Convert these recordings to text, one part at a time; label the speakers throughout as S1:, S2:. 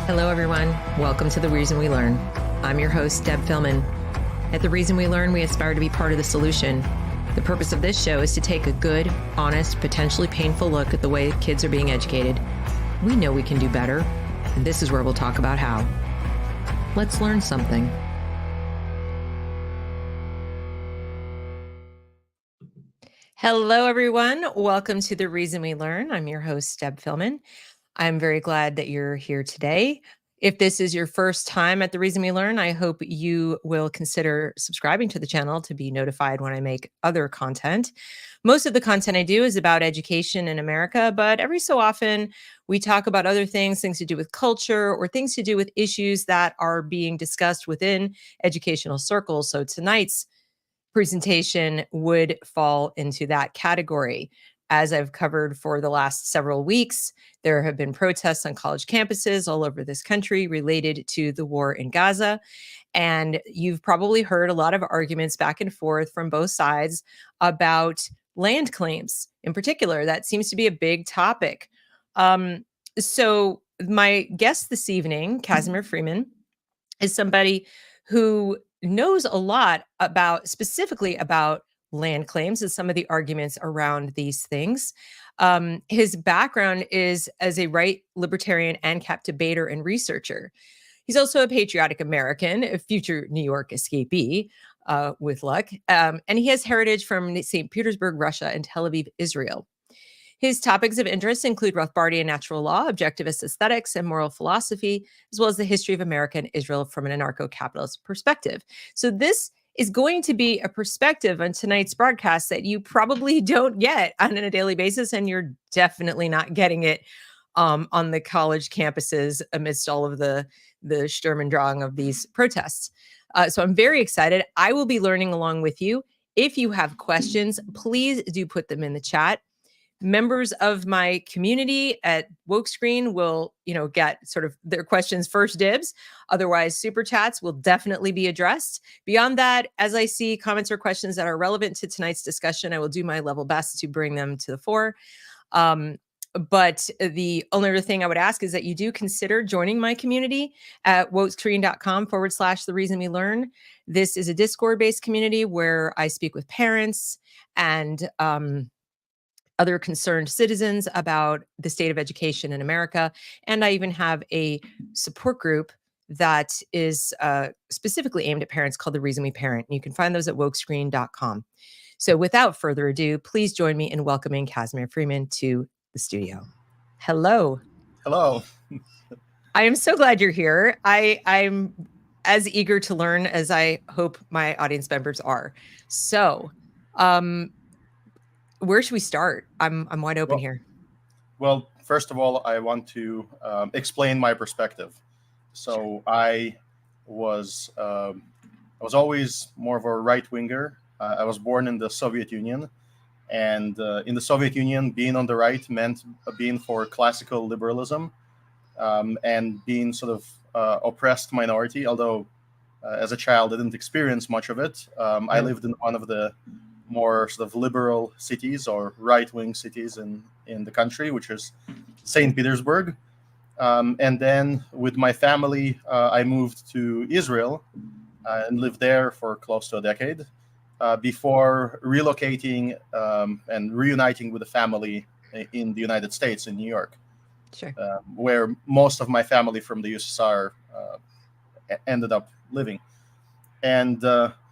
S1: Hello, everyone. Welcome to The Reason We Learn. I'm your host, Deb Philman. At The Reason We Learn, we aspire to be part of the solution. The purpose of this show is to take a good, honest, potentially painful look at the way kids are being educated. We know we can do better, and this is where we'll talk about how. Let's learn something. Hello, everyone. Welcome to The Reason We Learn. I'm your host, Deb Philman. I'm very glad that you're here today. If this is your first time at The Reason We Learn, I hope you will consider subscribing to the channel to be notified when I make other content. Most of the content I do is about education in America, but every so often we talk about other things to do with culture or things to do with issues that are being discussed within educational circles. So tonight's presentation would fall into that category. As I've covered for the last several weeks, there have been protests on college campuses all over this country related to the war in Gaza. And you've probably heard a lot of arguments back and forth from both sides about land claims in particular. That seems to be a big topic. So my guest this evening, Kasimir Freeman, is somebody who knows a lot about, specifically about land claims and some of the arguments around these things. His background is as a right-libertarian AnCap debater and researcher. He's also a patriotic American, a future New York escapee, with luck. And he has heritage from St. Petersburg, Russia, and Tel Aviv, Israel. His topics of interest include Rothbardian Natural Law, Objectivist aesthetics, and moral philosophy, as well as the history of America and Israel from an Anarcho-Capitalist perspective. So this is going to be a perspective on tonight's broadcast that you probably don't get on a daily basis, and you're definitely not getting it on the college campuses amidst all of the Sturm und Drang of these protests. So I'm very excited. I will be learning along with you. If you have questions, please do put them in the chat. Members of my community at Woke Screen will, get sort of their questions first dibs. Otherwise, super chats will definitely be addressed. Beyond that, as I see comments or questions that are relevant to tonight's discussion, I will do my level best to bring them to the fore. But the only other thing I would ask is that you do consider joining my community at wokescreen.com/The Reason We Learn. This is a Discord-based community where I speak with parents and other concerned citizens about the state of education in America. And I even have a support group that is specifically aimed at parents called The Reason We Parent. You can find those at wokescreen.com. So without further ado, please join me in welcoming Kasimir Freeman to the studio. Hello.
S2: Hello.
S1: I am so glad you're here. I'm as eager to learn as I hope my audience members are. So, where should we start? I'm wide open here.
S2: Well, first of all, I want to explain my perspective. So
S1: Sure.
S2: I was always more of a right winger. I was born in the Soviet Union, and in the Soviet Union, being on the right meant being for classical liberalism and being sort of oppressed minority. Although as a child, I didn't experience much of it. I lived in one of the more sort of liberal cities or right-wing cities in the country, which is St. Petersburg. And then with my family, I moved to Israel and lived there for close to a decade before relocating and reuniting with the family in the United States, in New York,
S1: Sure.
S2: Where most of my family from the USSR ended up living. And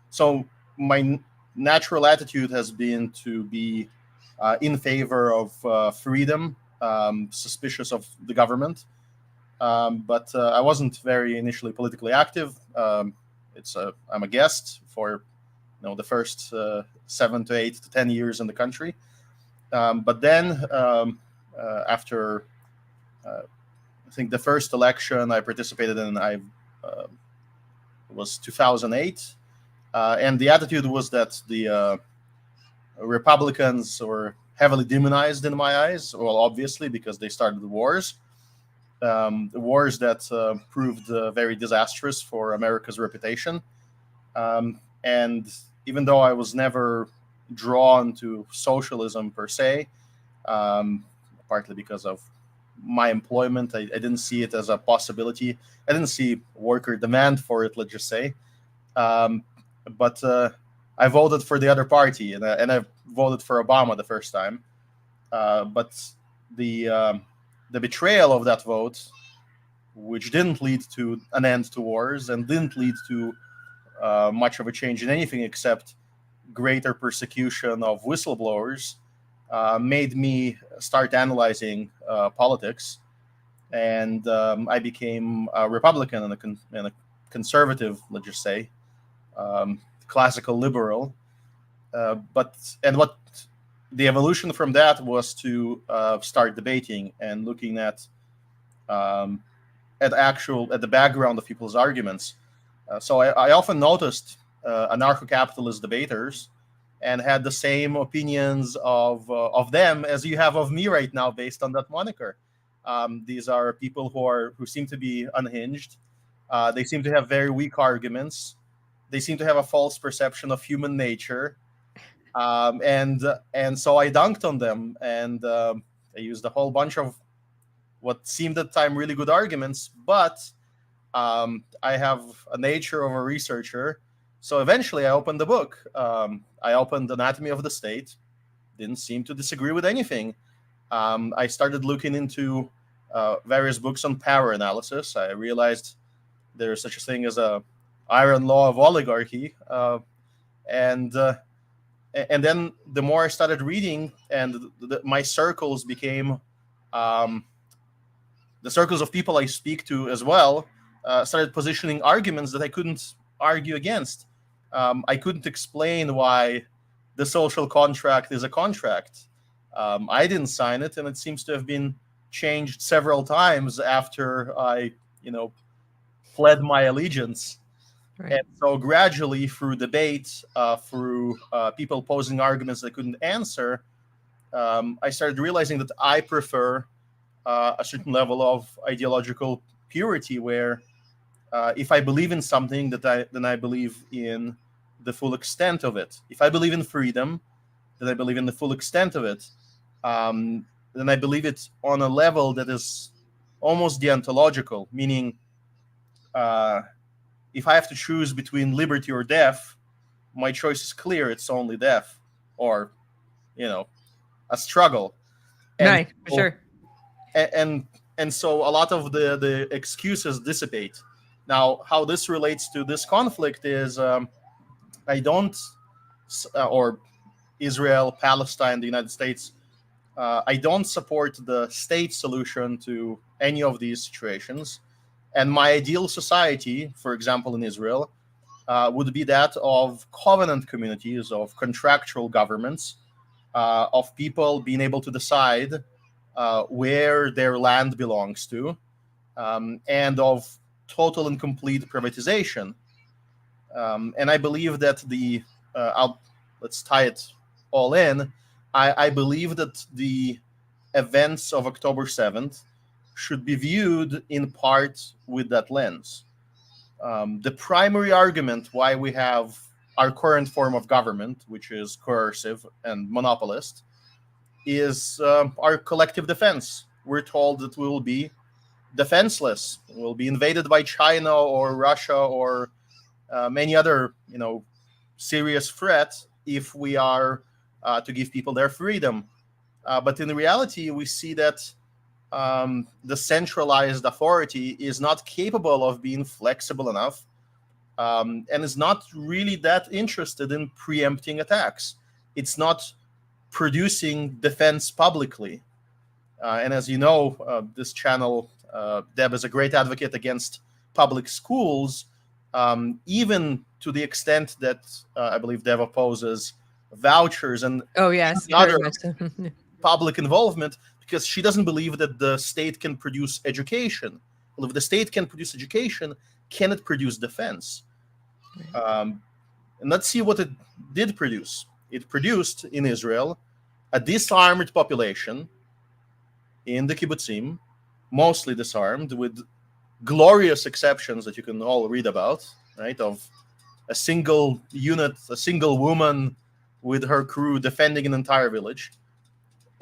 S2: so my natural attitude has been to be in favor of freedom, suspicious of the government. But I wasn't very initially politically active. I'm a guest for the first 7 to 8 to 10 years in the country. But then after I think the first election I participated in, was 2008. And the attitude was that the Republicans were heavily demonized in my eyes. Well, obviously, because they started the wars that proved very disastrous for America's reputation. And even though I was never drawn to socialism per se, partly because of my employment. I didn't see it as a possibility. I didn't see worker demand for it, let's just say. But I voted for the other party, and I voted for Obama the first time. But the betrayal of that vote, which didn't lead to an end to wars and didn't lead to much of a change in anything except greater persecution of whistleblowers, made me start analyzing politics. And I became a Republican and a conservative, let's just say, classical liberal. But what the evolution from that was to start debating and looking at the background of people's arguments. So I often noticed anarcho-capitalist debaters and had the same opinions of them as you have of me right now, based on that moniker. These are people who seem to be unhinged. They seem to have very weak arguments. They seem to have a false perception of human nature. And so I dunked on them, and I used a whole bunch of what seemed at the time really good arguments, but I have a nature of a researcher. So eventually I opened the book. I opened Anatomy of the State. Didn't seem to disagree with anything. I started looking into various books on power analysis. I realized there's such a thing as a iron law of oligarchy. And then the more I started reading, and my circles became the circles of people I speak to as well, started positioning arguments that I couldn't argue against. I couldn't explain why the social contract is a contract. I didn't sign it, and it seems to have been changed several times after I, fled my allegiance.
S1: Right.
S2: And so gradually, through debate, through people posing arguments they couldn't answer, I started realizing that I prefer a certain level of ideological purity, where if I believe in something, then I believe in the full extent of it. If I believe in freedom, then I believe in the full extent of it. Then I believe it on a level that is almost deontological, meaning if I have to choose between liberty or death, my choice is clear. It's only death, or, a struggle.
S1: Right, for sure.
S2: And so a lot of the excuses dissipate. Now, how this relates to this conflict is I don't, or Israel, Palestine, the United States, I don't support the state solution to any of these situations. And my ideal society, for example, in Israel, would be that of covenant communities, of contractual governments, of people being able to decide where their land belongs to, and of total and complete privatization. And I believe that let's tie it all in. I believe that the events of October 7th should be viewed in part with that lens. The primary argument why we have our current form of government, which is coercive and monopolist, is our collective defense. We're told that we will be defenseless. We'll be invaded by China or Russia or many other, serious threats if we are to give people their freedom. But in reality, we see that the centralized authority is not capable of being flexible enough, and is not really that interested in preempting attacks. It's not producing defense publicly. And as you know, this channel, Deb is a great advocate against public schools, even to the extent that I believe Deb opposes vouchers and other public involvement, because she doesn't believe that the state can produce education. Well, if the state can produce education, can it produce defense? And let's see what it did produce. It produced in Israel a disarmed population in the kibbutzim, mostly disarmed, with glorious exceptions that you can all read about, right? Of a single unit, a single woman with her crew defending an entire village.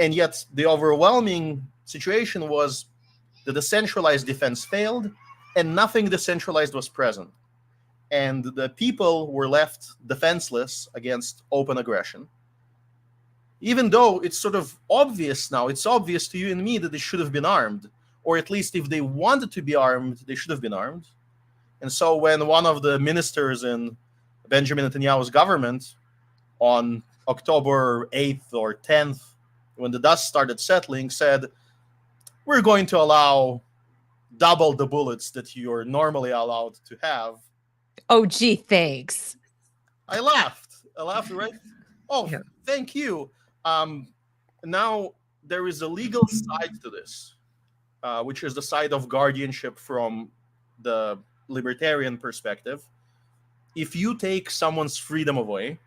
S2: And yet the overwhelming situation was the decentralized defense failed, and nothing decentralized was present. And the people were left defenseless against open aggression. Even though it's sort of obvious now, it's obvious to you and me that they should have been armed, or at least if they wanted to be armed, they should have been armed. And so when one of the ministers in Benjamin Netanyahu's government on October 8th or 10th, when the dust started settling, said, we're going to allow double the bullets that you're normally allowed to have.
S1: Oh, gee, thanks.
S2: I laughed, right? Oh, yeah. Thank you. Now there is a legal side to this, which is the side of guardianship from the libertarian perspective. If you take someone's freedom away,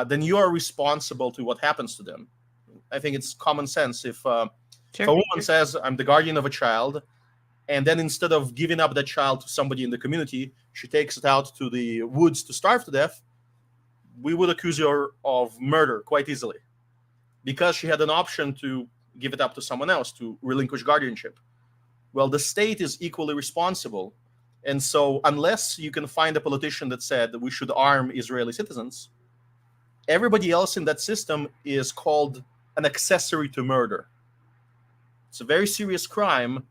S2: then you are responsible to what happens to them. I think it's common sense. If a woman says, I'm the guardian of a child, and then instead of giving up that child to somebody in the community, she takes it out to the woods to starve to death, we would accuse her of murder quite easily, because she had an option to give it up to someone else, to relinquish guardianship. Well, the state is equally responsible. And so unless you can find a politician that said that we should arm Israeli citizens, everybody else in that system is called an accessory to murder. It's a very serious crime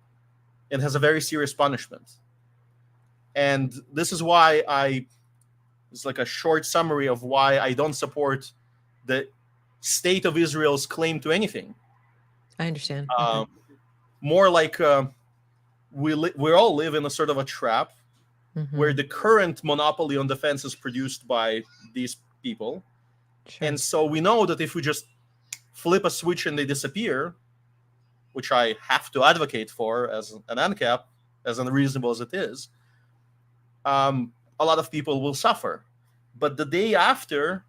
S2: and has a very serious punishment. And this is why it's like a short summary of why I don't support the state of Israel's claim to anything.
S1: I understand.
S2: More like we all live in a sort of a trap where the current monopoly on defense is produced by these people.
S1: Sure.
S2: And so we know that if we just flip a switch and they disappear, which I have to advocate for as an AnCap, as unreasonable as it is, a lot of people will suffer. But the day after,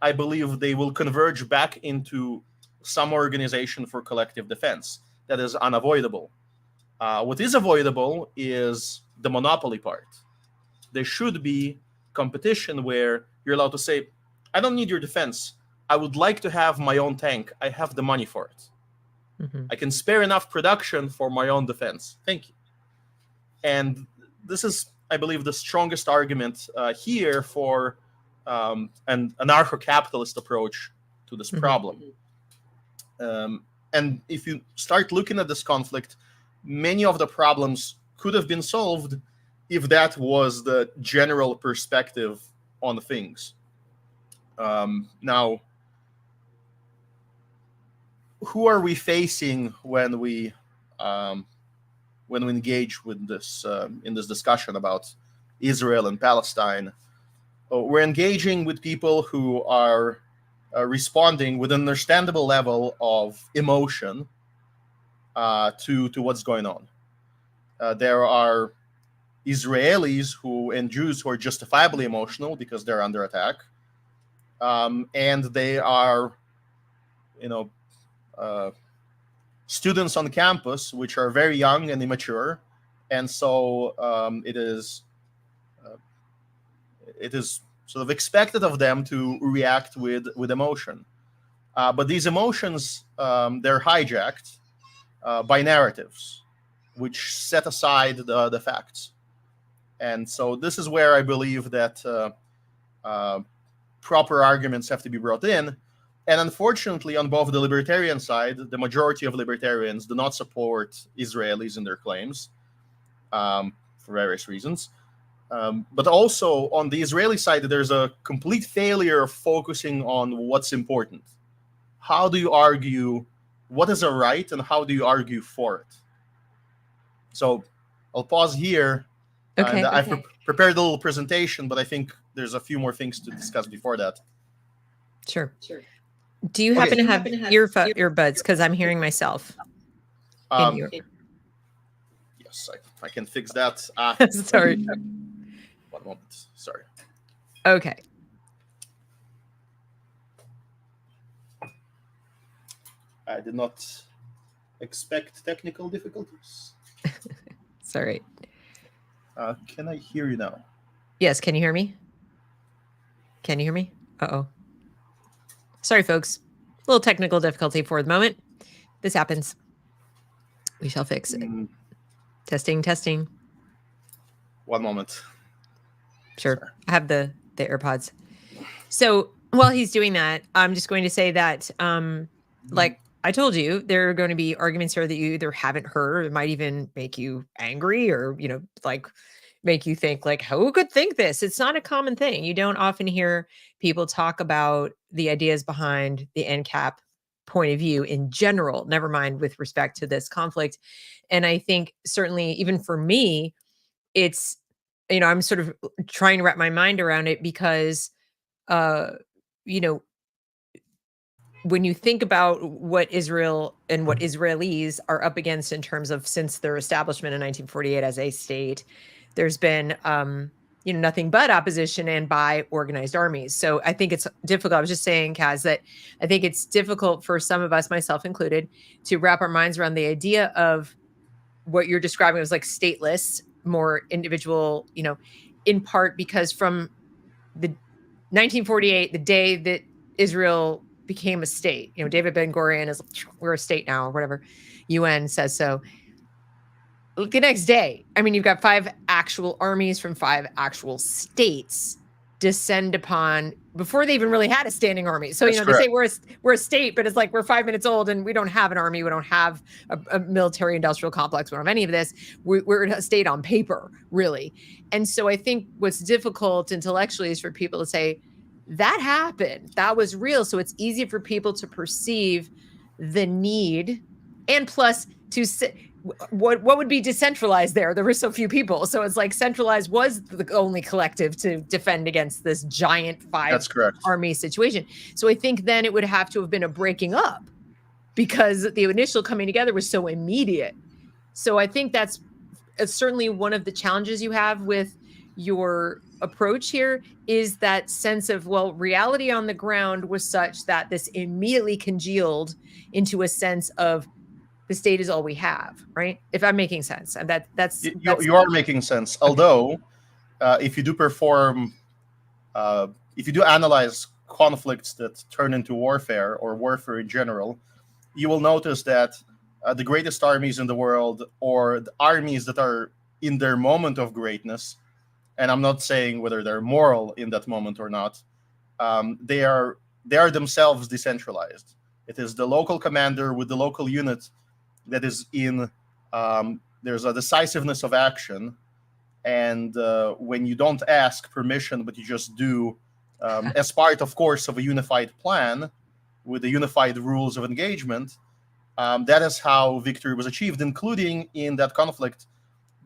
S2: I believe they will converge back into some organization for collective defense. That is unavoidable. What is avoidable is the monopoly part. There should be competition where you're allowed to say, I don't need your defense. I would like to have my own tank. I have the money for it. I can spare enough production for my own defense. Thank you. And this is, I believe, the strongest argument here for an anarcho-capitalist approach to this problem. And if you start looking at this conflict, many of the problems could have been solved if that was the general perspective on things. Now, who are we facing when we engage with this in this discussion about Israel and Palestine? We're engaging with people who are responding with an understandable level of emotion to what's going on. There are Israelis and Jews who are justifiably emotional because they're under attack, and they are, students on campus which are very young and immature, and so it is sort of expected of them to react with emotion. But these emotions, they're hijacked by narratives which set aside the facts. And so this is where I believe that proper arguments have to be brought in. And unfortunately, on both the libertarian side, the majority of libertarians do not support Israelis in their claims for various reasons. But also on the Israeli side, there's a complete failure of focusing on what's important. How do you argue what is a right and how do you argue for it? So I'll pause here.
S1: Okay.
S2: I've prepared a little presentation, but I think there's a few more things to discuss before that.
S1: Sure. Do you happen to have earbuds? Because I'm hearing myself.
S2: Yes, I can fix that.
S1: Sorry.
S2: 1 moment. Sorry.
S1: Okay.
S2: I did not expect technical difficulties.
S1: Sorry.
S2: Can I hear you now?
S1: Yes. Can you hear me? Can you hear me? Uh-oh. Sorry, folks. little technical difficulty for the moment. This happens. We shall fix it. Testing.
S2: One moment.
S1: Sure.
S2: Sorry.
S1: I have the AirPods. So while he's doing that, I'm just going to say that, like I told you, there are going to be arguments here that you either haven't heard, or it might even make you angry, or, like make you think like, who could think this? It's not a common thing. You don't often hear people talk about the ideas behind the AnCap point of view in general, never mind with respect to this conflict. And I think certainly even for me, it's, I'm sort of trying to wrap my mind around it because, uh, you know, when you think about what Israel and what Israelis are up against in terms of since their establishment in 1948 as a state, there's been, nothing but opposition and by organized armies. So I think it's difficult. I was just saying, Kaz, that I think it's difficult for some of us, myself included, to wrap our minds around the idea of what you're describing as like stateless, more individual, in part because from the 1948, the day that Israel became a state, David Ben-Gurion is, we're a state now, or whatever, UN says so. The next day, I mean, you've got 5 actual armies from 5 actual states descend upon before they even really had a standing army. So,
S2: That's
S1: they
S2: correct.
S1: say we're a state, but it's like we're 5 minutes old and we don't have an army. We don't have a military industrial complex. We don't have any of this. We're a state on paper, really. And so I think what's difficult intellectually is for people to say, that happened. That was real. So it's easy for people to perceive the need, and plus to what would be decentralized there? There were so few people. So it's like centralized was the only collective to defend against this giant 5
S2: That's correct.
S1: army situation. So I think then it would have to have been a breaking up because the initial coming together was so immediate. So I think that's certainly one of the challenges you have with your approach here is that sense of, well, reality on the ground was such that this immediately congealed into a sense of the state is all we have, right? If I'm making sense, and that's
S2: You are making sense.
S1: Okay.
S2: Although, if you do analyze conflicts that turn into warfare or warfare in general, you will notice that the greatest armies in the world, or the armies that are in their moment of greatness, and I'm not saying whether they're moral in that moment or not, they are themselves decentralized. It is the local commander with the local unit that is in. There's a decisiveness of action, and when you don't ask permission, but you just do, as part, of course, of a unified plan with the unified rules of engagement, that is how victory was achieved, including in that conflict.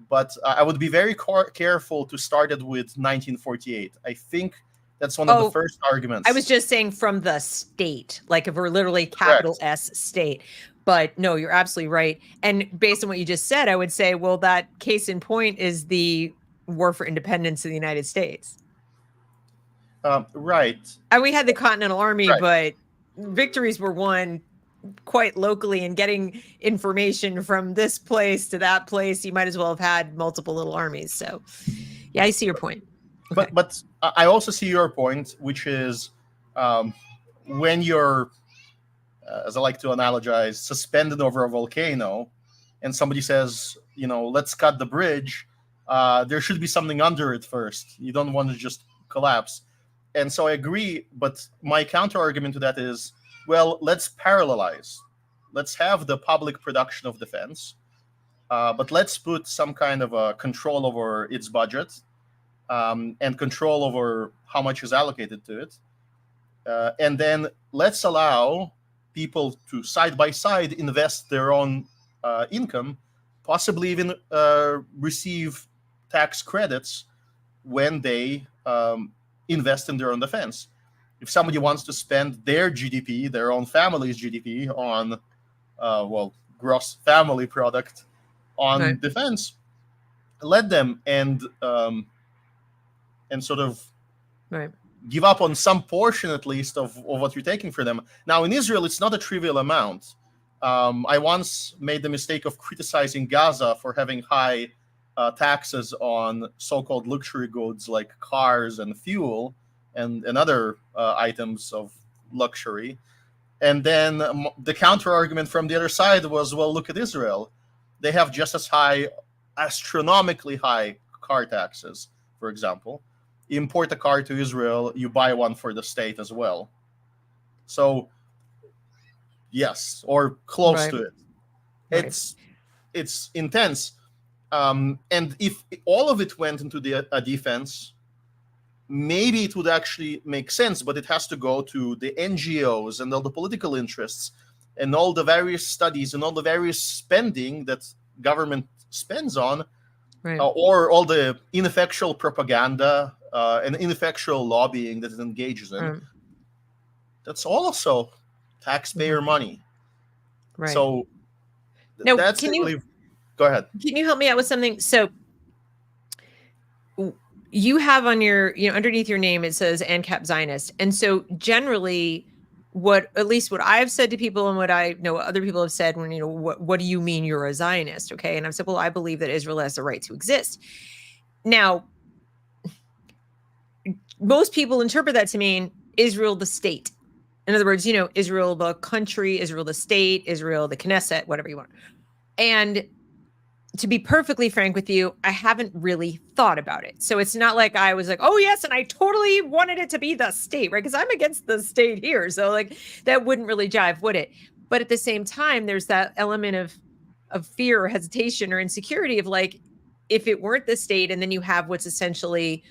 S2: But I would be very careful to start it with 1948. I think that's one of the first arguments.
S1: I was just saying from the state, like if we're literally capital
S2: Correct.
S1: S state. But no, you're absolutely right. And based on what you just said, I would say, well, that case in point is the War for Independence of the United States.
S2: Right.
S1: And we had the Continental Army,
S2: Right.
S1: but victories were won quite locally, and getting information from this place to that place, you might as well have had multiple little armies. So yeah, I see your point.
S2: Okay. But I also see your point, which is when you're, as I like to analogize, suspended over a volcano, and somebody says, let's cut the bridge, there should be something under it first. You don't want to just collapse. And so I agree, but my counter argument to that is, well, let's parallelize. Let's have the public production of defense, but let's put some kind of a control over its budget, and control over how much is allocated to it. And then let's allow people to side by side invest their own income, possibly even receive tax credits when they invest in their own defense. If somebody wants to spend their GDP, their own family's GDP, on, gross family product on defense, let them, and sort of give up on some portion, at least, of what you're taking for them. Now, in Israel, it's not a trivial amount. I once made the mistake of criticizing Gaza for having high taxes on so-called luxury goods like cars and fuel and other items of luxury. And then the counter argument from the other side was, well, look at Israel. They have just as high, astronomically high car taxes, for example. You import a car to Israel, you buy one for the state as well. So, yes, or close to it. It's intense. And if all of it went into a defense, maybe it would actually make sense, but it has to go to the NGOs and all the political interests and all the various studies and all the various spending that government spends on, or all the ineffectual propaganda and ineffectual lobbying that it engages in. That's also taxpayer money.
S1: Right.
S2: So
S1: now,
S2: that's go ahead.
S1: Can you help me out with something? So you have on your, underneath your name, it says AnCap Zionist. And so generally at least what I've said to people and what I know other people have said when, what do you mean you're a Zionist? Okay. And I've said, well, I believe that Israel has the right to exist. Now, most people interpret that to mean Israel, the state. In other words, Israel, the country, Israel, the state, Israel, the Knesset, whatever you want. And to be perfectly frank with you, I haven't really thought about it. So it's not like I was like, oh, yes, and I totally wanted it to be the state, right? Because I'm against the state here. So like that wouldn't really jive, would it? But at the same time, there's that element of fear or hesitation or insecurity of like, if it weren't the state and then you have what's essentially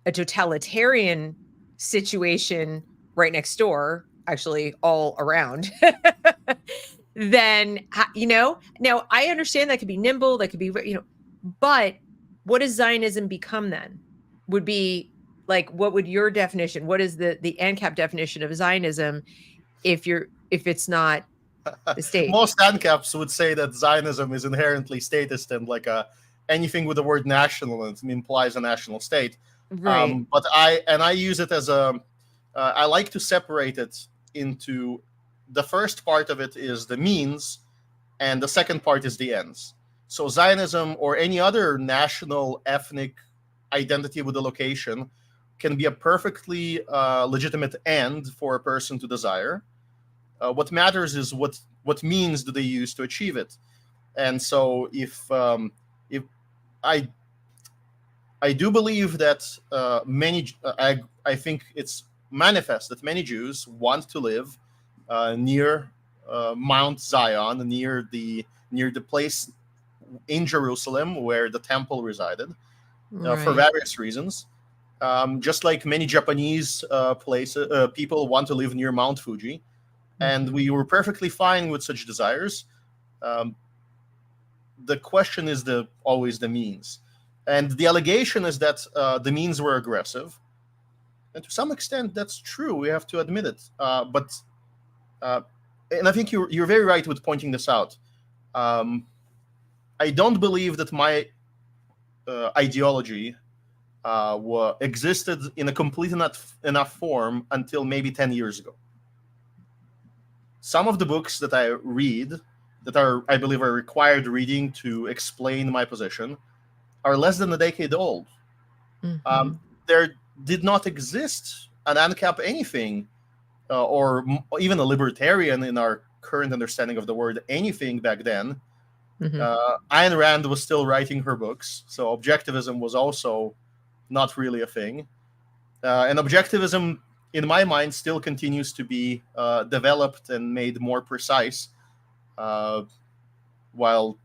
S1: a totalitarian situation right next door, actually all around, then, now I understand that could be nimble, that could be, but what does Zionism become then? Would be like, what would your definition? What is the AnCap definition of Zionism if it's not the state?
S2: Most AnCaps would say that Zionism is inherently statist and like anything with the word national implies a national state.
S1: Right.
S2: But I use it as I like to separate it into, the first part of it is the means, and the second part is the ends. So Zionism or any other national ethnic identity with a location can be a perfectly legitimate end for a person to desire. What matters is what means do they use to achieve it. And so if I do believe that I think it's manifest that many Jews want to live near Mount Zion, near the place in Jerusalem where the temple resided, for various reasons. Just like many Japanese people want to live near Mount Fuji, and we were perfectly fine with such desires. The question is always the means, and the allegation is that the means were aggressive, and to some extent that's true. We have to admit it, but. And I think you're very right with pointing this out. I don't believe that my ideology existed in a complete enough form until maybe 10 years ago. Some of the books that I read, that I believe are required reading to explain my position, are less than a decade old. There did not exist an AnCap anything, or even a libertarian in our current understanding of the word anything back then. Ayn Rand was still writing her books, so objectivism was also not really a thing. And objectivism, in my mind, still continues to be developed and made more precise, while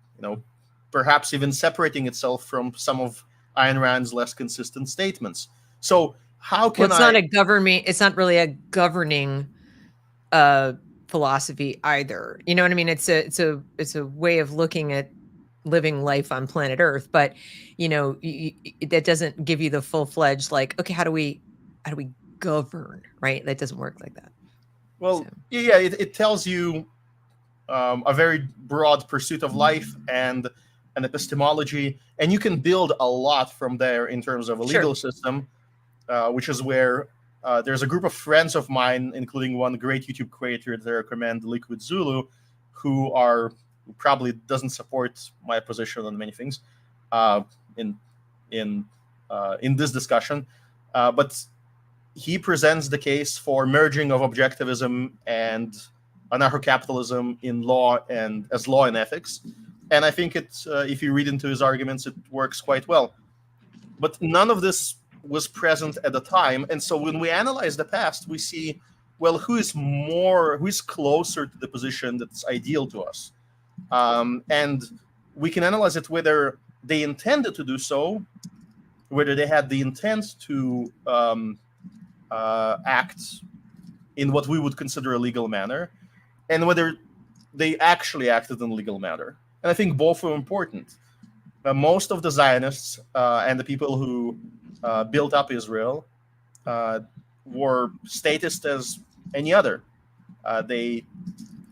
S2: perhaps even separating itself from some of Ayn Rand's less consistent statements. So how can
S1: it's not really a governing philosophy either. You know what I mean? It's a way of looking at living life on planet Earth, but that doesn't give you the full-fledged like, okay, how do we govern, right? That doesn't work like that.
S2: Well, yeah, it tells you a very broad pursuit of life and an epistemology, and you can build a lot from there in terms of a legal system, which is where there's a group of friends of mine, including one great YouTube creator that I recommend, Liquid Zulu, who probably doesn't support my position on many things in this discussion, but he presents the case for merging of objectivism and anarcho-capitalism in law and as law and ethics. And I think if you read into his arguments, it works quite well. But none of this was present at the time. And so when we analyze the past, we see, well, who is closer to the position that's ideal to us? And we can analyze it whether they intended to do so, whether they had the intent to act in what we would consider a legal manner, and whether they actually acted in a legal manner. And I think both are important. Most of the Zionists and the people who built up Israel were statist as any other. They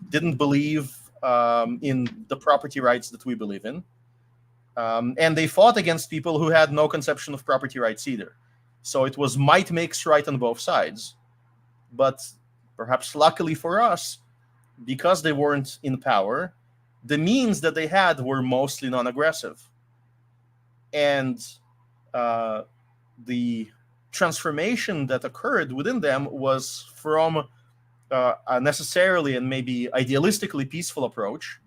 S2: didn't believe in the property rights that we believe in. And they fought against people who had no conception of property rights either. So it was might makes right on both sides. But perhaps luckily for us, because they weren't in power, the means that they had were mostly non-aggressive. And the transformation that occurred within them was from a necessarily and maybe idealistically peaceful approach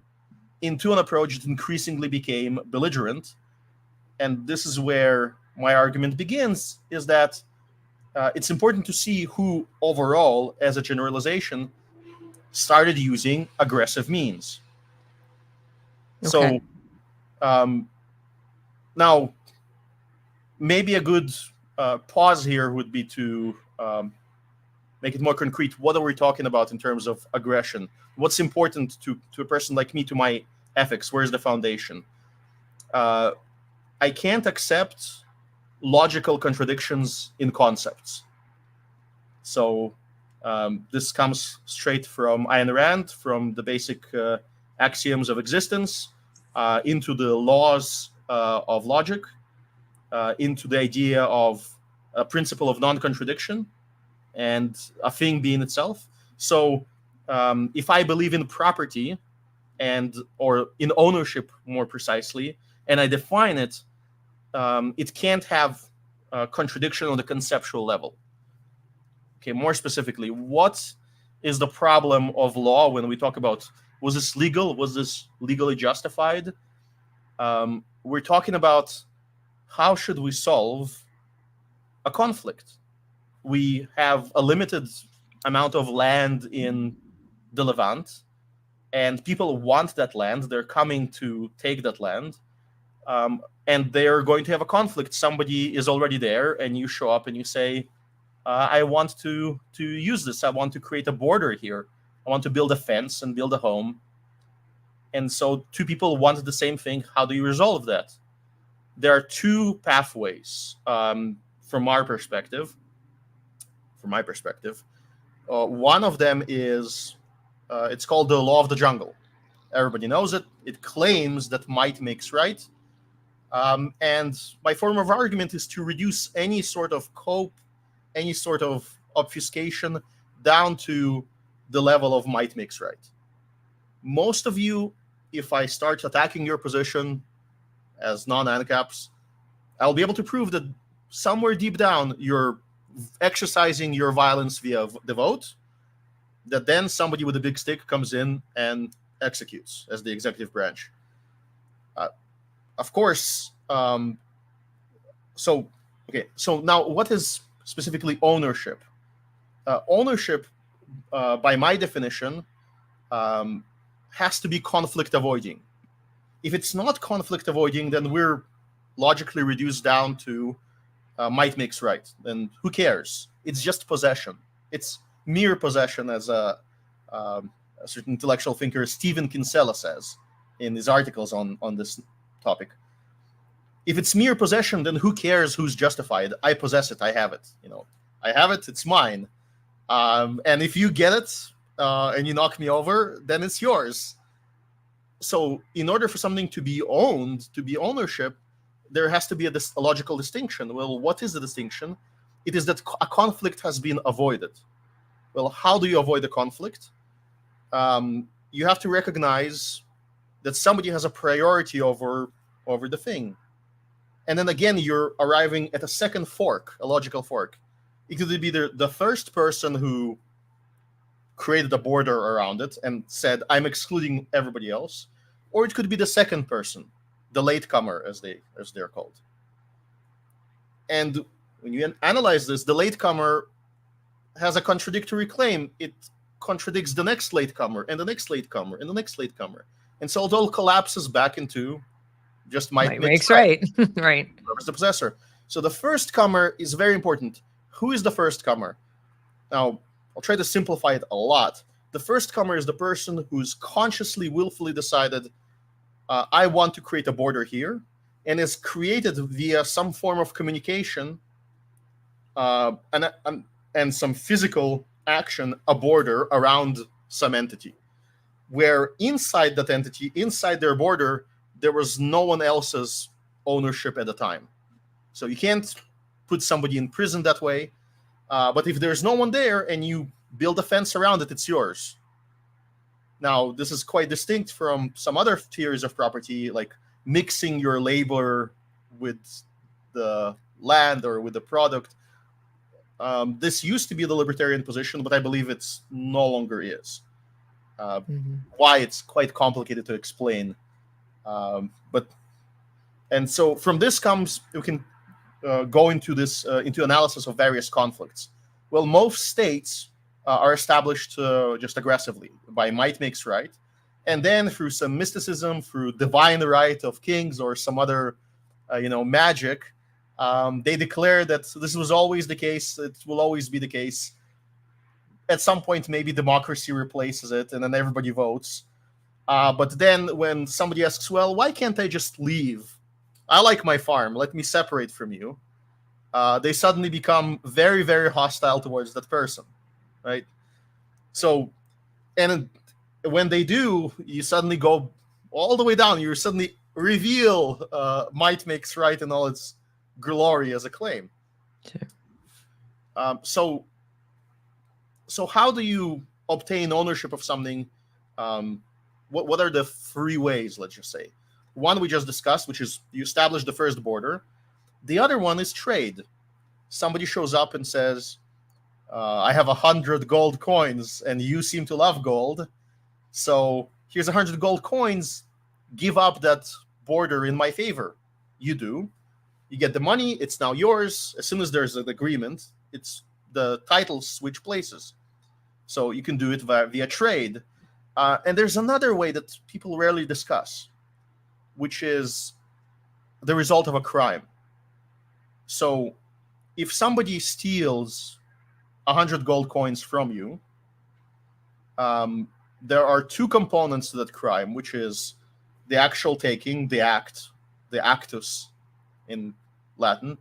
S2: into an approach that increasingly became belligerent. And this is where my argument begins, is that it's important to see who overall, as a generalization, started using aggressive means.
S1: Okay.
S2: So now, maybe a good pause here would be to make it more concrete. What are we talking about in terms of aggression? What's important to a person like me, to my ethics? Where's the foundation? I can't accept logical contradictions in concepts. So this comes straight from Ayn Rand, from the basic axioms of existence, into the laws of logic, into the idea of a principle of non-contradiction and a thing being itself. So if I believe in property or in ownership more precisely, and I define it, it can't have a contradiction on the conceptual level. Okay, more specifically, what is the problem of law when we talk about, was this legal? Was this legally justified? We're talking about how should we solve a conflict. We have a limited amount of land in the Levant, and people want that land. They're coming to take that land, and they're going to have a conflict. Somebody is already there, and you show up and you say, I want to use this. I want to create a border here. I want to build a fence and build a home. And so two people want the same thing. How do you resolve that? There are two pathways from my perspective. One of them is, it's called the law of the jungle. Everybody knows it. It claims that might makes right. And my form of argument is to reduce any sort of cope, any sort of obfuscation down to the level of might makes right. Most of you, if I start attacking your position as non-AnCaps, I'll be able to prove that somewhere deep down you're exercising your violence via the vote, that then somebody with a big stick comes in and executes as the executive branch. Of course, so now what is specifically ownership? Ownership, by my definition, has to be conflict avoiding. If it's not conflict avoiding, then we're logically reduced down to might makes right. Then who cares? It's just possession. It's mere possession, as a certain intellectual thinker, Stephen Kinsella, says in his articles on this topic. If it's mere possession, then who cares who's justified? I possess it. I have it. I have it. It's mine. And if you get it and you knock me over, then it's yours. So in order for something to be owned, to be ownership, there has to be a logical distinction. Well, what is the distinction? It is that a conflict has been avoided. Well, how do you avoid a conflict? You have to recognize that somebody has a priority over the thing. And then again, you're arriving at a second fork, a logical fork. It could be the first person who created a border around it and said, I'm excluding everybody else. Or it could be the second person, the latecomer, as they're called. And when you analyze this, the latecomer has a contradictory claim. It contradicts the next latecomer and the next latecomer and the next latecomer. And so it all collapses back into just might makes
S1: right. Right.
S2: Whoever's the possessor. So the first comer is very important. Who is the first comer? Now, I'll try to simplify it a lot. The first comer is the person who's consciously, willfully decided, I want to create a border here, and is created via some form of communication and some physical action, a border around some entity, where inside that entity, inside their border, there was no one else's ownership at the time. So you can't put somebody in prison that way. But if there's no one there and you build a fence around it, it's yours. Now, this is quite distinct from some other theories of property, like mixing your labor with the land or with the product. This used to be the libertarian position, but I believe it's no longer is. Why it's quite complicated to explain. And so from this comes, we can go into this into analysis of various conflicts. Well, most states are established just aggressively by might makes right, and then through some mysticism, through divine right of kings or some other magic, they declare that this was always the case. It will always be the case. At some point, maybe democracy replaces it, and then everybody votes. But then when somebody asks, well, why can't I just leave? I like my farm. Let me separate from you. They suddenly become very, very hostile towards that person, right? So, and when they do, you suddenly go all the way down. You suddenly reveal might makes right in all its glory as a claim. Sure. So how do you obtain ownership of something? What are the three ways, let's just say? One we just discussed, which is you establish the first border. The other one is trade. Somebody shows up and says, I have 100 gold coins and you seem to love gold. So here's 100 gold coins. Give up that border in my favor. You do. You get the money. It's now yours. As soon as there's an agreement, it's the titles switch places. So you can do it via trade. And there's another way that people rarely discuss, which is the result of a crime. So if somebody steals 100 gold coins from you, there are two components to that crime, which is the actual taking, the act, the actus in Latin,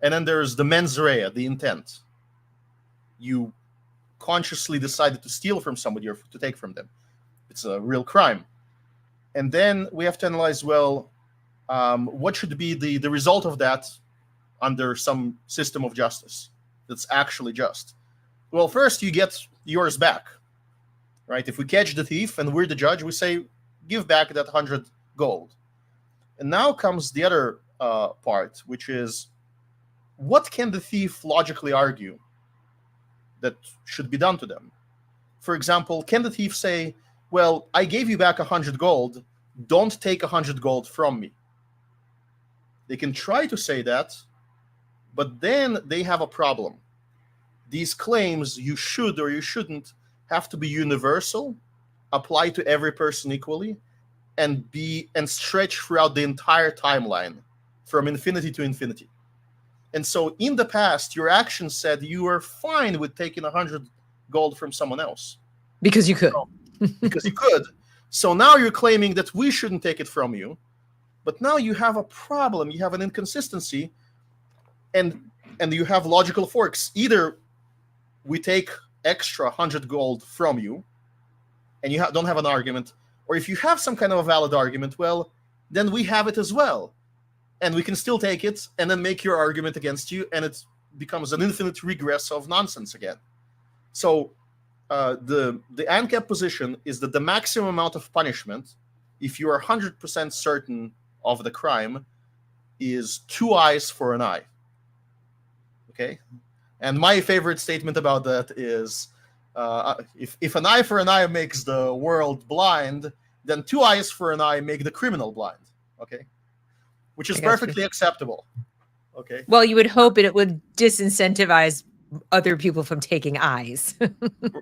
S2: and then there's the mens rea, the intent. You consciously decided to steal from somebody or to take from them. It's a real crime. And then we have to analyze, well, what should be the result of that under some system of justice that's actually just? Well, first you get yours back, right? If we catch the thief and we're the judge, we say, give back that 100 gold. And now comes the other part, which is, what can the thief logically argue that should be done to them? For example, can the thief say, well, I gave you back 100 gold, don't take 100 gold from me? They can try to say that, but then they have a problem. These claims, you should or you shouldn't, have to be universal, apply to every person equally, and stretch throughout the entire timeline from infinity to infinity. And so in the past, your actions said you were fine with taking 100 gold from someone else.
S1: Because you could.
S2: Because you could. So now you're claiming that we shouldn't take it from you. But now you have a problem. You have an inconsistency. And you have logical forks. Either we take extra 100 gold from you, and you don't have an argument. Or if you have some kind of a valid argument, well, then we have it as well. And we can still take it and then make your argument against you, and it becomes an infinite regress of nonsense again. So the AnCap position is that the maximum amount of punishment, if you are 100% certain of the crime, is 2 eyes for an eye. Okay? And my favorite statement about that is, if an eye for an eye makes the world blind, then 2 eyes for an eye make the criminal blind. Okay, which is perfectly acceptable. Okay.
S1: Well, you would hope it would disincentivize other people from taking eyes.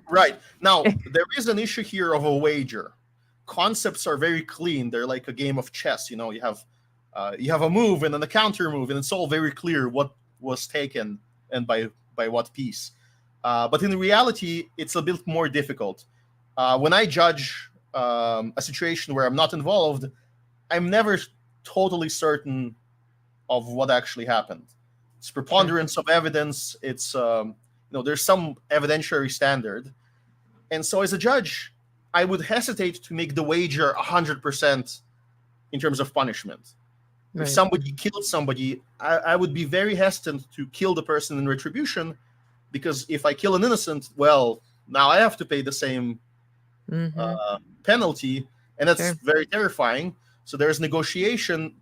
S2: Right. Now, there is an issue here of a wager. Concepts are very clean. They're like a game of chess. You have a move and then a counter move, and it's all very clear what was taken and by what piece. But in reality, it's a bit more difficult. When I judge a situation where I'm not involved, I'm never totally certain of what actually happened. It's preponderance of evidence. It's there's some evidentiary standard, and so as a judge, I would hesitate to make the wager 100% in terms of punishment. Right. If somebody killed somebody, I would be very hesitant to kill the person in retribution, because if I kill an innocent, well, now I have to pay the same penalty, and that's very terrifying. So there's negotiation,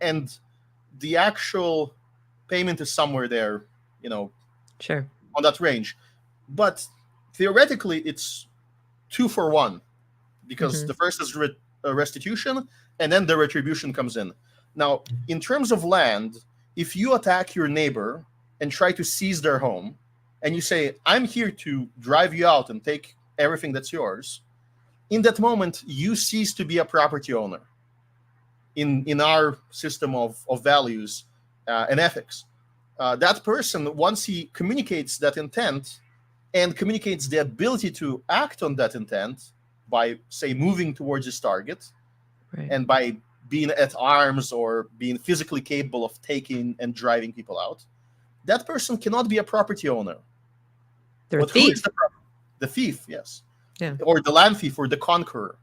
S2: and the actual payment is somewhere there, on that range. But theoretically, it's 2 for 1, because the first is restitution, and then the retribution comes in. Now, in terms of land, if you attack your neighbor and try to seize their home, and you say, I'm here to drive you out and take everything that's yours, in that moment, you cease to be a property owner in our system of values and ethics. That person, once he communicates that intent and communicates the ability to act on that intent by, say, moving towards his target, and by being at arms or being physically capable of taking and driving people out, that person cannot be a property owner.
S1: They're a thief.
S2: The thief, yes. Yeah. Or the land thief or the conqueror.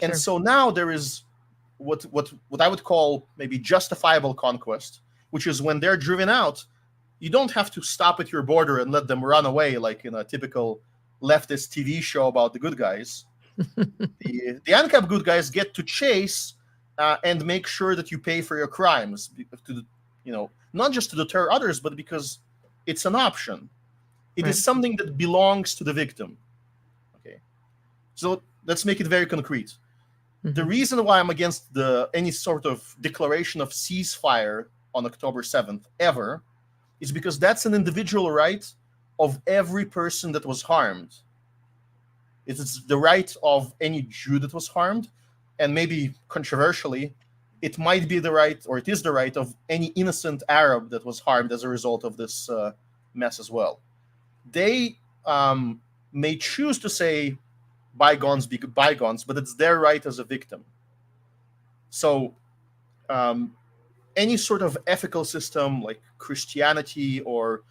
S2: And so now there is what I would call maybe justifiable conquest, which is when they're driven out, you don't have to stop at your border and let them run away like in a typical leftist TV show about the good guys. The AnCap good guys get to chase and make sure that you pay for your crimes, not just to deter others, but because it's an option. It is something that belongs to the victim. Okay, so let's make it very concrete. The reason why I'm against any sort of declaration of ceasefire on October 7th ever is because that's an individual right of every person that was harmed. It is the right of any Jew that was harmed, and maybe controversially, it might be the right, or it is the right of any innocent Arab that was harmed as a result of this mess as well. They may choose to say bygones be bygones, but it's their right as a victim. So any sort of ethical system like Christianity or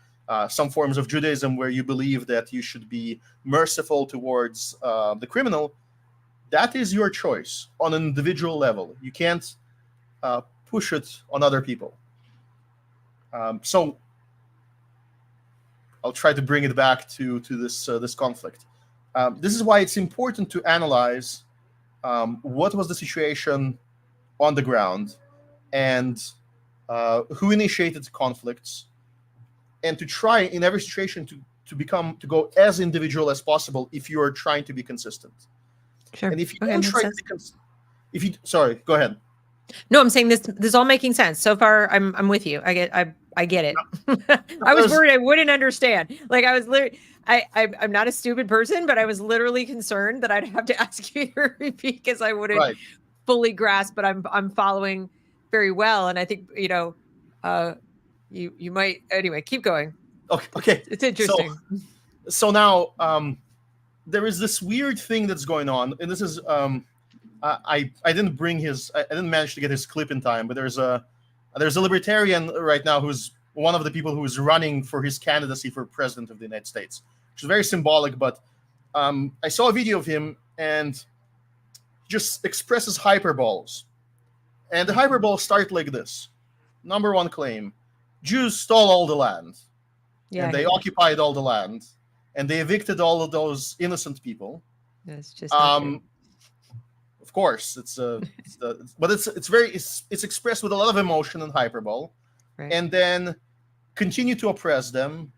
S2: some forms of Judaism where you believe that you should be merciful towards the criminal, that is your choice on an individual level. You can't push it on other people. So I'll try to bring it back to this conflict. This is why it's important to analyze what was the situation on the ground and who initiated conflicts, and to try in every situation to go as individual as possible if you are trying to be consistent.
S1: Sure.
S2: And if you don't try to be sorry, go ahead.
S1: No, I'm saying this is all making sense. So far, I'm with you. I get it. I was worried I wouldn't understand. Like I was literally, I'm not a stupid person, but I was literally concerned that I'd have to ask you to repeat because I wouldn't fully grasp. But I'm following very well, and I think you might anyway. Keep going.
S2: Okay.
S1: It's interesting.
S2: So now there is this weird thing that's going on, and this is I didn't manage to get his clip in time, but there's a libertarian right now who's one of the people who is running for his candidacy for president of the United States, which is very symbolic. But I saw a video of him and just expresses hyperboles, and the hyperboles start like this. Number one claim: Jews stole all the land, and they occupied all the land, and they evicted all of those innocent people.
S1: That's just
S2: of course, but it's expressed with a lot of emotion and hyperbole, and then continue to oppress them,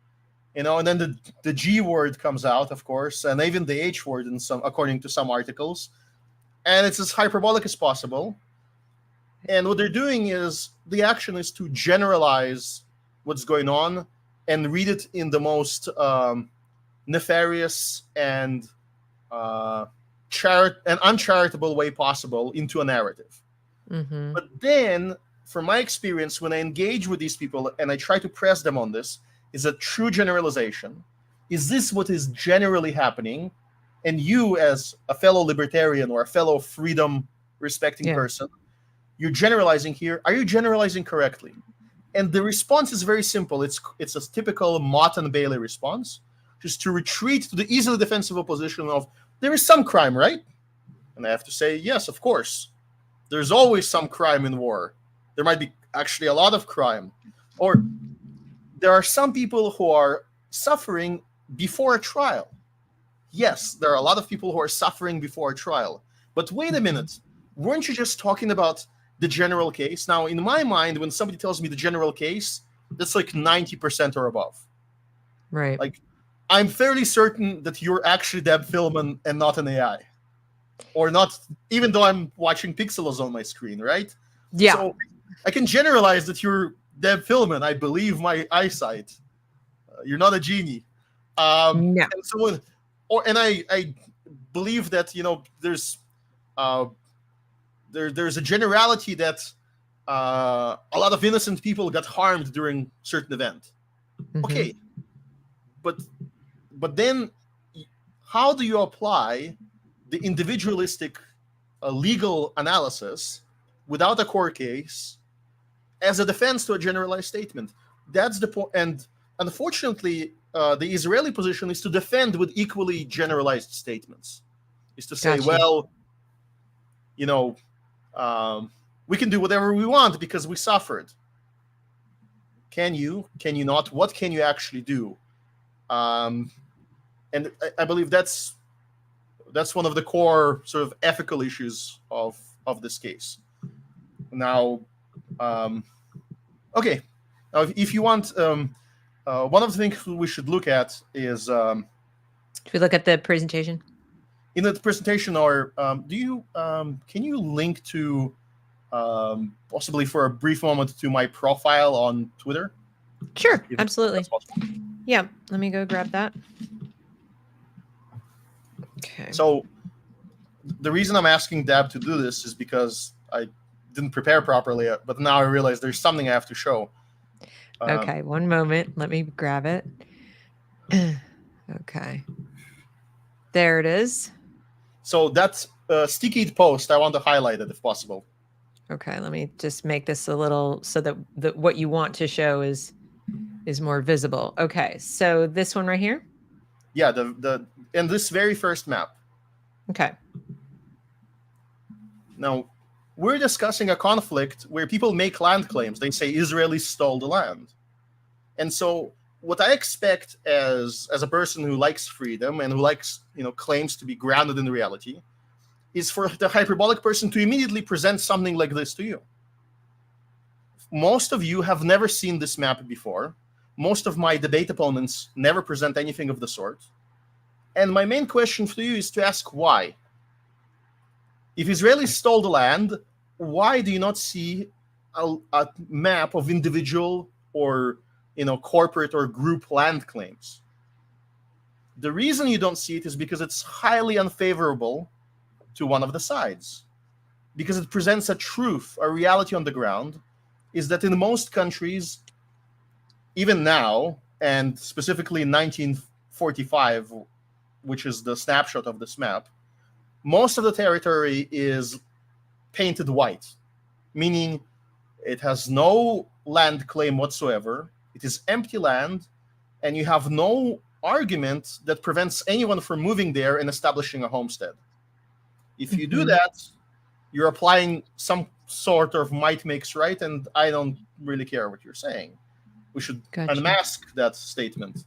S2: And then the G word comes out, of course, and even the H word according to some articles, and it's as hyperbolic as possible. And what they're doing is the action is to generalize what's going on and read it in the most nefarious and uncharitable way possible into a narrative.
S1: Mm-hmm.
S2: But then, from my experience, when I engage with these people and I try to press them on this, is a true generalization. Is this what is generally happening? And you, as a fellow libertarian or a fellow freedom-respecting person, you're generalizing here. Are you generalizing correctly? And the response is very simple. It's a typical Mott and Bailey response, just to retreat to the easily defensible position of, there is some crime, right? And I have to say, yes, of course. There's always some crime in war. There might be actually a lot of crime. Or there are some people who are suffering before a trial. Yes, there are a lot of people who are suffering before a trial. But wait a minute. Weren't you just talking about the general case? Now, in my mind, when somebody tells me the general case, that's like 90% or above.
S1: Right.
S2: Like, I'm fairly certain that you're actually Deb Philman and not an AI. Or not, even though I'm watching pixels on my screen, right?
S1: Yeah.
S2: So I can generalize that you're Deb Philman. I believe my eyesight. You're not a genie.
S1: No.
S2: And so, I believe that there's there's a generality that a lot of innocent people got harmed during certain event.
S1: Mm-hmm.
S2: Okay, but then how do you apply the individualistic legal analysis without a court case as a defense to a generalized statement? That's the point. And unfortunately, the Israeli position is to defend with equally generalized statements. Is to say, well, we can do whatever we want because we suffered. Can you? Can you not? What can you actually do? And I believe that's one of the core sort of ethical issues of this case. Now, okay. Now, if you want, one of the things we should look at is.
S1: Should we look at the presentation?
S2: In the presentation, or can you link to possibly for a brief moment to my profile on Twitter?
S1: Sure, absolutely. Yeah, let me go grab that. Okay.
S2: So the reason I'm asking Deb to do this is because I didn't prepare properly, but now I realize there's something I have to show.
S1: Okay, one moment. Let me grab it. Okay. There it is.
S2: So that's a sticky post. I want to highlight it if possible.
S1: Okay, let me just make this a little so that what you want to show is more visible. Okay, so this one right here?
S2: Yeah, and this very first map.
S1: Okay.
S2: Now, we're discussing a conflict where people make land claims. They say Israelis stole the land. And so what I expect as a person who likes freedom and who likes, claims to be grounded in reality is for the hyperbolic person to immediately present something like this to you. Most of you have never seen this map before. Most of my debate opponents never present anything of the sort. And my main question for you is to ask why. If Israelis stole the land, why do you not see a map of individual or corporate or group land claims? The reason you don't see it is because it's highly unfavorable to one of the sides. Because it presents a truth, a reality on the ground, is that in most countries, even now, and specifically in 1945, which is the snapshot of this map, most of the territory is painted white, meaning it has no land claim whatsoever. It is empty land, and you have no argument that prevents anyone from moving there and establishing a homestead. If you do that, you're applying some sort of might makes right, and I don't really care what you're saying. We should unmask that statement.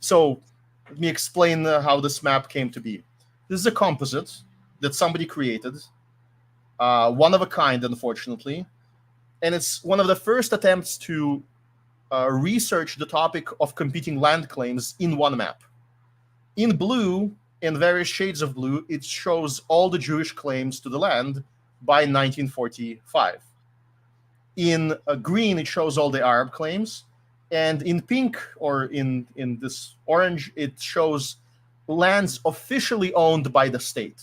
S2: So let me explain how this map came to be. This is a composite that somebody created, one of a kind, unfortunately, and it's one of the first attempts to research the topic of competing land claims in one map. In blue, in various shades of blue, it shows all the Jewish claims to the land by 1945. In green, it shows all the Arab claims. And in pink, or in this orange, it shows lands officially owned by the state.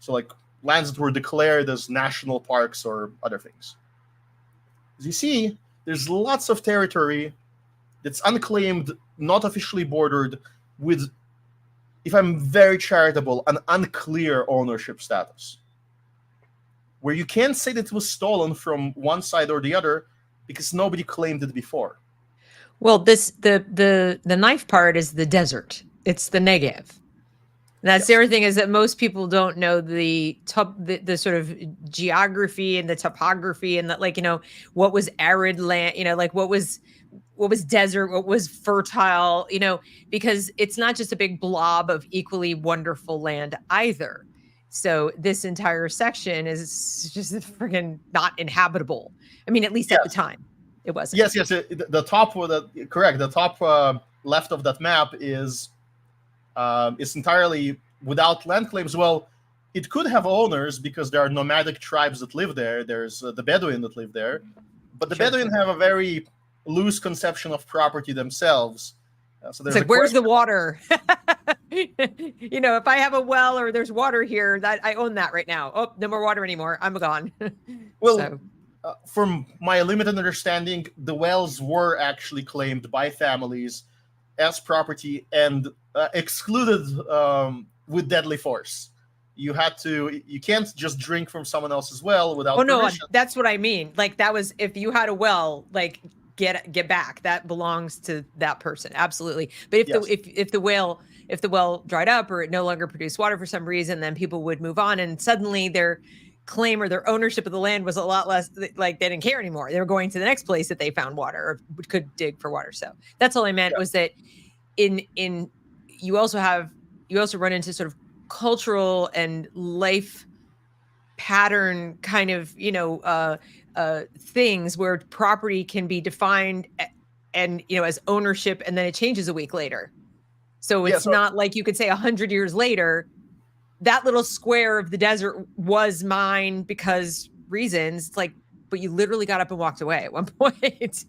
S2: So like lands that were declared as national parks or other things. As you see, there's lots of territory that's unclaimed, not officially bordered, with, if I'm very charitable, an unclear ownership status, where you can't say that it was stolen from one side or the other because nobody claimed it before.
S1: Well, the knife part is the desert. It's the Negev. That's
S2: Yes.
S1: the other thing, is that most people don't know the sort of geography and the topography and like, what was arid land, like what was desert, what was fertile, because it's not just a big blob of equally wonderful land either. So this entire section is just freaking not inhabitable. I mean, at least at the time, it wasn't.
S2: Yes. The top, correct. The top left of that map is entirely without land claims. Well, it could have owners because there are nomadic tribes that live there. There's the Bedouin that live there, but the Bedouin have a very loose conception of property themselves. So there's
S1: it's like, where's the water? If I have a well or there's water here, that I own that right now. Oh, no more water anymore. I'm gone.
S2: Well, from my limited understanding, the wells were actually claimed by families as property and excluded with deadly force. You can't just drink from someone else's well without permission.
S1: No, that's what I mean. Like, that was, if you had a well, like, get back, that belongs to that person. Absolutely. But if the well dried up or it no longer produced water for some reason, then people would move on, and suddenly their claim or their ownership of the land was a lot less, like they didn't care anymore. They were going to the next place that they found water or could dig for water. So that's all I meant, was that you also run into sort of cultural and life pattern kind of, things where property can be defined and, as ownership, and then it changes a week later. So it's not like you could say 100 years later, that little square of the desert was mine because reasons. It's like, but you literally got up and walked away at one point.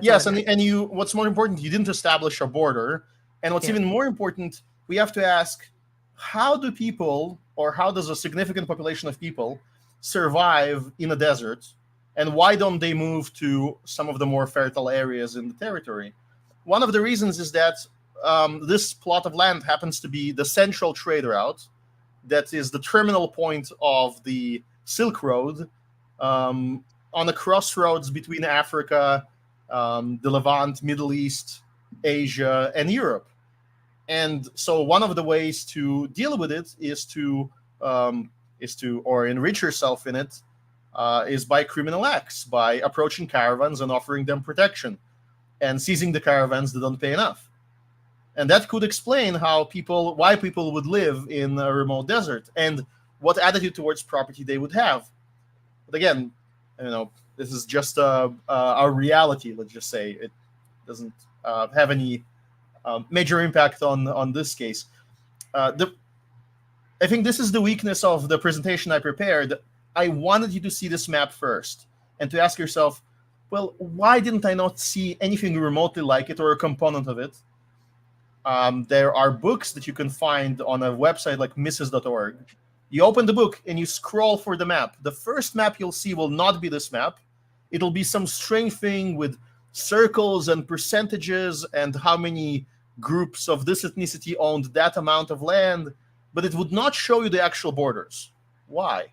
S2: Yes, and you. What's more important, you didn't establish a border, and what's even more important, we have to ask, how do people, or how does a significant population of people survive in a desert, and why don't they move to some of the more fertile areas in the territory? One of the reasons is that this plot of land happens to be the central trade route, that is the terminal point of the Silk Road, on the crossroads between Africa, the Levant, Middle East, Asia, and Europe. And so one of the ways to deal with it is to enrich yourself in it, is by criminal acts, by approaching caravans and offering them protection, and seizing the caravans that don't pay enough. And that could explain why people would live in a remote desert and what attitude towards property they would have. But again, this is just a reality. Let's just say it doesn't have any major impact on this case. I think this is the weakness of the presentation I prepared. I wanted you to see this map first and to ask yourself, well, why didn't I not see anything remotely like it or a component of it? There are books that you can find on a website like Mises.org. You open the book and you scroll for the map. The first map you'll see will not be this map. It'll be some strange thing with circles and percentages and how many groups of this ethnicity owned that amount of land, but it would not show you the actual borders. Why?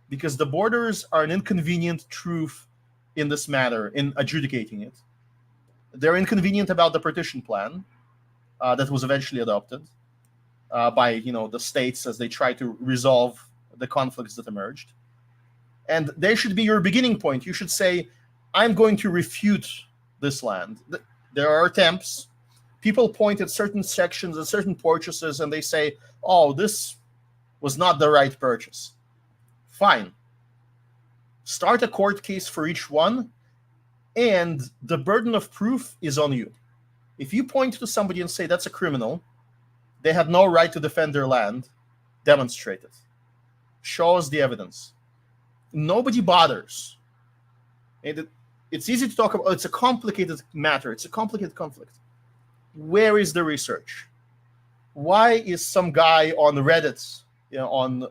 S2: Because the borders are an inconvenient truth in this matter, in adjudicating it. They're inconvenient about the partition plan that was eventually adopted by the states as they try to resolve the conflicts that emerged. And they should be your beginning point. You should say, I'm going to refute this land. There are attempts. People point at certain sections, at certain purchases, and they say, oh, this was not the right purchase. Fine. Start a court case for each one And the burden of proof is on you. If you point to somebody and say that's a criminal, they had no right to defend their land, demonstrate it. Show us the evidence. Nobody bothers. It's easy to talk about. It's a complicated matter. It's a complicated conflict. Where is the research? Why is some guy on Reddit, on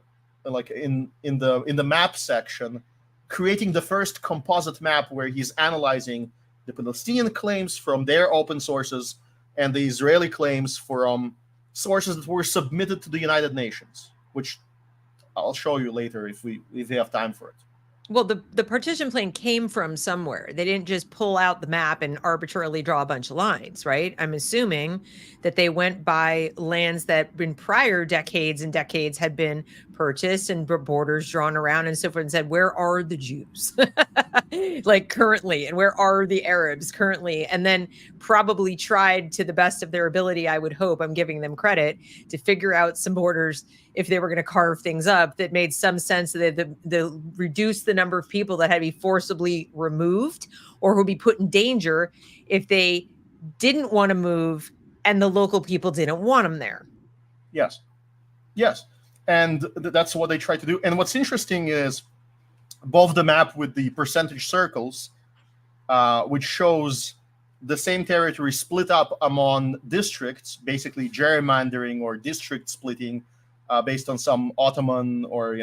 S2: like in the map section, creating the first composite map where he's analyzing the Palestinian claims from their open sources and the Israeli claims from sources that were submitted to the United Nations, which I'll show you later if we have time for it.
S1: Well, the partition plan came from somewhere. They didn't just pull out the map and arbitrarily draw a bunch of lines, right? I'm assuming that they went by lands that in prior decades and decades had been purchased and borders drawn around and so forth, and said, where are the Jews like currently, and where are the Arabs currently? And then probably tried to the best of their ability, I would hope, I'm giving them credit, to figure out some borders if they were going to carve things up that made some sense, that the reduce the number of people that had to be forcibly removed or who would be put in danger if they didn't want to move and the local people didn't want them there.
S2: Yes. And that's what they try to do. And what's interesting is both the map with the percentage circles, which shows the same territory split up among districts, basically gerrymandering or district splitting, based on some Ottoman or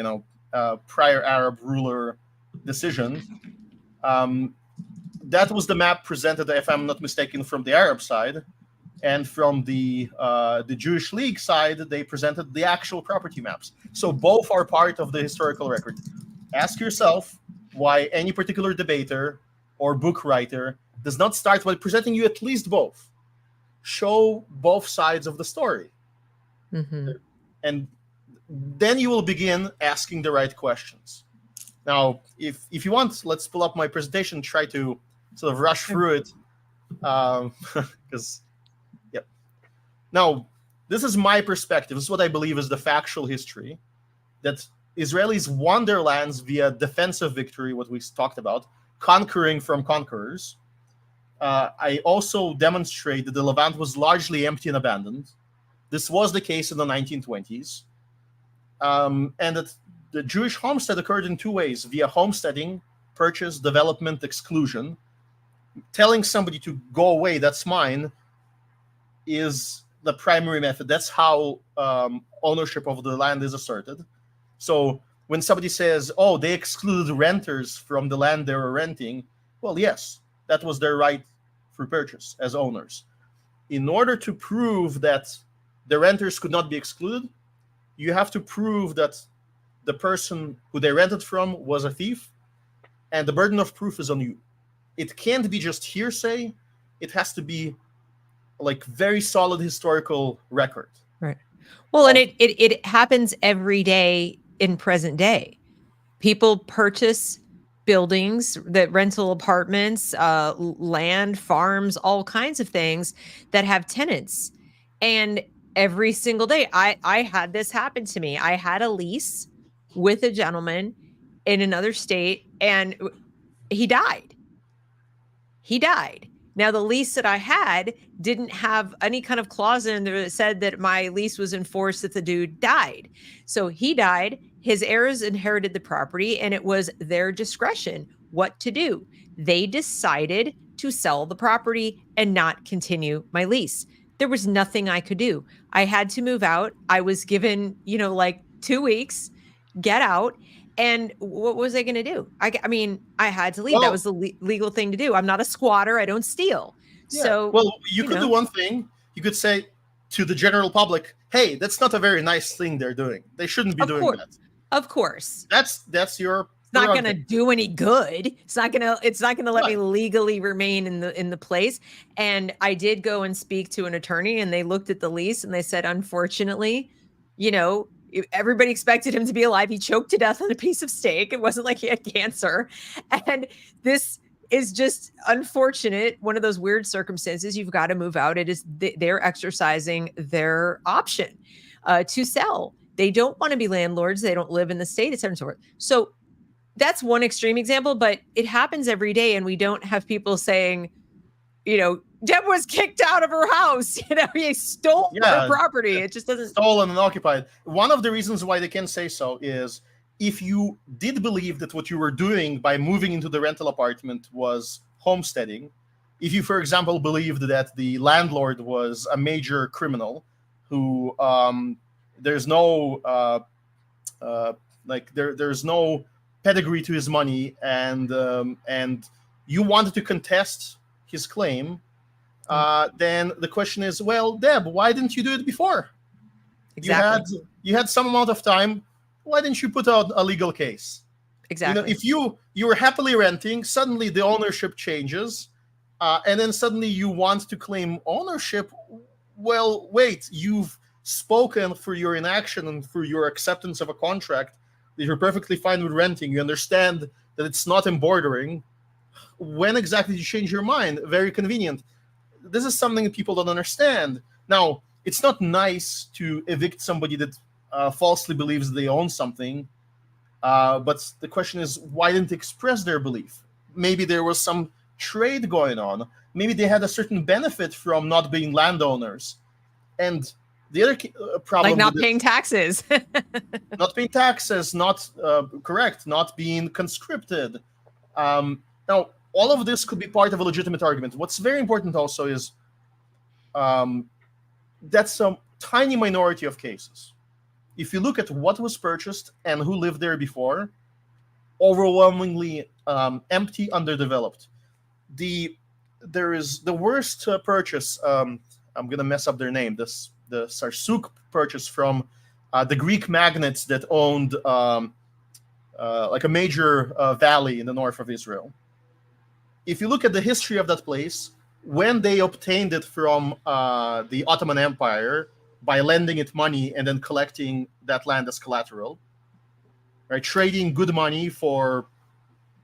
S2: prior Arab ruler decision. That was the map presented, if I'm not mistaken, from the Arab side, and from the Jewish League side, they presented the actual property maps. So both are part of the historical record. Ask yourself why any particular debater or book writer does not start by presenting you at least both. Show both sides of the story.
S1: Mm-hmm.
S2: And then you will begin asking the right questions. Now, if you want, let's pull up my presentation, try to sort of rush through it. Because, yep. Now, this is my perspective. This is what I believe is the factual history, that Israelis won their lands via defensive victory, what we talked about, conquering from conquerors. I also demonstrate that the Levant was largely empty and abandoned. This was the case in the 1920s. And that the Jewish homestead occurred in two ways: via homesteading, purchase, development, exclusion. Telling somebody to go away, that's mine, is the primary method. That's how ownership of the land is asserted. So when somebody says, oh, they excluded renters from the land they were renting, well, yes, that was their right for purchase as owners. In order to prove that the renters could not be excluded, you have to prove that the person who they rented from was a thief, and the burden of proof is on you. It can't be just hearsay. It has to be like very solid historical record.
S1: Right. Well, and it happens every day in present day. People purchase buildings, that rental apartments, land, farms, all kinds of things that have tenants. And every single day, I had this happen to me. I had a lease with a gentleman in another state, and he died. Now, the lease that I had didn't have any kind of clause in there that said that my lease was enforced if the dude died. So he died. His heirs inherited the property, and it was their discretion what to do. They decided to sell the property and not continue my lease. There was nothing I could do. I had to move out. I was given, like 2 weeks, get out. And what was I going to do? I mean, I had to leave.
S2: Well,
S1: that was the legal thing to do. I'm not a squatter. I don't steal.
S2: Yeah.
S1: So,
S2: well, you could do one thing. You could say to the general public, hey, that's not a very nice thing they're doing. They shouldn't be doing that.
S1: Of course.
S2: That's your...
S1: It's not going to do any good. It's not going to let me legally remain in the place. And I did go and speak to an attorney, and they looked at the lease and they said, unfortunately, everybody expected him to be alive. He choked to death on a piece of steak. It wasn't like he had cancer. And this is just unfortunate. One of those weird circumstances. You've got to move out. It is they're exercising their option to sell. They don't want to be landlords. They don't live in the state, etc. and so forth. So that's one extreme example, but it happens every day, and we don't have people saying, Deb was kicked out of her house. He stole her property. It just doesn't.
S2: Stolen and occupied. One of the reasons why they can say so is if you did believe that what you were doing by moving into the rental apartment was homesteading, if you, for example, believed that the landlord was a major criminal who there's no there's no pedigree to his money, and you wanted to contest his claim, then the question is, well, Deb, why didn't you do it before?
S1: Exactly.
S2: You had some amount of time. Why didn't you put out a legal case?
S1: Exactly.
S2: If you were happily renting, suddenly the ownership changes, and then suddenly you want to claim ownership. Well, wait, you've spoken for your inaction and for your acceptance of a contract that you're perfectly fine with renting. You understand that it's not embordering. When exactly did you change your mind? Very convenient. This is something that people don't understand. Now, it's not nice to evict somebody that falsely believes they own something, but the question is, why didn't they express their belief? Maybe there was some trade going on. Maybe they had a certain benefit from not being landowners. And the other problem,
S1: like not paying taxes.
S2: Not paying taxes, not correct, not being conscripted. Now, all of this could be part of a legitimate argument. What's very important also is that's a tiny minority of cases. If you look at what was purchased and who lived there before, overwhelmingly empty, underdeveloped. There is the worst purchase. I'm going to mess up their name. The Sarsuk purchase from the Greek magnates that owned like a major valley in the north of Israel. If you look at the history of that place, when they obtained it from the Ottoman Empire by lending it money and then collecting that land as collateral, right, trading good money for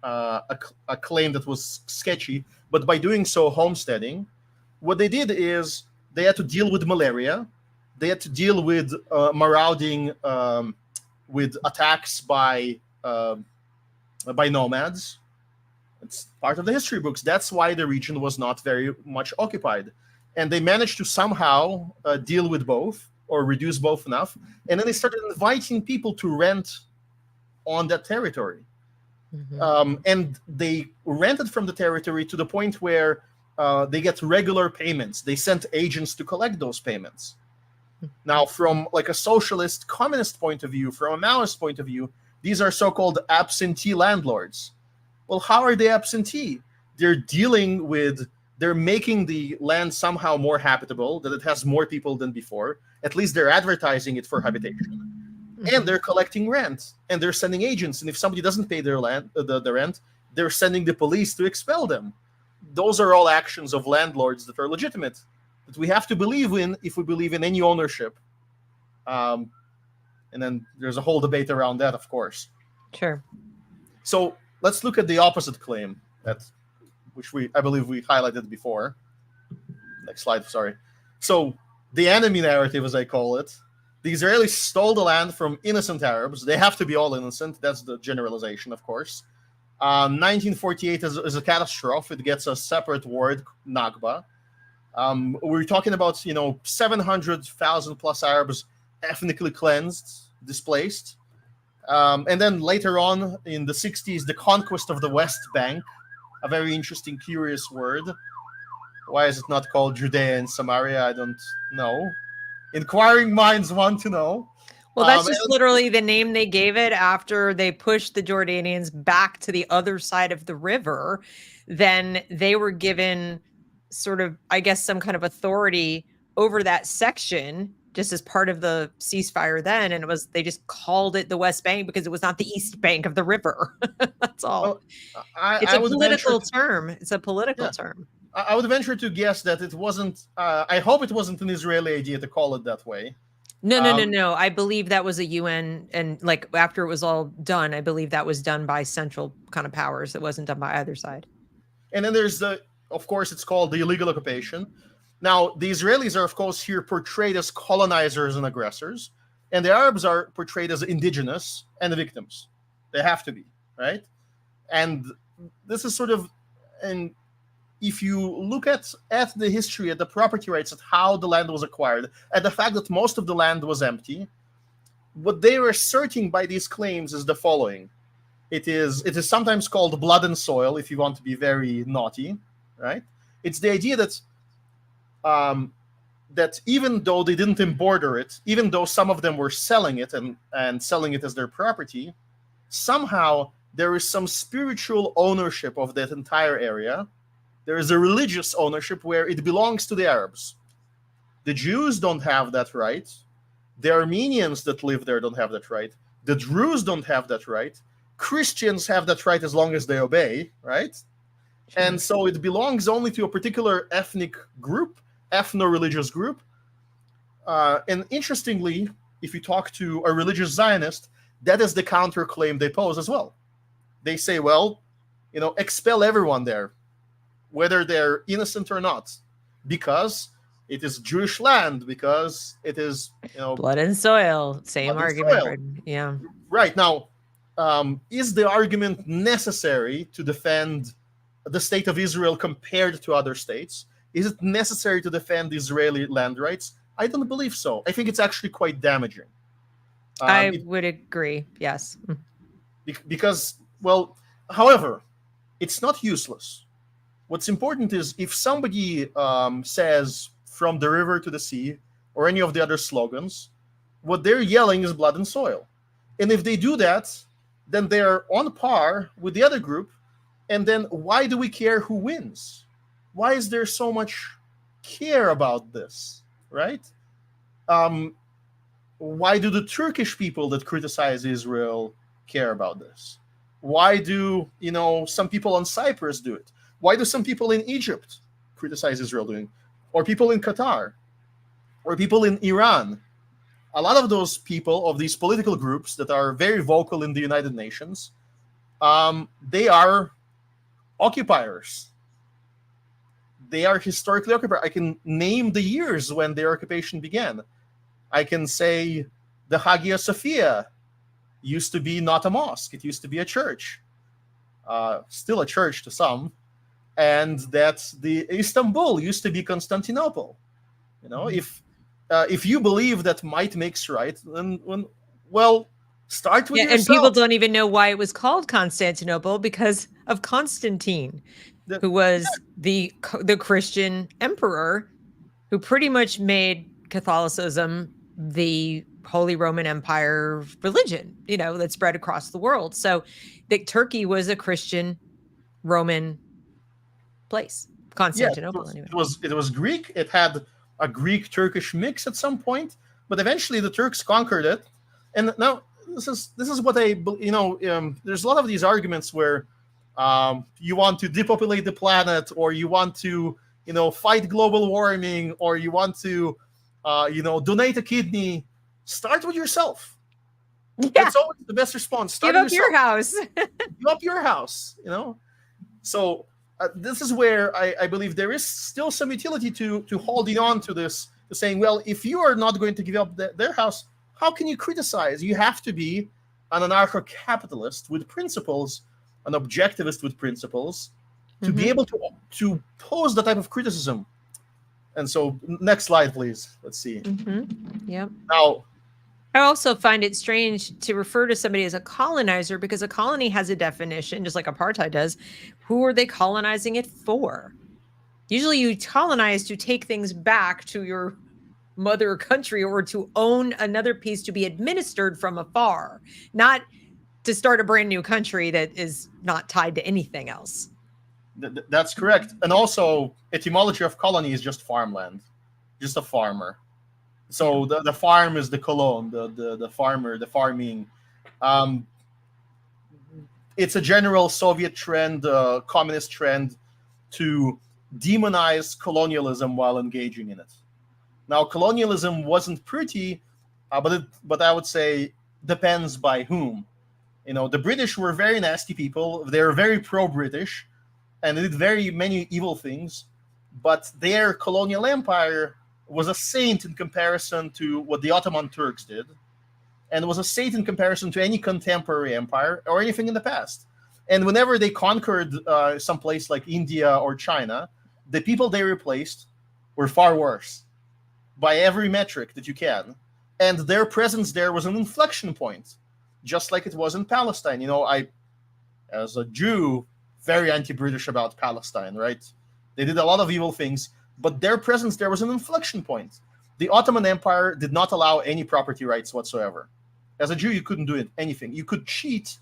S2: a claim that was sketchy, but by doing so homesteading, what they did is they had to deal with malaria, they had to deal with marauding, with attacks by nomads. It's part of the history books. That's why the region was not very much occupied. And they managed to somehow deal with both or reduce both enough. And then they started inviting people to rent on that territory. Mm-hmm. And they rented from the territory to the point where they get regular payments. They sent agents to collect those payments. Now, from like a socialist, communist point of view, from a Maoist point of view, these are so-called absentee landlords. Well, how are they absentee? They're making the land somehow more habitable, that it has more people than before. At least they're advertising it for habitation. Mm-hmm. And they're collecting rent, and they're sending agents. And if somebody doesn't pay their land, the rent, they're sending the police to expel them. Those are all actions of landlords that are legitimate, that we have to believe in if we believe in any ownership. And then there's a whole debate around that, of course.
S1: Sure.
S2: So let's look at the opposite claim, which I believe we highlighted before. Next slide, sorry. So the enemy narrative, as I call it, the Israelis stole the land from innocent Arabs. They have to be all innocent. That's the generalization, of course. 1948 is a catastrophe. It gets a separate word, Nakba. We're talking about 700,000 plus Arabs ethnically cleansed, displaced. And then later on in the 60s, the conquest of the West Bank, a very interesting, curious word. Why is it not called Judea and Samaria? I don't know. Inquiring minds want to know.
S1: Well, that's just literally the name they gave it after they pushed the Jordanians back to the other side of the river. Then they were given sort of, I guess, some kind of authority over that section just as part of the ceasefire then. And they just called it the West Bank because it was not the East Bank of the river. That's all.
S2: Well,
S1: it's a political term. It's a political term.
S2: I would venture to guess that it wasn't, I hope it wasn't an Israeli idea to call it that way.
S1: No. I believe that was a UN, and like after it was all done, I believe that was done by central kind of powers. It wasn't done by either side.
S2: And then there's of course, it's called the illegal occupation. Now, the Israelis are, of course, here portrayed as colonizers and aggressors, and the Arabs are portrayed as indigenous and the victims. They have to be. right? And this is sort of, and if you look at the history, at the property rights, at how the land was acquired, at the fact that most of the land was empty, what they were asserting by these claims is the following. It is sometimes called blood and soil, if you want to be very naughty, right? It's the idea that that even though they didn't embroider it, even though some of them were selling it and selling it as their property, somehow there is some spiritual ownership of that entire area. There is a religious ownership where it belongs to the Arabs. The Jews don't have that right. The Armenians that live there don't have that right. The Druze don't have that right. Christians have that right as long as they obey, right? Sure. And so it belongs only to a particular ethnic group, ethno-religious group. And interestingly, if you talk to a religious Zionist, that is the counterclaim they pose as well. They say, well, expel everyone there, whether they're innocent or not, because it is Jewish land, because it is,
S1: blood and soil, same argument.
S2: Soil.
S1: Yeah.
S2: Right. Now, is the argument necessary to defend the state of Israel compared to other states? Is it necessary to defend Israeli land rights? I don't believe so. I think it's actually quite damaging.
S1: I would agree. Yes.
S2: Because, well, however, it's not useless. What's important is if somebody says from the river to the sea or any of the other slogans, what they're yelling is blood and soil. And if they do that, then they're on par with the other group. And then why do we care who wins? Why is there so much care about this, right? Why do the Turkish people that criticize Israel care about this? Why do, some people on Cyprus do it? Why do some people in Egypt criticize Israel doing it? Or people in Qatar? Or people in Iran? A lot of those people, of these political groups that are very vocal in the United Nations, they are occupiers. They are historically occupied. I can name the years when their occupation began. I can say the Hagia Sophia used to be not a mosque. It used to be a church. Still a church to some. And that the Istanbul used to be Constantinople. If you believe that might makes right, then start with yourself.
S1: And people don't even know why it was called Constantinople because of Constantine, who was the Christian emperor who pretty much made Catholicism the Holy Roman Empire religion, that spread across the world. So Turkey was a Christian Roman place. Constantinople, anyway.
S2: It was Greek. It had a Greek-Turkish mix at some point, but eventually the Turks conquered it. And now this is what there's a lot of these arguments where you want to depopulate the planet, or you want to fight global warming, or you want to donate a kidney. Start with yourself. Yeah. That's always the best response.
S1: Give up your house.
S2: Give up your house. So this is where I believe there is still some utility to holding on to this, to saying, well, if you are not going to give up their house, how can you criticize? You have to be an anarcho-capitalist with principles, an objectivist with principles, to be able to pose that type of criticism. And so, next slide, please. Let's see.
S1: Yep.
S2: Now,
S1: I also find it strange to refer to somebody as a colonizer, because a colony has a definition, just like apartheid does. Who are they colonizing it for? Usually you colonize to take things back to your mother country, or to own another piece to be administered from afar, not to start a brand new country that is not tied to anything else.
S2: That's correct. And also, etymology of colony is just farmland, just a farmer. So the farm is the colon, the farmer, the farming. It's a general Soviet trend, communist trend, to demonize colonialism while engaging in it. Now, colonialism wasn't pretty, but I would say depends by whom. The British were very nasty people. They were very pro-British, and they did very many evil things. But their colonial empire was a saint in comparison to what the Ottoman Turks did. and was a state in comparison to any contemporary empire or anything in the past. And whenever they conquered some place like India or China, the people they replaced were far worse by every metric that you can. And their presence there was an inflection point, just like it was in Palestine. You know, I, as a Jew, very anti-British about Palestine, right? They did a lot of evil things, but their presence there was an inflection point. The Ottoman Empire did not allow any property rights whatsoever. As a Jew, you couldn't do anything. You could cheat.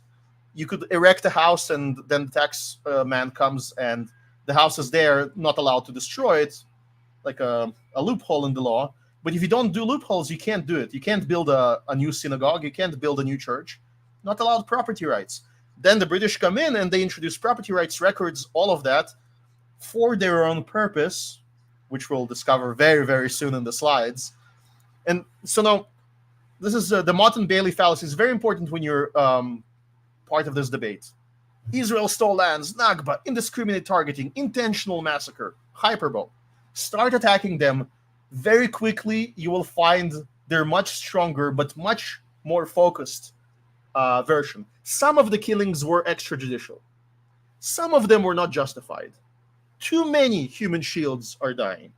S2: You could erect a house, and then the tax man comes, and the house is there, not allowed to destroy it, like a loophole in the law. But if you don't do loopholes, you can't do it. You can't build a new synagogue. You can't build a new church. Not allowed property rights. Then the British come in, and they introduce property rights records, all of that, for their own purpose, which we'll discover very, very soon in the slides. And so now, this is the Mott and Bailey fallacy. Is very important when you're part of this debate. Israel stole lands, Nakba, indiscriminate targeting, intentional massacre, hyperbole. Start attacking them. Very quickly, you will find they're much stronger, but much more focused version. Some of the killings were extrajudicial. Some of them were not justified. Too many human shields are dying,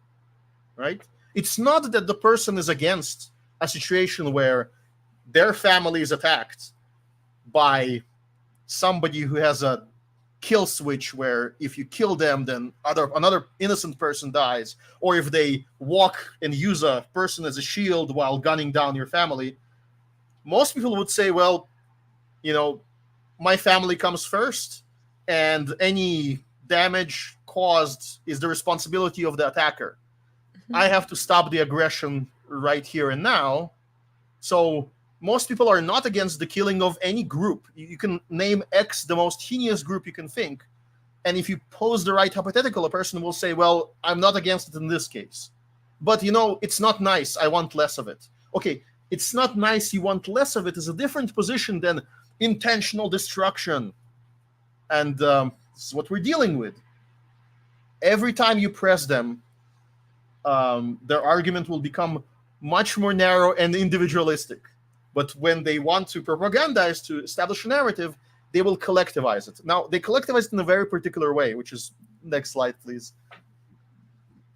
S2: right? It's not that the person is against a situation where their family is attacked by somebody who has a kill switch where if you kill them, then another innocent person dies, or if they walk and use a person as a shield while gunning down your family. Most people would say, well, you know, my family comes first, and any damage caused is the responsibility of the attacker. Mm-hmm. I have to stop the aggression right here and now. So most people are not against the killing of any group. You can name X the most heinous group you can think, and if you pose the right hypothetical, a person will say, well, I'm not against it in this case. But, you know, it's not nice. I want less of it. Okay, it's not nice. You want less of it is a different position than intentional destruction. And this is what we're dealing with. Every time you press them, their argument will become much more narrow and individualistic. But when they want to propagandize, to establish a narrative, they will collectivize it. Now, they collectivize it in a very particular way, which is, next slide, please,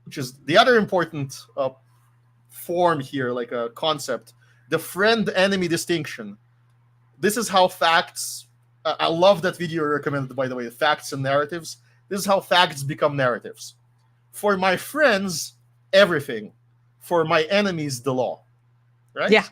S2: which is the other important form here, like a concept, the friend-enemy distinction. This is how facts, I love that video you recommended, by the way, facts and narratives. This is how facts become narratives. For my friends, everything. For my enemies, the law. Right?
S1: Yeah.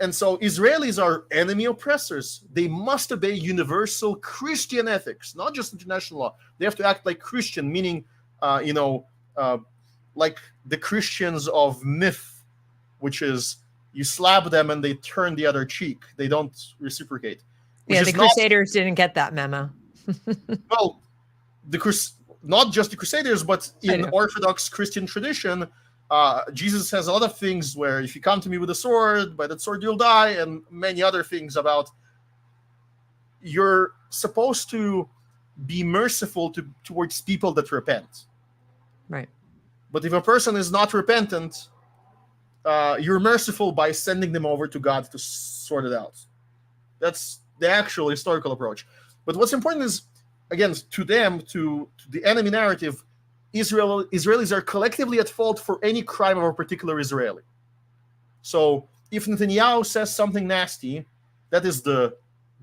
S2: And so Israelis are enemy oppressors. They must obey universal Christian ethics, not just international law. They have to act like Christian, meaning, like the Christians of myth, which is you slap them and they turn the other cheek. They don't reciprocate.
S1: Yeah, the Crusaders didn't get that memo.
S2: Well, not just the Crusaders, but in Orthodox Christian tradition, Jesus has a lot of things where if you come to me with a sword, by that sword you'll die, and many other things about you're supposed to be merciful towards people that repent.
S1: Right.
S2: But if a person is not repentant, you're merciful by sending them over to God to sort it out. That's the actual historical approach. But what's important is, again, to them, to the enemy narrative, Israelis are collectively at fault for any crime of a particular Israeli. So if Netanyahu says something nasty, that is the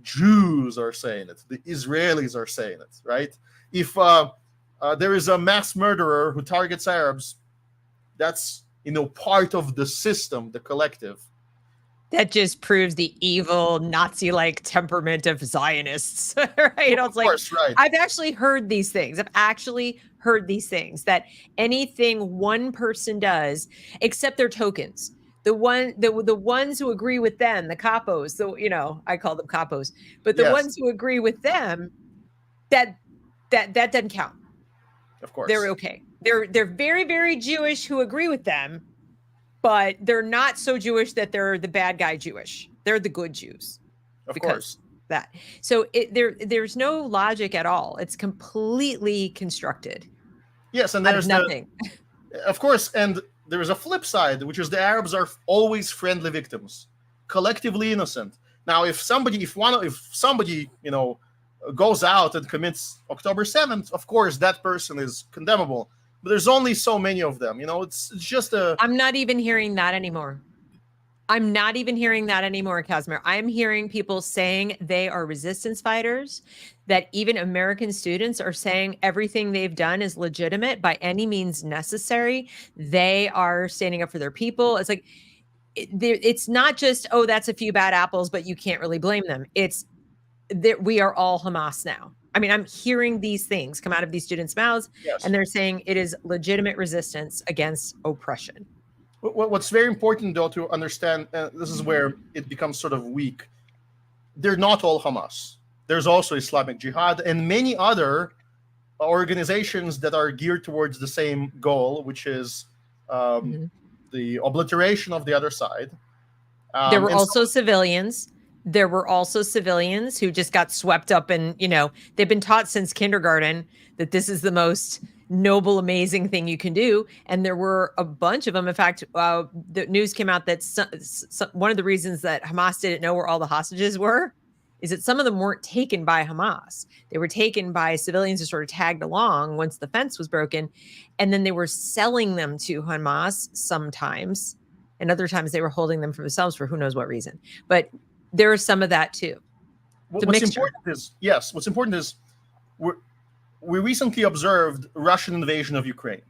S2: Jews are saying it. The Israelis are saying it, right? If there is a mass murderer who targets Arabs, that's, part of the system, the collective.
S1: That just proves the evil Nazi-like temperament of Zionists, right?
S2: Of course, right.
S1: I've actually heard these things. That anything one person does, except their tokens, the ones who agree with them, the capos, I call them capos, but the ones who agree with them, that doesn't count.
S2: Of course,
S1: they're okay. They're very, very Jewish who agree with them. But they're not so Jewish that they're the bad guy Jewish. They're the good Jews.
S2: Of course.
S1: That. So there's no logic at all. It's completely constructed.
S2: Yes, and there's
S1: nothing.
S2: Of course, and there is a flip side, which is the Arabs are always friendly victims. collectively innocent. Now, if somebody goes out and commits October 7th, of course that person is condemnable. But there's only so many of them. It's just a.
S1: I'm not even hearing that anymore. I'm not even hearing that anymore, Kasimir. I'm hearing people saying they are resistance fighters, that even American students are saying everything they've done is legitimate by any means necessary. They are standing up for their people. It's like, it's not just, oh, that's a few bad apples, but you can't really blame them. It's that we are all Hamas now. I mean, I'm hearing these things come out of these students' mouths,
S2: Yes.
S1: and they're saying it is legitimate resistance against oppression.
S2: What's very important, though, to understand, this is where it becomes sort of weak. They're not all Hamas. There's also Islamic Jihad and many other organizations that are geared towards the same goal, which is the obliteration of the other side.
S1: There were also civilians. There were also civilians who just got swept up in, they've been taught since kindergarten that this is the most noble, amazing thing you can do. And there were a bunch of them. In fact, the news came out that one of the reasons that Hamas didn't know where all the hostages were is that some of them weren't taken by Hamas. They were taken by civilians who sort of tagged along once the fence was broken. And then they were selling them to Hamas sometimes. And other times they were holding them for themselves for who knows what reason. But there is some of that too.
S2: What's important is we recently observed Russian invasion of Ukraine.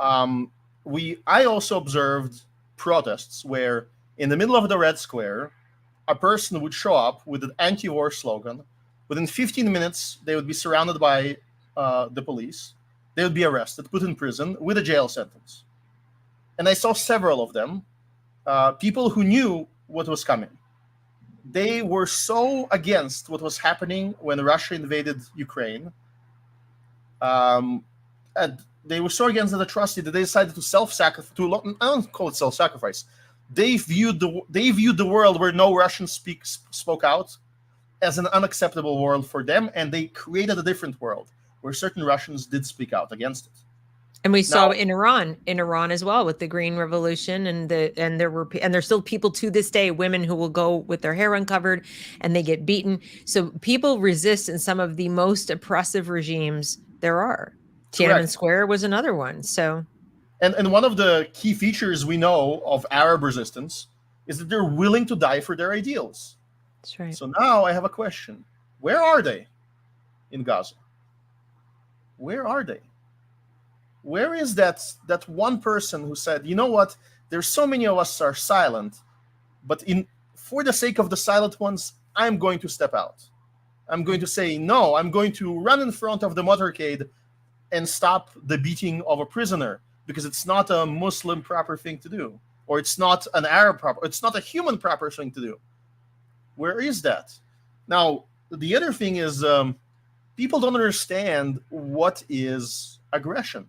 S2: I also observed protests where in the middle of the Red Square, a person would show up with an anti-war slogan. Within 15 minutes, they would be surrounded by the police. They would be arrested, put in prison with a jail sentence. And I saw several of them, people who knew what was coming. They were so against what was happening when Russia invaded Ukraine, and they were so against that atrocity that they decided to self-sacrifice. I don't call it self-sacrifice. They viewed the world where no Russian spoke out as an unacceptable world for them, and they created a different world where certain Russians did speak out against it.
S1: And we saw in Iran as well with the Green Revolution, and there's still people to this day, women who will go with their hair uncovered and they get beaten. So people resist in some of the most oppressive regimes there are. Tiananmen Square was another one. So,
S2: and one of the key features we know of Arab resistance is that they're willing to die for their ideals.
S1: That's right.
S2: So now I have a question: where are they in Gaza? Where are they? Where is that one person who said, you know what, there's so many of us are silent, but for the sake of the silent ones, I'm going to step out. I'm going to say, no, I'm going to run in front of the motorcade and stop the beating of a prisoner because it's not a Muslim proper thing to do, or it's not an Arab proper, it's not a human proper thing to do. Where is that? Now, the other thing is people don't understand what is aggression.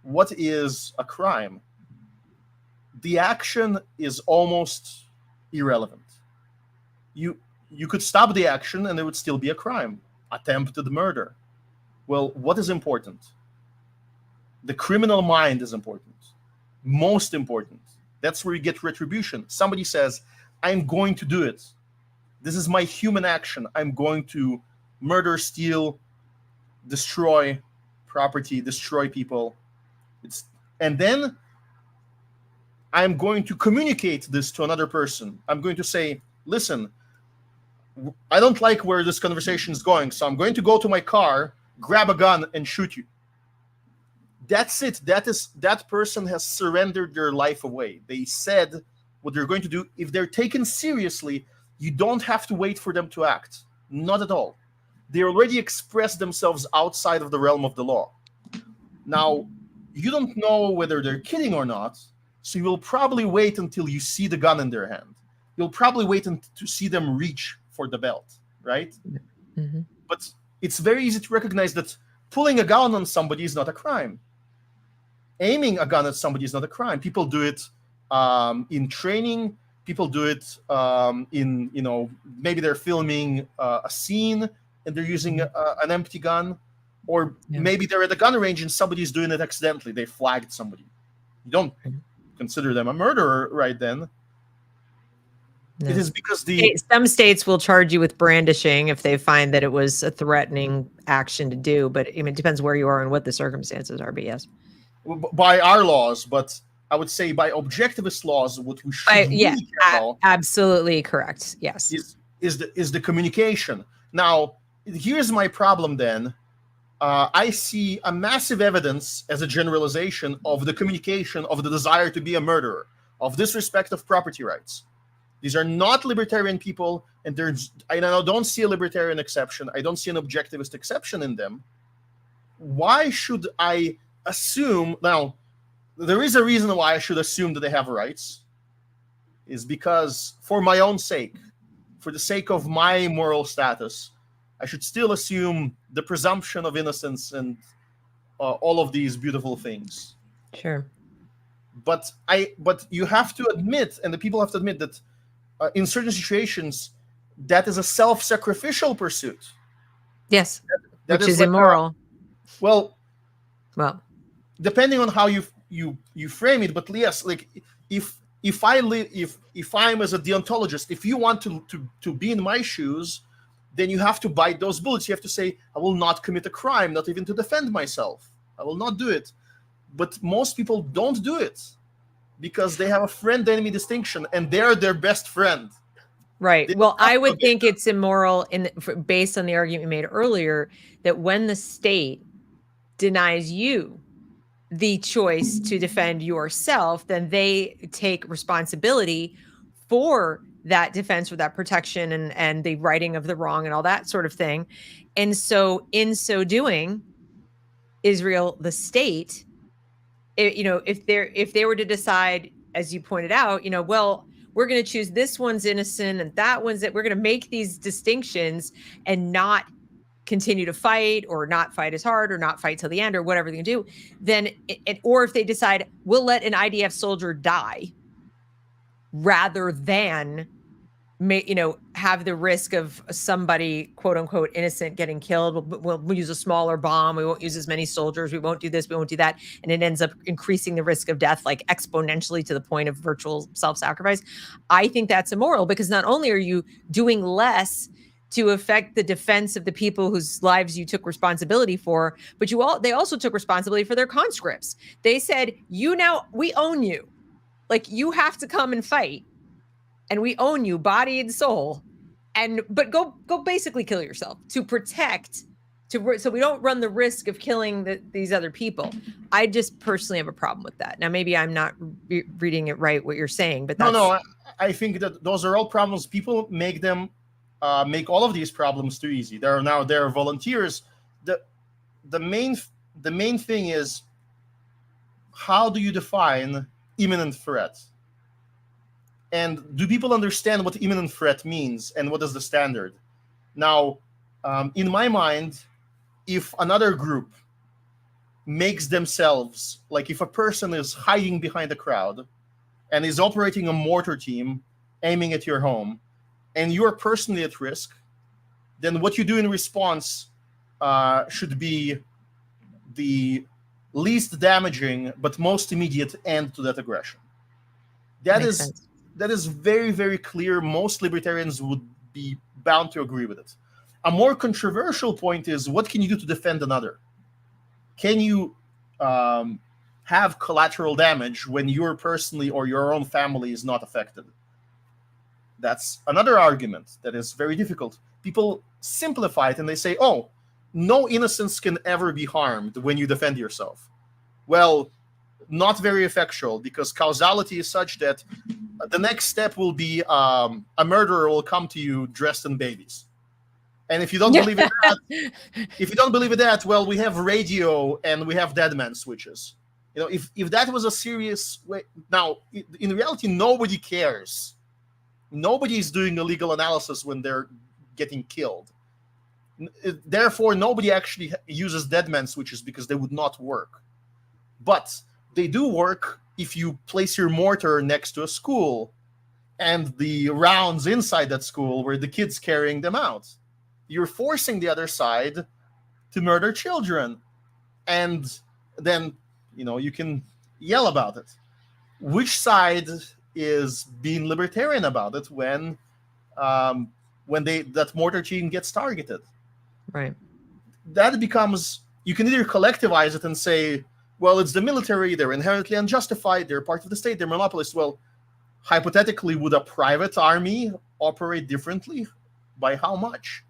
S2: What is a crime? The action is almost irrelevant. You could stop the action and it would still be a crime. Attempted murder. Well, what is important? The criminal mind is important. Most important. That's where you get retribution. Somebody says, I'm going to do it. This is my human action. I'm going to murder, steal, destroy property, destroy people. And then I'm going to communicate this to another person. I'm going to say, listen, I don't like where this conversation is going, so I'm going to go to my car, grab a gun, and shoot you. That's it. That person has surrendered their life away. They said what they're going to do. If they're taken seriously, you don't have to wait for them to act. Not at all. They already expressed themselves outside of the realm of the law. Now, you don't know whether they're kidding or not, so you will probably wait until you see the gun in their hand. You'll probably wait to see them reach for the belt, right?
S1: Mm-hmm.
S2: But it's very easy to recognize that pulling a gun on somebody is not a crime. Aiming a gun at somebody is not a crime. People do it in training. People do it maybe they're filming a scene and they're using an empty gun. Or maybe they're at a gun range and somebody's doing it accidentally. They flagged somebody. You don't consider them a murderer right then.
S1: No.
S2: It is because
S1: some states will charge you with brandishing if they find that it was a threatening action to do, but I mean, it depends where you are and what the circumstances are. But yes,
S2: by our laws, but I would say by objectivist laws, what we should really care about,
S1: absolutely correct. Yes,
S2: is the communication. Now, here's my problem. Then, I see a massive evidence as a generalization of the communication of the desire to be a murderer, of disrespect of property rights. These are not libertarian people, and I don't see a libertarian exception. I don't see an objectivist exception in them. Why should I assume? Now, there is a reason why I should assume that they have rights, is because for my own sake, for the sake of my moral status, I should still assume the presumption of innocence and all of these beautiful things.
S1: Sure.
S2: But you have to admit, and the people have to admit that in certain situations, that is a self-sacrificial pursuit.
S1: Yes, which is like immoral.
S2: Well,
S1: depending
S2: on how you frame it, but yes, like if I'm as a deontologist, if you want to be in my shoes, then you have to bite those bullets. You have to say, I will not commit a crime, not even to defend myself. I will not do it. But most people don't do it because they have a friend-enemy distinction, and they're their best friend.
S1: Right. Well, I would think it's immoral based on the argument you made earlier, that when the state denies you the choice to defend yourself, then they take responsibility for that defense or that protection and the righting of the wrong and all that sort of thing. And so in so doing, Israel, the state, if they were to decide, as you pointed out, well, we're going to choose this one's innocent and that one's we're going to make these distinctions and not continue to fight or not fight as hard or not fight till the end or whatever they can do, then, or if they decide we'll let an IDF soldier die rather than have the risk of somebody, quote unquote, innocent getting killed. We'll use a smaller bomb. We won't use as many soldiers. We won't do this. We won't do that. And it ends up increasing the risk of death, like exponentially to the point of virtual self-sacrifice. I think that's immoral because not only are you doing less to affect the defense of the people whose lives you took responsibility for, but they also took responsibility for their conscripts. They said, we own you. Like, you have to come and fight. And we own you, body and soul, but go basically kill yourself to protect, so we don't run the risk of killing these other people. I just personally have a problem with that. Now, maybe I'm not reading it right, what you're saying, but
S2: no, I think that those are all problems. People make all of these problems too easy. There are volunteers. The main thing is, how do you define imminent threat? And do people understand what imminent threat means and what is the standard? Now, in my mind, if another group makes themselves, like if a person is hiding behind a crowd and is operating a mortar team aiming at your home, and you are personally at risk, then what you do in response should be the least damaging but most immediate end to that aggression. That is very, very clear. Most libertarians would be bound to agree with it. A more controversial point is, what can you do to defend another? Can you have collateral damage when you're personally or your own family is not affected? That's another argument that is very difficult. People simplify it and they say, oh, no innocence can ever be harmed when you defend yourself. Well, not very effectual, because causality is such that the next step will be a murderer will come to you dressed in babies. And if you don't believe in that, well, we have radio and we have dead man switches. If that was a serious way. Now, in reality, nobody cares. Nobody is doing a legal analysis when they're getting killed. Therefore, nobody actually uses dead man switches because they would not work. But they do work if you place your mortar next to a school and the rounds inside that school where the kids carrying them out. You're forcing the other side to murder children. And then, you can yell about it. Which side is being libertarian about it when that mortar team gets targeted.
S1: Right.
S2: That becomes, you can either collectivize it and say, well, it's the military, they're inherently unjustified, they're part of the state, they're monopolists. Well, hypothetically, would a private army operate differently? By how much?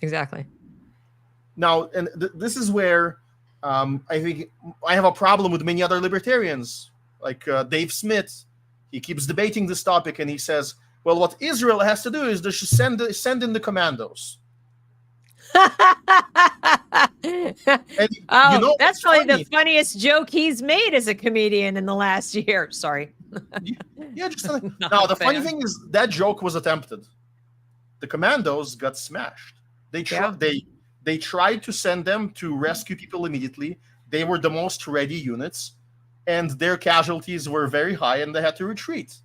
S1: Exactly.
S2: Now, and this is where I think I have a problem with many other libertarians, like Dave Smith. He keeps debating this topic, and he says, well, what Israel has to do is they should send in the commandos.
S1: And, that's probably the funniest joke he's made as a comedian in the last year. Sorry.
S2: Yeah, just now the funny thing is that joke was attempted. The commandos got smashed. They tried to send them to rescue people immediately. They were the most ready units, and their casualties were very high, and they had to retreat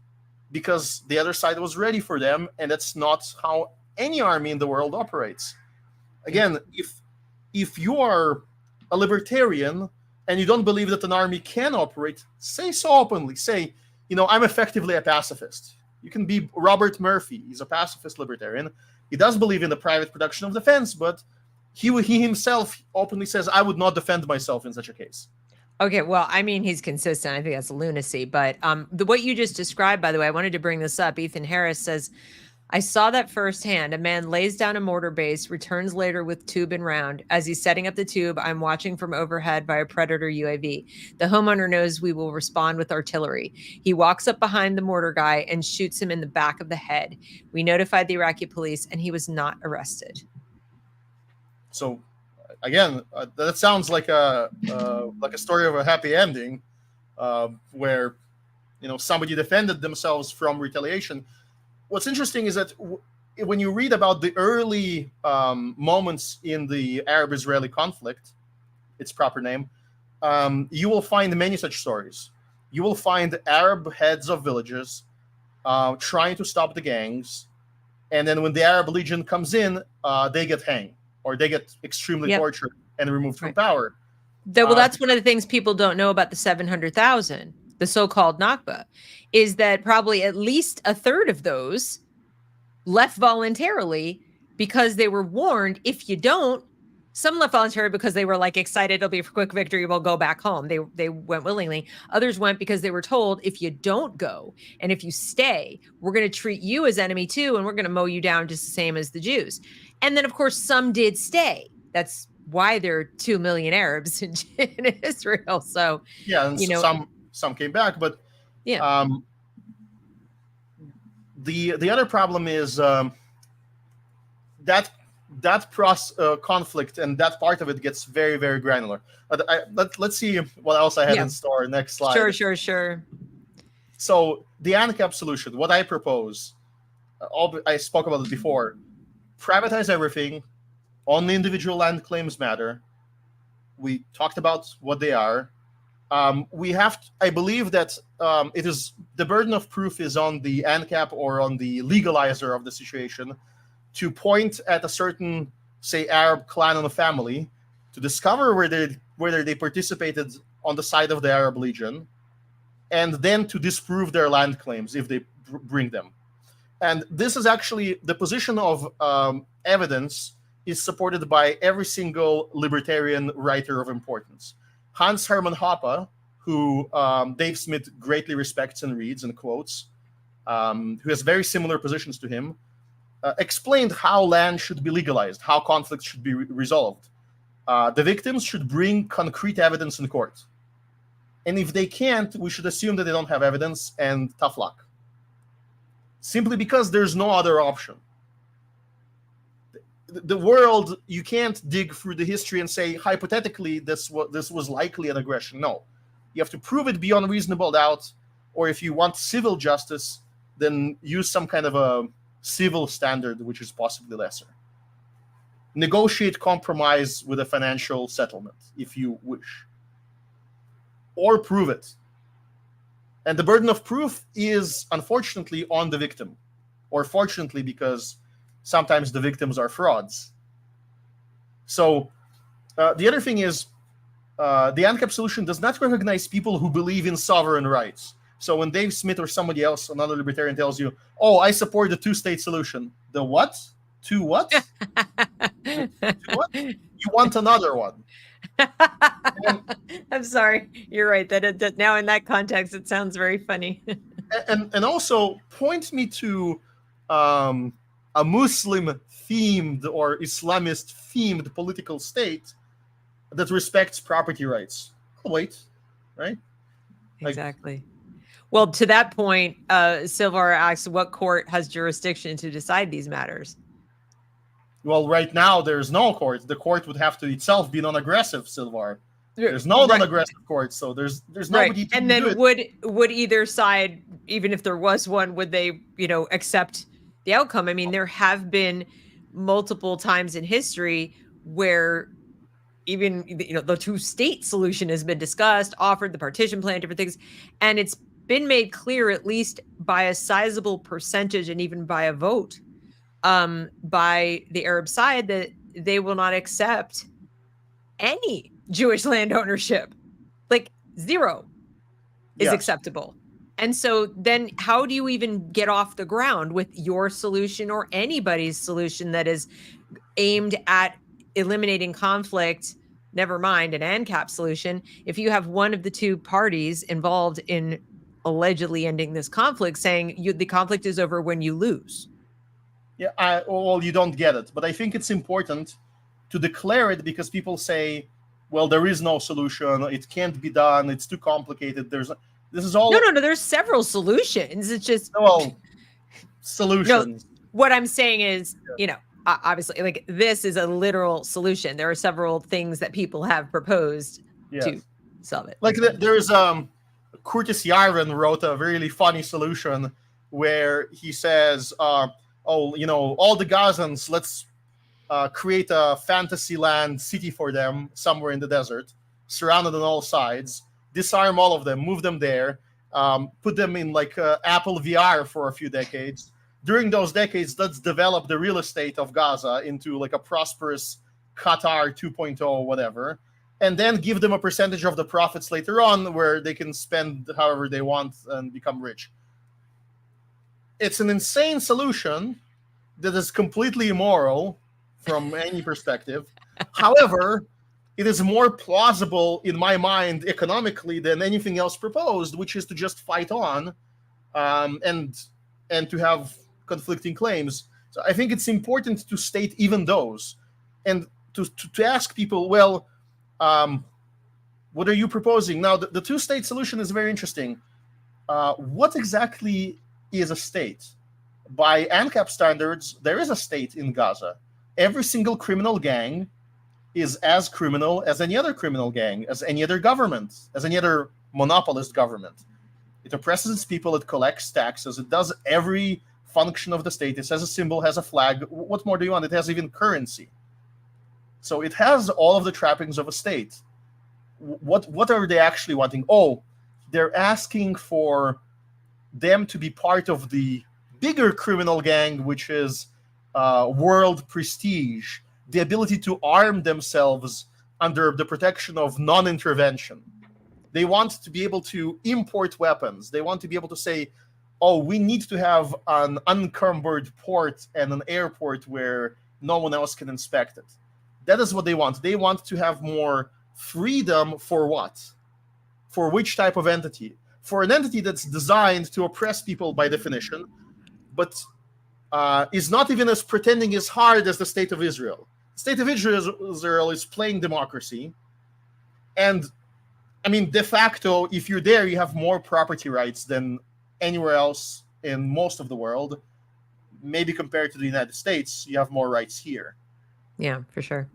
S2: because the other side was ready for them, and that's not how any army in the world operates. Again, if you are a libertarian and you don't believe that an army can operate, say so openly. Say, I'm effectively a pacifist. You can be Robert Murphy. He's a pacifist libertarian. He does believe in the private production of defense, but he himself openly says, I would not defend myself in such a case.
S1: Okay, well, I mean, he's consistent. I think that's lunacy. But what you just described, by the way, I wanted to bring this up. Ethan Harris says, I saw that firsthand. A man lays down a mortar base, returns later with tube and round. As he's setting up the tube, I'm watching from overhead by a Predator UAV. The homeowner knows we will respond with artillery. He walks up behind the mortar guy and shoots him in the back of the head. We notified the Iraqi police, and he was not arrested.
S2: So, again, that sounds like a story of a happy ending, where somebody defended themselves from retaliation. What's interesting is that when you read about the early moments in the Arab-Israeli conflict, its proper name, you will find many such stories. You will find Arab heads of villages trying to stop the gangs, and then when the Arab Legion comes in, they get hanged or they get extremely tortured and removed from power.
S1: Well, that's one of the things people don't know about the 700,000. The so-called Nakba, is that probably at least a third of those left voluntarily because they were warned, if you don't, some left voluntarily because they were like excited, it'll be a quick victory, we'll go back home. They went willingly. Others went because they were told, if you don't go and if you stay, we're going to treat you as enemy too, and we're going to mow you down just the same as the Jews. And then, of course, some did stay. That's why there are 2 million Arabs in Israel. So,
S2: yeah, and some came back, but the other problem is that conflict and that part of it gets very, very granular. Let's see what else I have in store. Next slide.
S1: Sure.
S2: So the AnCap solution, what I propose, I spoke about it before. Privatize everything. Only individual land claims matter. We talked about what they are. I believe that it is the burden of proof is on the AnCap or on the legalizer of the situation to point at a certain, say, Arab clan or family to discover whether they participated on the side of the Arab Legion, and then to disprove their land claims if they bring them. And this is actually the position of evidence is supported by every single libertarian writer of importance. Hans Hermann Hoppe, who Dave Smith greatly respects and reads and quotes, who has very similar positions to him, explained how land should be legalized, how conflicts should be resolved. The victims should bring concrete evidence in court. And if they can't, we should assume that they don't have evidence and tough luck. Simply because there's no other option. The world, you can't dig through the history and say, hypothetically, this was likely an aggression. No. You have to prove it beyond reasonable doubt, or if you want civil justice, then use some kind of a civil standard, which is possibly lesser. Negotiate compromise with a financial settlement, if you wish. Or prove it. And the burden of proof is, unfortunately, on the victim. Or fortunately, because sometimes the victims are frauds. So the other thing is, the AnCap solution does not recognize people who believe in sovereign rights. So when Dave Smith or somebody else, another libertarian, tells you, "Oh, I support the two-state solution," the what? Two what? Two what? You want another one?
S1: I'm sorry. You're right. That now in that context, it sounds very funny.
S2: and also point me to a Muslim-themed or Islamist-themed political state that respects property rights. Oh, wait, right?
S1: Exactly. Well, to that point, Silvar asks, what court has jurisdiction to decide these matters?
S2: Well, right now, there's no court. The court would have to itself be non-aggressive, Silvar. There's no non-aggressive court, so there's nobody to
S1: and
S2: do
S1: then
S2: it.
S1: would either side, even if there was one, would they accept the outcome? I mean, there have been multiple times in history where even the two-state solution has been discussed, offered, the partition plan, different things, and it's been made clear, at least by a sizable percentage and even by a vote by the Arab side, that they will not accept any Jewish land ownership. Like zero is acceptable. And so then how do you even get off the ground with your solution or anybody's solution that is aimed at eliminating conflict? Never mind an AnCap solution. If you have one of the two parties involved in allegedly ending this conflict saying the conflict is over when you lose.
S2: Yeah, well, you don't get it. But I think it's important to declare it, because people say, well, there is no solution. It can't be done. It's too complicated. This is all.
S1: No. There's several solutions. It's just
S2: solutions.
S1: What I'm saying is, obviously, like, this is a literal solution. There are several things that people have proposed to solve it.
S2: Like there's Curtis Yarvin wrote a really funny solution where he says, all the Gazans, let's create a fantasy land city for them somewhere in the desert, surrounded on all sides, disarm all of them, move them there, put them in like Apple VR for a few decades. During those decades, let's develop the real estate of Gaza into like a prosperous Qatar 2.0, whatever, and then give them a percentage of the profits later on where they can spend however they want and become rich. It's an insane solution that is completely immoral from any perspective. However, it is more plausible in my mind economically than anything else proposed, which is to just fight on and to have conflicting claims. So I think it's important to state even those, and to ask people, well, what are you proposing? Now, the two-state solution is very interesting. What exactly is a state? By AnCap standards, there is a state in Gaza. Every single criminal gang is as criminal as any other criminal gang, as any other government, as any other monopolist government. It oppresses its people, it collects taxes, it does every function of the state. It has a symbol, has a flag. What more do you want? It has even currency. So it has all of the trappings of a state. What are they actually wanting? Oh, they're asking for them to be part of the bigger criminal gang, which is world prestige, the ability to arm themselves under the protection of non-intervention. They want to be able to import weapons. They want to be able to say, oh, we need to have an unencumbered port and an airport where no one else can inspect it. That is what they want. They want to have more freedom for what? For which type of entity? For an entity that's designed to oppress people by definition, but is not even as pretending as hard as the State of Israel. The State of Israel is playing democracy. And, I mean, de facto, if you're there, you have more property rights than anywhere else in most of the world. Maybe compared to the United States, you have more rights here.
S1: Yeah, for sure.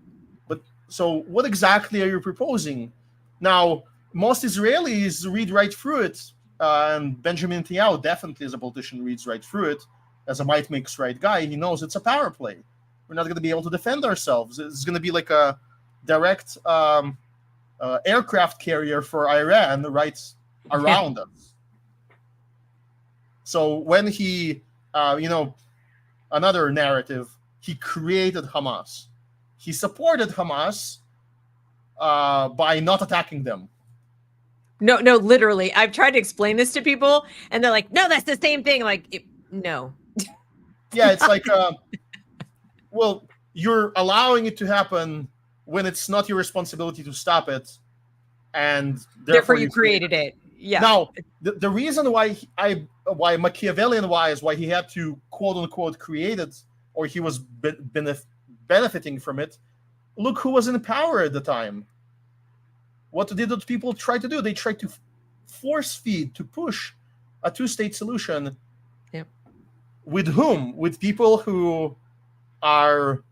S2: But so what exactly are you proposing? Now, most Israelis read right through it, and Benjamin Netanyahu definitely, as a politician, reads right through it. As a might makes right guy, he knows it's a power play. We're not going to be able to defend ourselves. It's going to be like a direct aircraft carrier for Iran right around us. So when he, another narrative, he created Hamas. He supported Hamas by not attacking them.
S1: No, literally. I've tried to explain this to people, and they're like, "No, that's the same thing." I'm like, no.
S2: Yeah, it's like, well, you're allowing it to happen when it's not your responsibility to stop it, and
S1: Therefore,
S2: therefore
S1: you
S2: you create
S1: created
S2: it.
S1: it. Yeah.
S2: Now, the reason why Machiavellian wise, why he had to quote unquote create it, or he was benefiting from it. Look who was in power at the time. What did those people try to do? They tried to force feed, to push a two-state solution.
S1: Yep.
S2: With whom? With people who are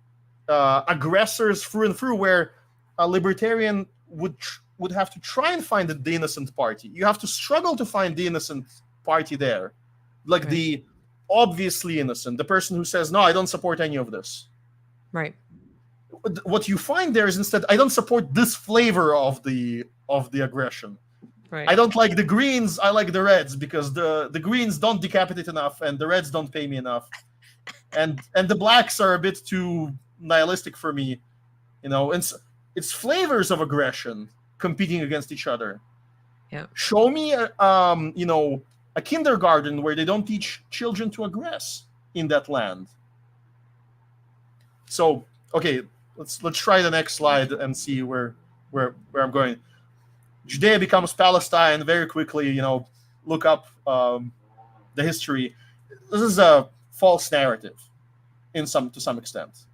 S2: aggressors through and through, where a libertarian would have to try and find the innocent party. You have to struggle to find the innocent party there, like
S1: Right.
S2: the obviously innocent, the person who says, no, I don't support any of this.
S1: Right.
S2: What you find there is instead, I don't support this flavor of the aggression.
S1: Right.
S2: I don't like the Greens, I like the Reds, because the Greens don't decapitate enough and the Reds don't pay me enough. And the Blacks are a bit too nihilistic for me. It's flavors of aggression competing against each other.
S1: Yeah.
S2: Show me a kindergarten where they don't teach children to aggress in that land. So, okay, let's try the next slide and see where I'm going. Judea becomes Palestine very quickly. Look up the history. This is a false narrative, to some extent.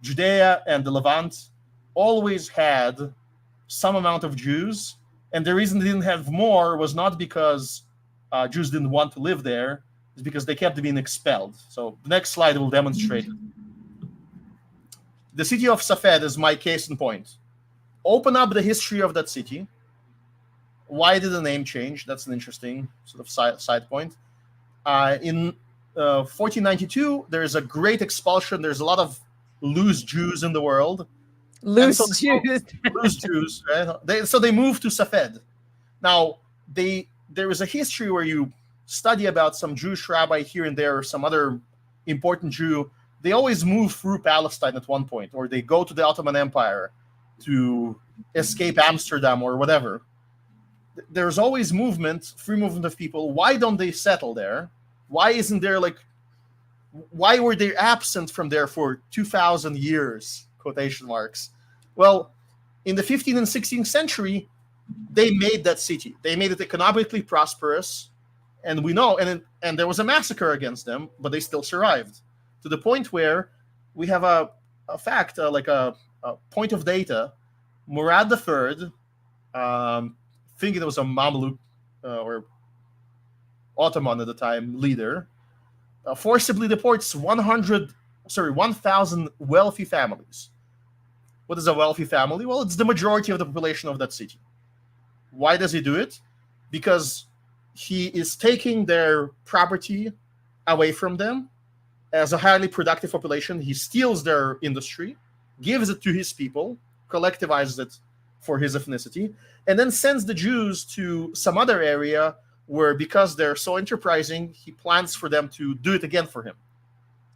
S2: Judea and the Levant always had some amount of Jews, and the reason they didn't have more was not because Jews didn't want to live there, it's because they kept being expelled. So the next slide will demonstrate it. The city of Safed is my case in point. Open up the history of that city. Why did the name change? That's an interesting sort of side point. In 1492, there's a great expulsion. There's a lot of loose Jews in the world.
S1: Loose Jews.
S2: Loose Jews. Right? So they moved to Safed. Now, there is a history where you study about some Jewish rabbi here and there, or some other important Jew. They always move through Palestine at one point, or they go to the Ottoman Empire to escape Amsterdam or whatever. There's always free movement of people. Why don't they settle there? Why were they absent from there for 2,000 years, quotation marks? Well, in the 15th and 16th century, they made that city. They made it economically prosperous, and we know, and there was a massacre against them, but they still survived, to the point where we have a fact, like a point of data. Murad III, thinking it was a Mamluk or Ottoman at the time leader, forcibly deports 1,000 wealthy families. What is a wealthy family? Well, it's the majority of the population of that city. Why does he do it? Because he is taking their property away from them. As a highly productive population, he steals their industry, gives it to his people, collectivizes it for his ethnicity, and then sends the Jews to some other area where, because they're so enterprising, he plans for them to do it again for him.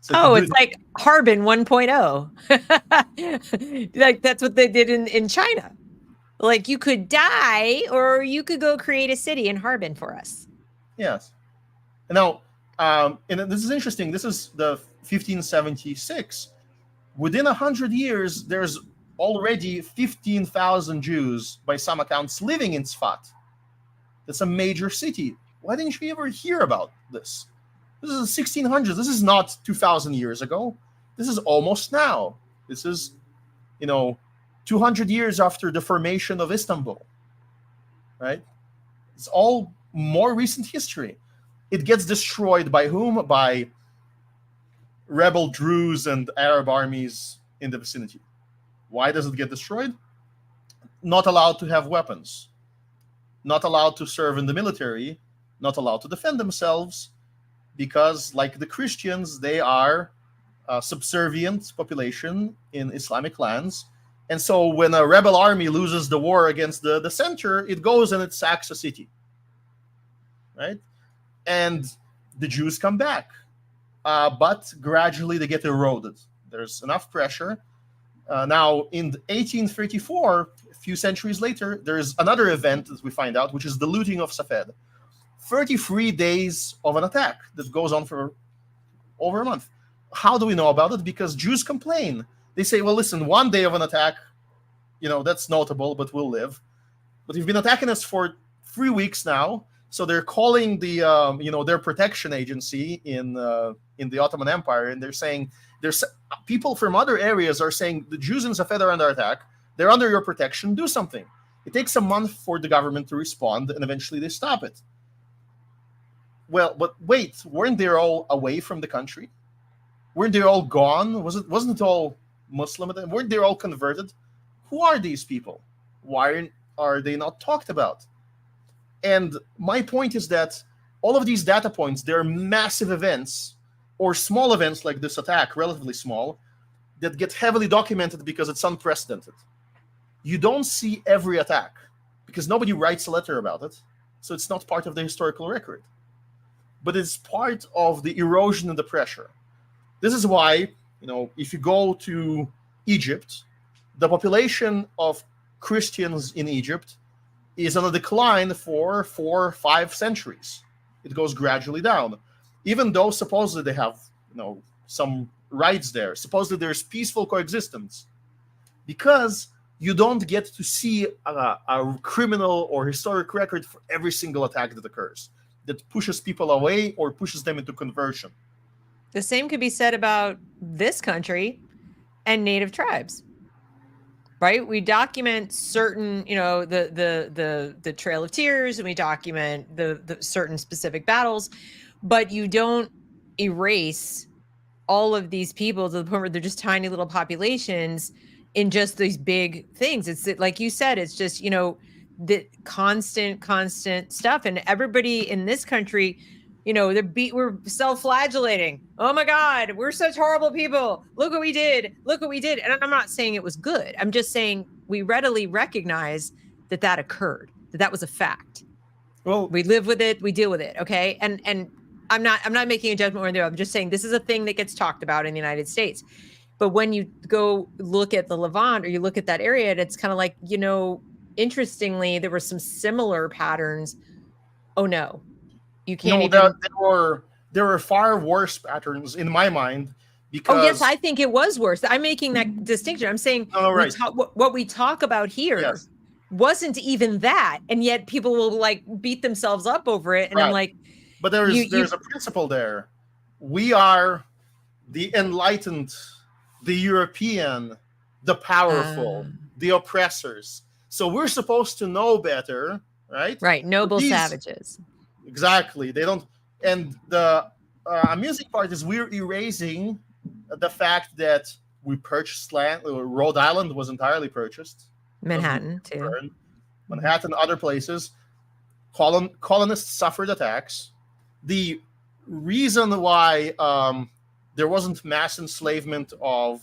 S1: So it's like Harbin 1.0. Like that's what they did in China. Like you could die or you could go create a city in Harbin for us.
S2: Yes. Now, and this is interesting. This is the 1576. Within 100 years, there's already 15,000 Jews, by some accounts, living in Sfat. That's a major city. Why didn't you ever hear about this? This is the 1600s. This is not 2,000 years ago. This is almost now. This is, 200 years after the formation of Istanbul, right? It's all more recent history. It gets destroyed by whom? By rebel Druze and Arab armies in the vicinity. Why does it get destroyed? Not allowed to have weapons, not allowed to serve in the military, not allowed to defend themselves, because, like the Christians, they are a subservient population in Islamic lands. And so when a rebel army loses the war against the center, it goes and it sacks a city, right? And the Jews come back, but gradually they get eroded. There's enough pressure. Now, in 1834, a few centuries later, there's another event that we find out, which is the looting of Safed. 33 days of an attack that goes on for over a month. How do we know about it? Because Jews complain. They say, well, listen, 1 day of an attack, that's notable, but we'll live. But you've been attacking us for 3 weeks now. So they're calling the, their protection agency in the Ottoman Empire, and they're saying, there's people from other areas are saying the Jews in Safed are under attack. They're under your protection. Do something. It takes a month for the government to respond, and eventually they stop it. Well, but wait, weren't they all away from the country? Weren't they all gone? Wasn't it all Muslim? Weren't they all converted? Who are these people? Why are they not talked about? And my point is that all of these data points, they're massive events or small events like this attack, relatively small, that get heavily documented because it's unprecedented. You don't see every attack because nobody writes a letter about it. So it's not part of the historical record. But it's part of the erosion and the pressure. This is why, if you go to Egypt, the population of Christians in Egypt is on a decline for 4 or 5 centuries. It goes gradually down. Even though supposedly they have, some rights there. Supposedly there's peaceful coexistence. Because you don't get to see a criminal or historic record for every single attack that occurs, that pushes people away or pushes them into conversion.
S1: The same could be said about this country and native tribes, right? We document certain, the Trail of Tears, and we document the certain specific battles, but you don't erase all of these people to the point where they're just tiny little populations in just these big things. It's like you said, it's just, the constant stuff. And everybody in this country, we're self-flagellating. Oh my God, we're such horrible people. Look what we did. And I'm not saying it was good. I'm just saying we readily recognize that occurred, that was a fact. Well, we live with it, we deal with it. Okay. And I'm not making a judgment or anything. I'm just saying this is a thing that gets talked about in the United States. But when you go look at the Levant or you look at that area, it's kind of like, interestingly, there were some similar patterns. Oh no, you can't
S2: there were far worse patterns in my mind. Because,
S1: oh yes, I think it was worse. I'm making that distinction. I'm saying what we talk about here wasn't even that, and yet people will beat themselves up over it. And I'm like,
S2: but there's a principle there. We are the enlightened, the European, the powerful, the oppressors. So we're supposed to know better, right?
S1: Right, noble savages.
S2: Exactly. They don't. And the amusing part is we're erasing the fact that we purchased land. Rhode Island was entirely purchased.
S1: Manhattan, too.
S2: Manhattan, other places. Colonists suffered attacks. The reason why there wasn't mass enslavement of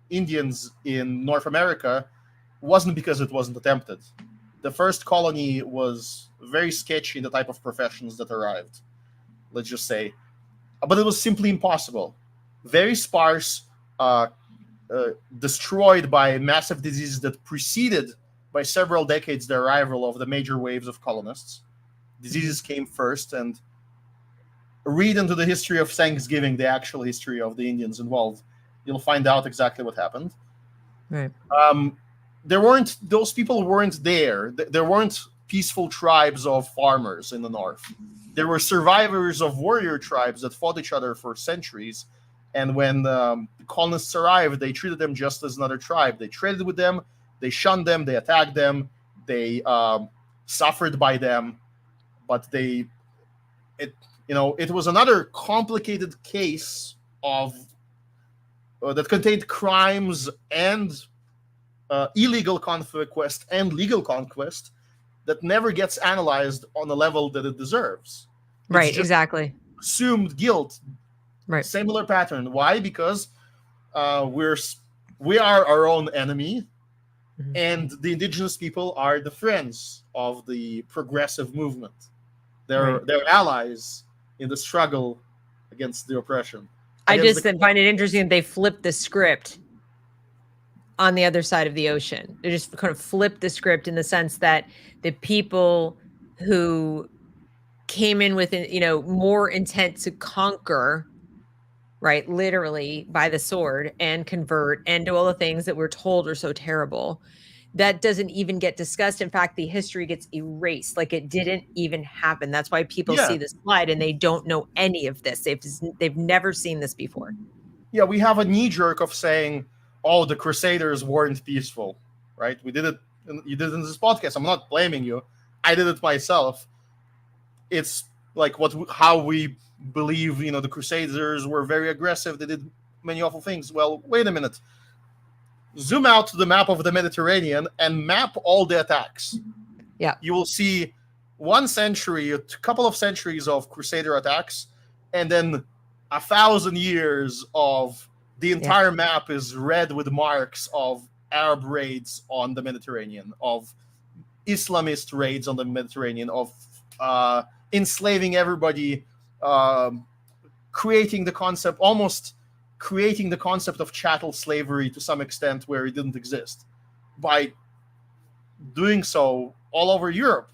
S2: Indians in North America wasn't because it wasn't attempted. The first colony was very sketchy in the type of professions that arrived, let's just say. But it was simply impossible. Very sparse, destroyed by massive diseases that preceded by several decades the arrival of the major waves of colonists. Diseases came first, and read into the history of Thanksgiving, the actual history of the Indians involved. You'll find out exactly what happened.
S1: Right.
S2: Those people weren't there. There weren't peaceful tribes of farmers in the north. There were survivors of warrior tribes that fought each other for centuries. And when the colonists arrived, they treated them just as another tribe. They traded with them, they shunned them, they attacked them, they suffered by them. But it was another complicated case of that contained crimes and illegal conquest and legal conquest that never gets analyzed on the level that it deserves.
S1: Right, exactly.
S2: Assumed guilt.
S1: Right.
S2: Similar pattern. Why? Because we are our own enemy, and the indigenous people are the friends of the progressive movement. They're allies in the struggle against the oppression.
S1: I just find it interesting that they flipped the script on the other side of the ocean. They just kind of flipped the script in the sense that the people who came in with, more intent to conquer, right, literally by the sword and convert and do all the things that we're told are so terrible, that doesn't even get discussed. In fact, the history gets erased, like it didn't even happen. That's why people see this slide and they don't know any of this. They've never seen this before.
S2: Yeah, we have a knee jerk of saying, "Oh, the Crusaders weren't peaceful," right? We did it. You did it in this podcast. I'm not blaming you. I did it myself. It's like how we believe, the Crusaders were very aggressive. They did many awful things. Well, wait a minute. Zoom out to the map of the Mediterranean and map all the attacks.
S1: Yeah.
S2: You will see 1 century, a couple of centuries of Crusader attacks, and then 1,000 years of the entire map is red with marks of Arab raids on the Mediterranean, of Islamist raids on the Mediterranean, of enslaving everybody, creating the concept of chattel slavery to some extent where it didn't exist, by doing so all over Europe.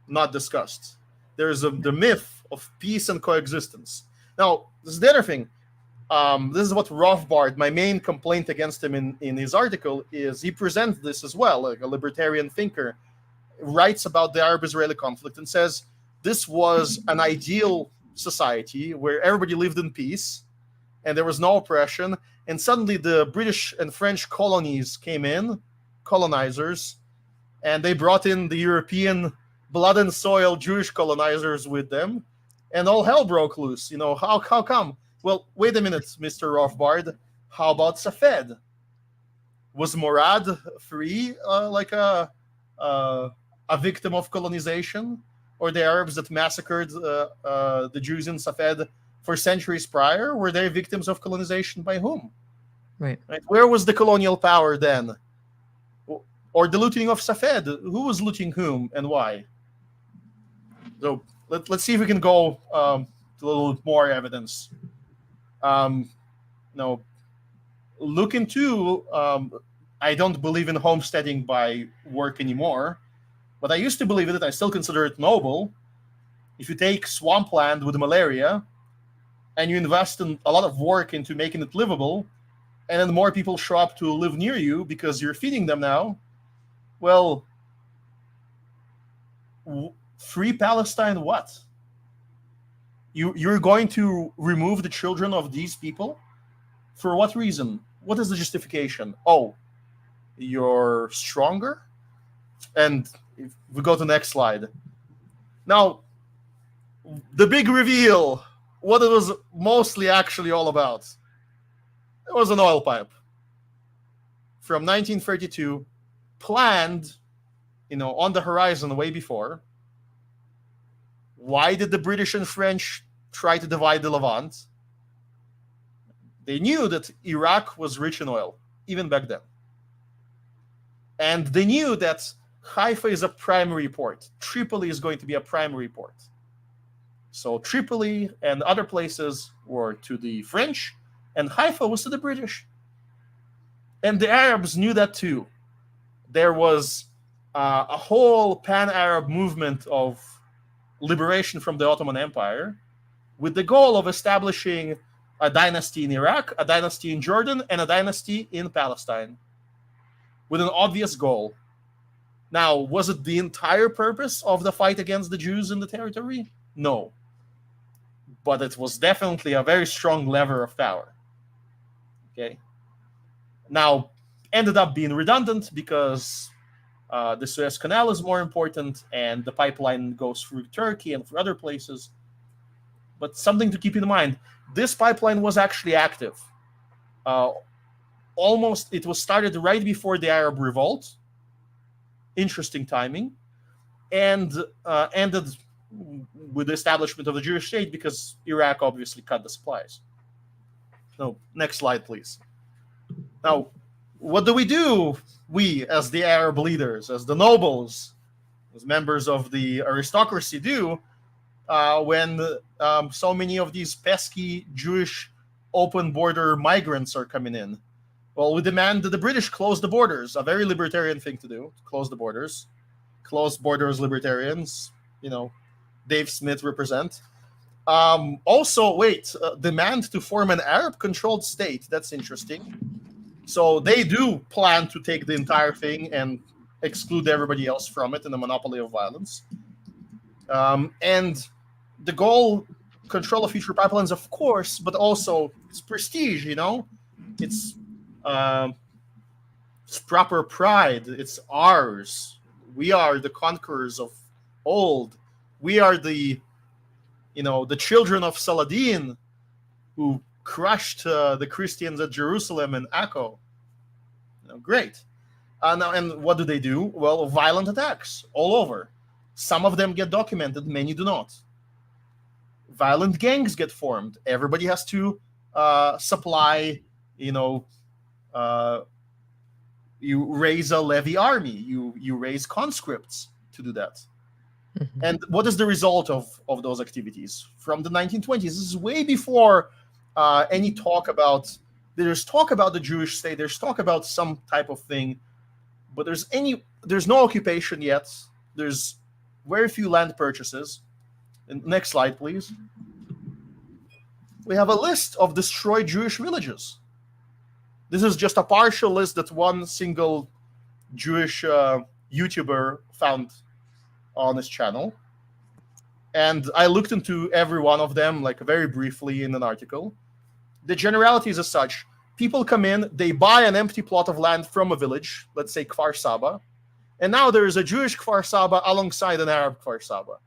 S2: Not discussed. There's the myth of peace and coexistence. Now, this is the other thing. This is what Rothbard, my main complaint against him in his article, is he presents this as well, like a libertarian thinker, writes about the Arab-Israeli conflict and says this was an ideal society where everybody lived in peace and there was no oppression, and suddenly the British and French colonies came in, colonizers, and they brought in the European blood and soil Jewish colonizers with them, and all hell broke loose. How come? Well, wait a minute, Mr. Rothbard. How about Safed? Was Murad free, like a victim of colonization? Or the Arabs that massacred the Jews in Safed for centuries prior, were they victims of colonization by whom?
S1: Right.
S2: Where was the colonial power then? Or the looting of Safed? Who was looting whom and why? So let's see if we can go to a little more evidence. Look into, I don't believe in homesteading by work anymore, but I used to believe it. I still consider it noble. If you take swampland with malaria and you invest in a lot of work into making it livable, and then more people show up to live near you because you're feeding them now, well, free Palestine what? You're going to remove the children of these people? For what reason? What is the justification? Oh, you're stronger? And if we go to the next slide. Now, the big reveal, what it was mostly actually all about. It was an oil pipe from 1932, planned, on the horizon way before. Why did the British and French try to divide the Levant? They knew that Iraq was rich in oil, even back then. And they knew that Haifa is a primary port. Tripoli is going to be a primary port. So Tripoli and other places were to the French, and Haifa was to the British. And the Arabs knew that too. There was a whole pan-Arab movement of liberation from the Ottoman Empire with the goal of establishing a dynasty in Iraq, a dynasty in Jordan, and a dynasty in Palestine, with an obvious goal. Now, was it the entire purpose of the fight against the Jews in the territory? No. But it was definitely a very strong lever of power. Okay. Now, ended up being redundant because the Suez Canal is more important and the pipeline goes through Turkey and through other places. But something to keep in mind, this pipeline was actually active. It was started right before the Arab Revolt. Interesting timing. And ended with the establishment of the Jewish state because Iraq obviously cut the supplies. So, next slide, please. Now, what do? We, as the Arab leaders, as the nobles, as members of the aristocracy do, when so many of these pesky Jewish open border migrants are coming in. Well, we demand that the British close the borders, a very libertarian thing to do, close the borders. Closed borders libertarians, Dave Smith represent. Also, demand to form an Arab-controlled state. That's interesting. So they do plan to take the entire thing and exclude everybody else from it in a monopoly of violence. And the goal, control of future pipelines, of course, but also it's prestige, It's proper pride. It's ours. We are the conquerors of old. We are the children of Saladin who crushed the Christians at Jerusalem and Akko. Great. Now, and what do? Well, violent attacks all over. Some of them get documented, many do not. Violent gangs get formed. Everybody has to supply, you raise a levy army. You raise conscripts to do that. Mm-hmm. And what is the result of those activities? From the 1920s, this is way before any talk about, there's talk about the Jewish state, there's talk about some type of thing, but there's no occupation yet. There's very few land purchases. And next slide, please. We have a list of destroyed Jewish villages. This is just a partial list that one single Jewish YouTuber found on his channel. And I looked into every one of them, very briefly in an article. The generalities as such: people come in, they buy an empty plot of land from a village, let's say Kfar Saba, and now there is a Jewish Kfar Saba alongside an Arab Kfar Saba.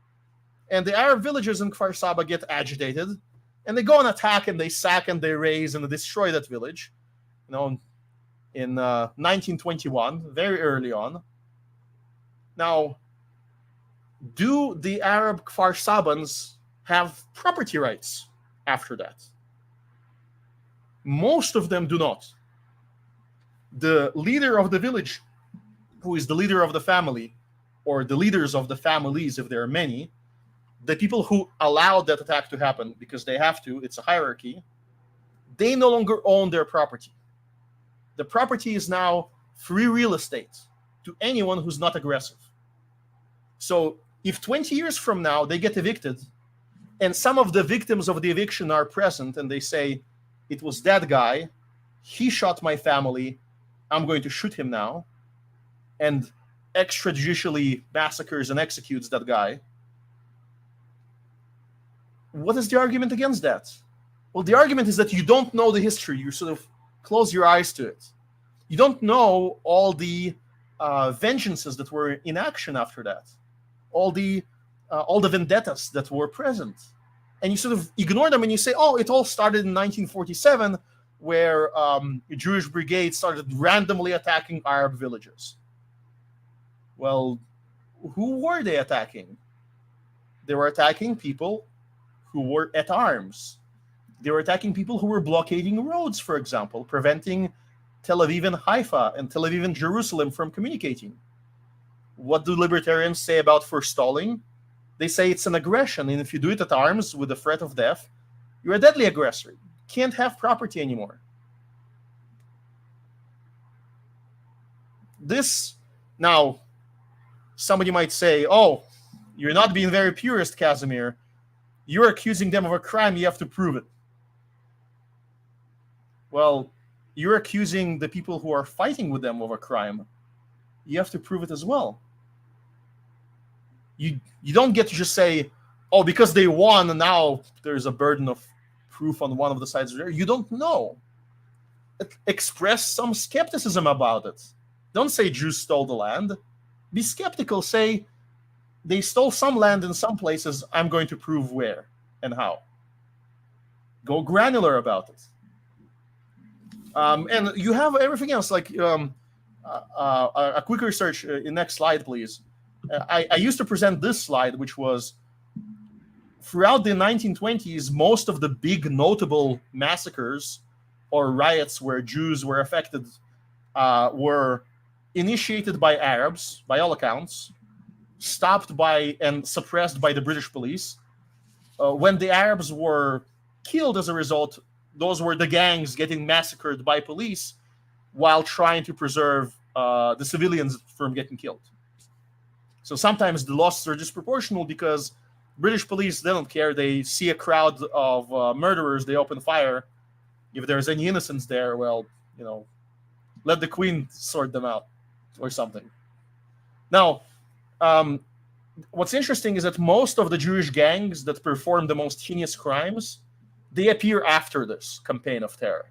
S2: And the Arab villagers in Kfar Saba get agitated, and they go and attack, and they sack, and they raze, and they destroy that village. In 1921, very early on. Now, do the Arab Kfar Sabans have property rights after that? Most of them do not. The leader of the village, who is the leader of the family, or the leaders of the families, if there are many, the people who allowed that attack to happen, because they have to, it's a hierarchy, they no longer own their property. The property is now free real estate to anyone who's not aggressive. So if 20 years from now they get evicted, and some of the victims of the eviction are present, and they say, it was that guy, he shot my family, I'm going to shoot him now, and extrajudicially massacres and executes that guy, what is the argument against that? Well, the argument is that you don't know the history. You sort of close your eyes to it. You don't know all the vengeances that were in action after that, all the vendettas that were present, and you sort of ignore them, and you say, "Oh, it all started in 1947, where Jewish brigades started randomly attacking Arab villages." Well, who were they attacking? They were attacking people who were at arms. They were attacking people who were blockading roads, for example, preventing Tel Aviv and Haifa and Tel Aviv and Jerusalem from communicating. What do libertarians say about forestalling? They say it's an aggression, and if you do it at arms with the threat of death, you're a deadly aggressor. You can't have property anymore. This, now, somebody might say, "Oh, you're not being very purist, Kasimir. You're accusing them of a crime, you have to prove it." Well, you're accusing the people who are fighting with them of a crime. You have to prove it as well. You don't get to just say, "Oh, because they won, and now there's a burden of proof on one of the sides." You don't know. Express some skepticism about it. Don't say Jews stole the land. Be skeptical. Say, they stole some land in some places. I'm going to prove where and how. Go granular about it. And you have everything else, like a quick research. Next slide, please. I used to present this slide, which was throughout the 1920s, most of the big notable massacres or riots where Jews were affected were initiated by Arabs, by all accounts, stopped by and suppressed by the British police. When the Arabs were killed as a result, those were the gangs getting massacred by police. while trying to preserve the civilians from getting killed. So sometimes the losses are disproportional because British police, they don't care. They see a crowd of murderers, they open fire. If there's any innocents there, well, let the Queen sort them out or something. Now, what's interesting is that most of the Jewish gangs that perform the most heinous crimes, they appear after this campaign of terror.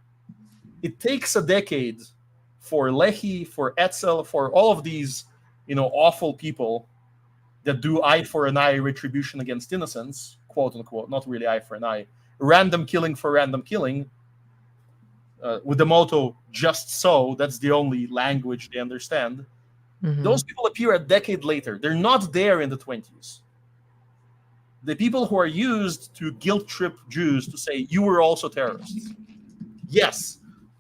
S2: It takes a decade for Lehi, for Etzel, for all of these, awful people that do eye for an eye retribution against innocents, quote unquote, not really eye for an eye, random killing for random killing, with the motto "just so." That's the only language they understand.
S1: Mhm.
S2: Those people appear a decade later. They're not there in the 20s. The people who are used to guilt trip Jews to say, you were also terrorists. Yes,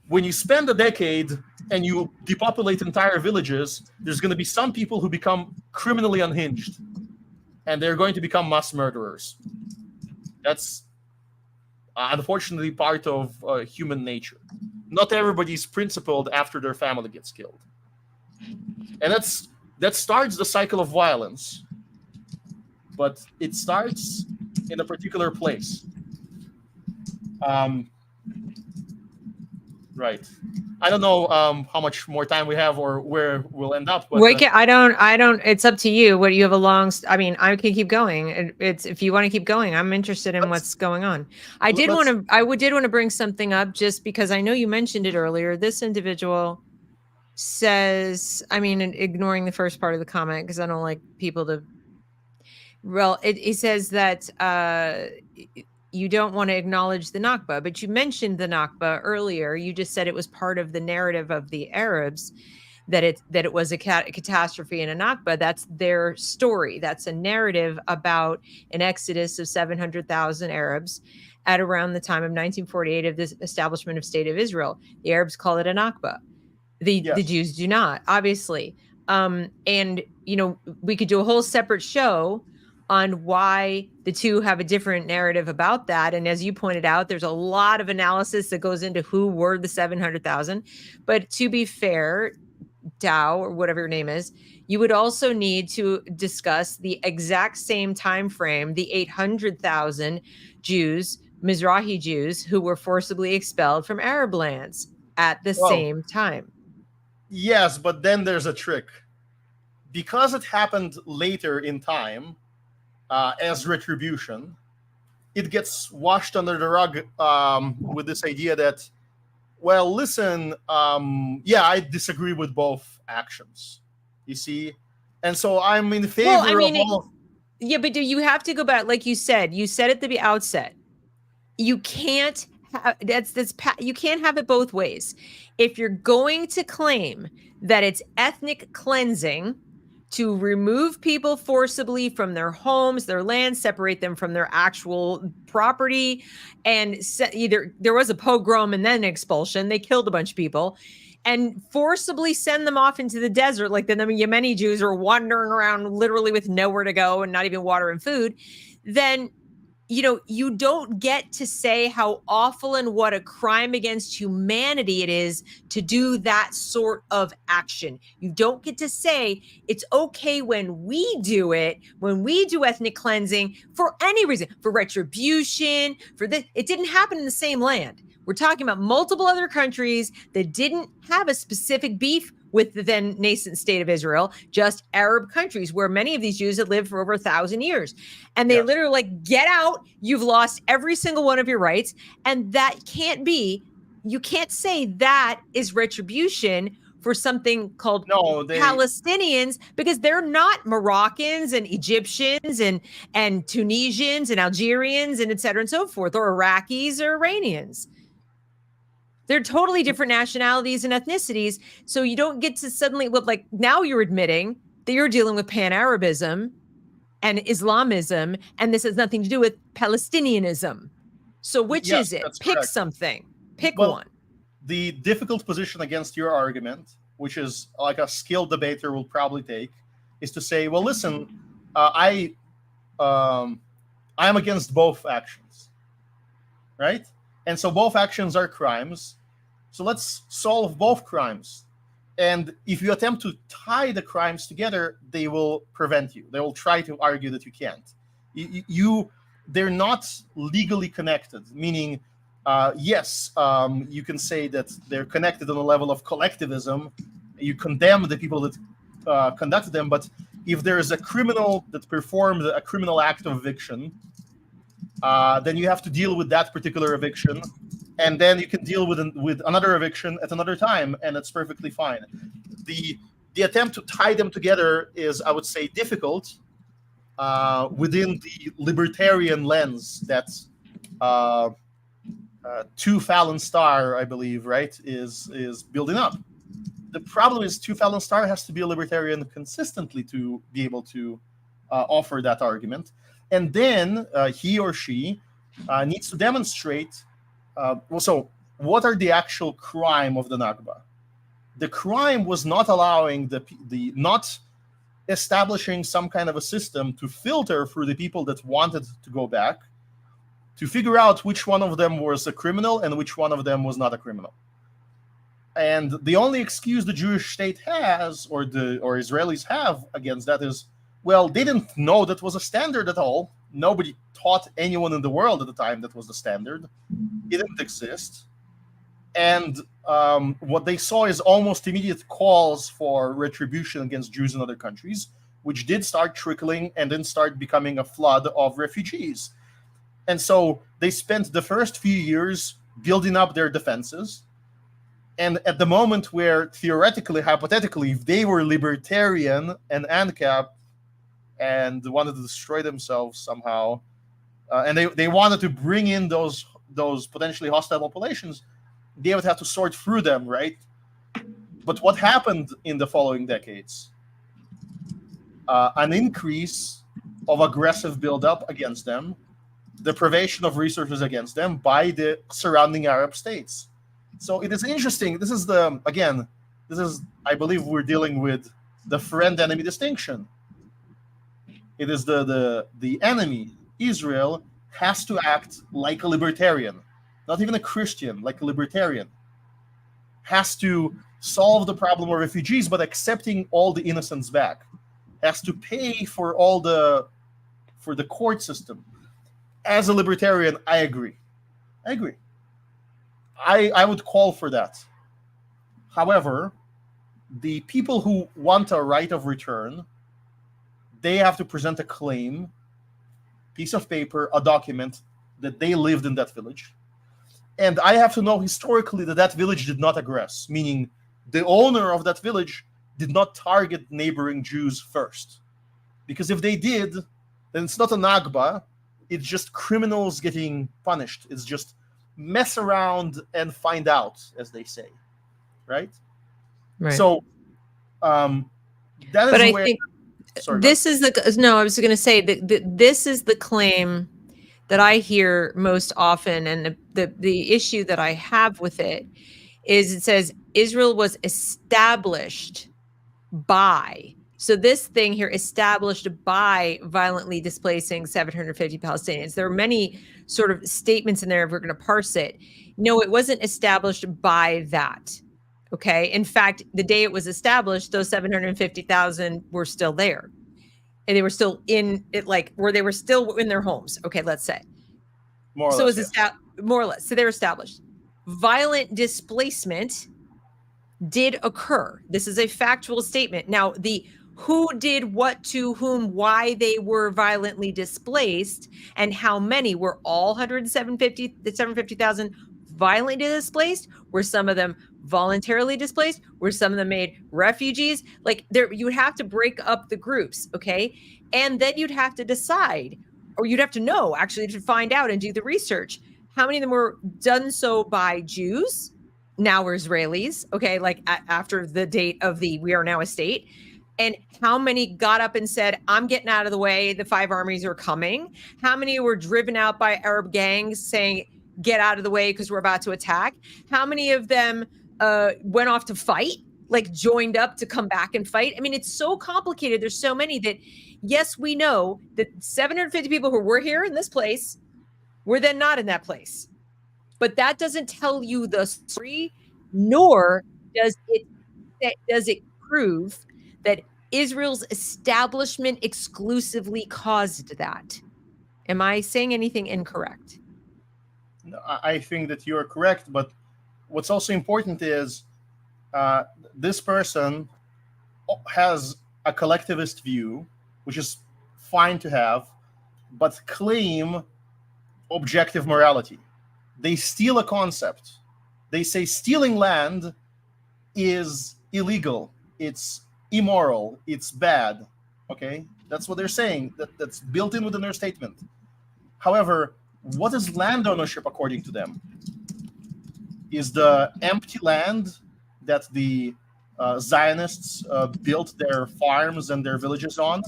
S2: when you spend a decade and you depopulate entire villages, there's going to be some people who become criminally unhinged, and they're going to become mass murderers. That's unfortunately part of human nature. Not everybody's principled after their family gets killed. And that starts the cycle of violence, but it starts in a particular place. Right. I don't know how much more time we have or where we'll end up. But
S1: I don't. It's up to you. What you have a long. I mean, I can keep going. It's if you want to keep going. I'm interested in what's going on. I did want to bring something up just because I know you mentioned it earlier. This individual says, I mean, ignoring the first part of the comment because I don't like people to. Well, it says that you don't want to acknowledge the Nakba, but you mentioned the Nakba earlier. You just said it was part of the narrative of the Arabs, that it was a catastrophe and a Nakba. That's their story. That's a narrative about an exodus of 700,000 Arabs at around the time of 1948 of this establishment of State of Israel. The Arabs call it a Nakba. The Jews do not, obviously. And, we could do a whole separate show on why the two have a different narrative about that. And as you pointed out, there's a lot of analysis that goes into who were the 700,000. But to be fair, Dow, or whatever your name is, you would also need to discuss the exact same time frame, the 800,000 Jews, Mizrahi Jews, who were forcibly expelled from Arab lands at the same time.
S2: Yes, but then there's a trick. Because it happened later in time, as retribution, it gets washed under the rug with this idea that, well, listen, I disagree with both actions, you see? And so I'm in favor of all.
S1: Yeah, but do you have to go back, like you said at the outset, you can't have, you can't have it both ways. If you're going to claim that it's ethnic cleansing to remove people forcibly from their homes, their land, separate them from their actual property, and either there was a pogrom and then an expulsion, they killed a bunch of people, and forcibly send them off into the desert, like the Yemeni Jews are wandering around literally with nowhere to go and not even water and food, then you don't get to say how awful and what a crime against humanity it is to do that sort of action. You don't get to say it's okay when we do it, when we do ethnic cleansing for any reason, for retribution, for this. It didn't happen in the same land. We're talking about multiple other countries that didn't have a specific beef with the then nascent state of Israel, just Arab countries where many of these Jews had lived for over 1,000 years. And they literally like, get out, you've lost every single one of your rights. And that can't be, you can't say that is retribution for something called Palestinians, because they're not Moroccans and Egyptians and Tunisians and Algerians and et cetera and so forth, or Iraqis or Iranians. They're totally different nationalities and ethnicities. So you don't get to suddenly, like now you're admitting that you're dealing with pan-Arabism and Islamism, and this has nothing to do with Palestinianism. So which is it? Pick correct. Something. Pick one.
S2: The difficult position against your argument, which is like a skilled debater will probably take, is to say, well, listen, I am against both actions, right? And so both actions are crimes. So let's solve both crimes. And if you attempt to tie the crimes together, they will prevent you. They will try to argue that you can't. They're not legally connected, meaning, yes, you can say that they're connected on a level of collectivism. You condemn the people that conducted them, but if there is a criminal that performed a criminal act of eviction, then you have to deal with that particular eviction, and then you can deal with another eviction at another time, and it's perfectly fine. The attempt to tie them together is, I would say, difficult within the libertarian lens that Two Fallon Star, I believe, right, is building up. The problem is Two Fallon Star has to be a libertarian consistently to be able to offer that argument. And then he or she needs to demonstrate, so what are the actual crime of the Nakba? The crime was not allowing not establishing some kind of a system to filter through the people that wanted to go back, to figure out which one of them was a criminal and which one of them was not a criminal. And the only excuse the Jewish state has, or Israelis have against that is, well, they didn't know that was a standard at all. Nobody taught anyone in the world at the time that was the standard. It didn't exist. And what they saw is almost immediate calls for retribution against Jews in other countries, which did start trickling and then start becoming a flood of refugees. And so they spent the first few years building up their defenses. And at the moment where theoretically, hypothetically, if they were libertarian and AnCap and wanted to destroy themselves somehow, and they wanted to bring in those potentially hostile populations, they would have to sort through them, right? But what happened in the following decades? An increase of aggressive buildup against them, deprivation of resources against them by the surrounding Arab states. So it is interesting. This is, I believe we're dealing with the friend-enemy distinction. It is the enemy, Israel, has to act like a libertarian, not even a Christian, like a libertarian, has to solve the problem of refugees, but accepting all the innocents back, has to pay for the court system. As a libertarian, I agree. I would call for that. However, the people who want a right of return, they have to present a claim, piece of paper, a document that they lived in that village. And I have to know historically that village did not aggress, meaning the owner of that village did not target neighboring Jews first. Because if they did, then it's not a Nakba, it's just criminals getting punished. It's just mess around and find out, as they say, right? So that is
S1: but I
S2: where...
S1: think
S2: Sorry,
S1: this is I was going to say that this is the claim that I hear most often, and the issue that I have with it is it says Israel was established by. So this thing here, established by violently displacing 750 Palestinians. There are many sort of statements in there if we're going to parse it. No, it wasn't established by that. Okay. In fact, the day it was established, those 750,000 were still there. And they were still in it, they were still in their homes. Okay, let's say.
S2: More or less.
S1: More or less. So they're established. Violent displacement did occur. This is a factual statement. Now, the who did what to whom, why they were violently displaced, and how many were all 750,000 violently displaced? Were some of them voluntarily displaced? Were some of them made refugees? You would have to break up the groups, okay? And then you'd have to decide, or you'd have to know, actually, to find out and do the research. How many of them were done so by Jews, now Israelis, okay, after the date of we are now a state? And how many got up and said, I'm getting out of the way, the five armies are coming? How many were driven out by Arab gangs saying, get out of the way because we're about to attack? How many of them went off to fight, joined up to come back and fight? I mean, it's so complicated. There's so many that, yes, we know that 750 people who were here in this place were then not in that place. But that doesn't tell you the story nor does it prove that Israel's establishment exclusively caused that. Am I saying anything incorrect?
S2: I think that you are correct, but what's also important is this person has a collectivist view, which is fine to have, but claim objective morality. They steal a concept. They say stealing land is illegal, it's immoral, it's bad. Okay, that's what they're saying. That's built in within their statement. However, what is land ownership according to them? Is the empty land that the Zionists built their farms and their villages on,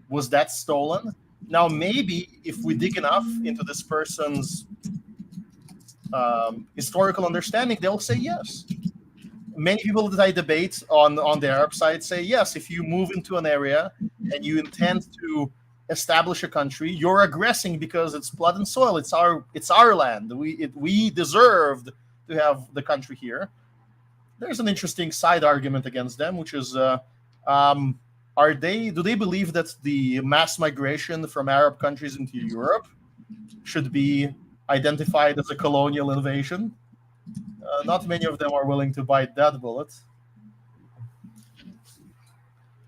S2: was that stolen? Now, maybe if we dig enough into this person's historical understanding, they'll say yes. Many people that I debate on the Arab side say yes. If you move into an area and you intend to establish a country, you're aggressing because it's blood and soil. It's our land. We deserved to have the country here. There's an interesting side argument against them, which is, do they believe that the mass migration from Arab countries into Europe should be identified as a colonial invasion? Not many of them are willing to bite that bullet.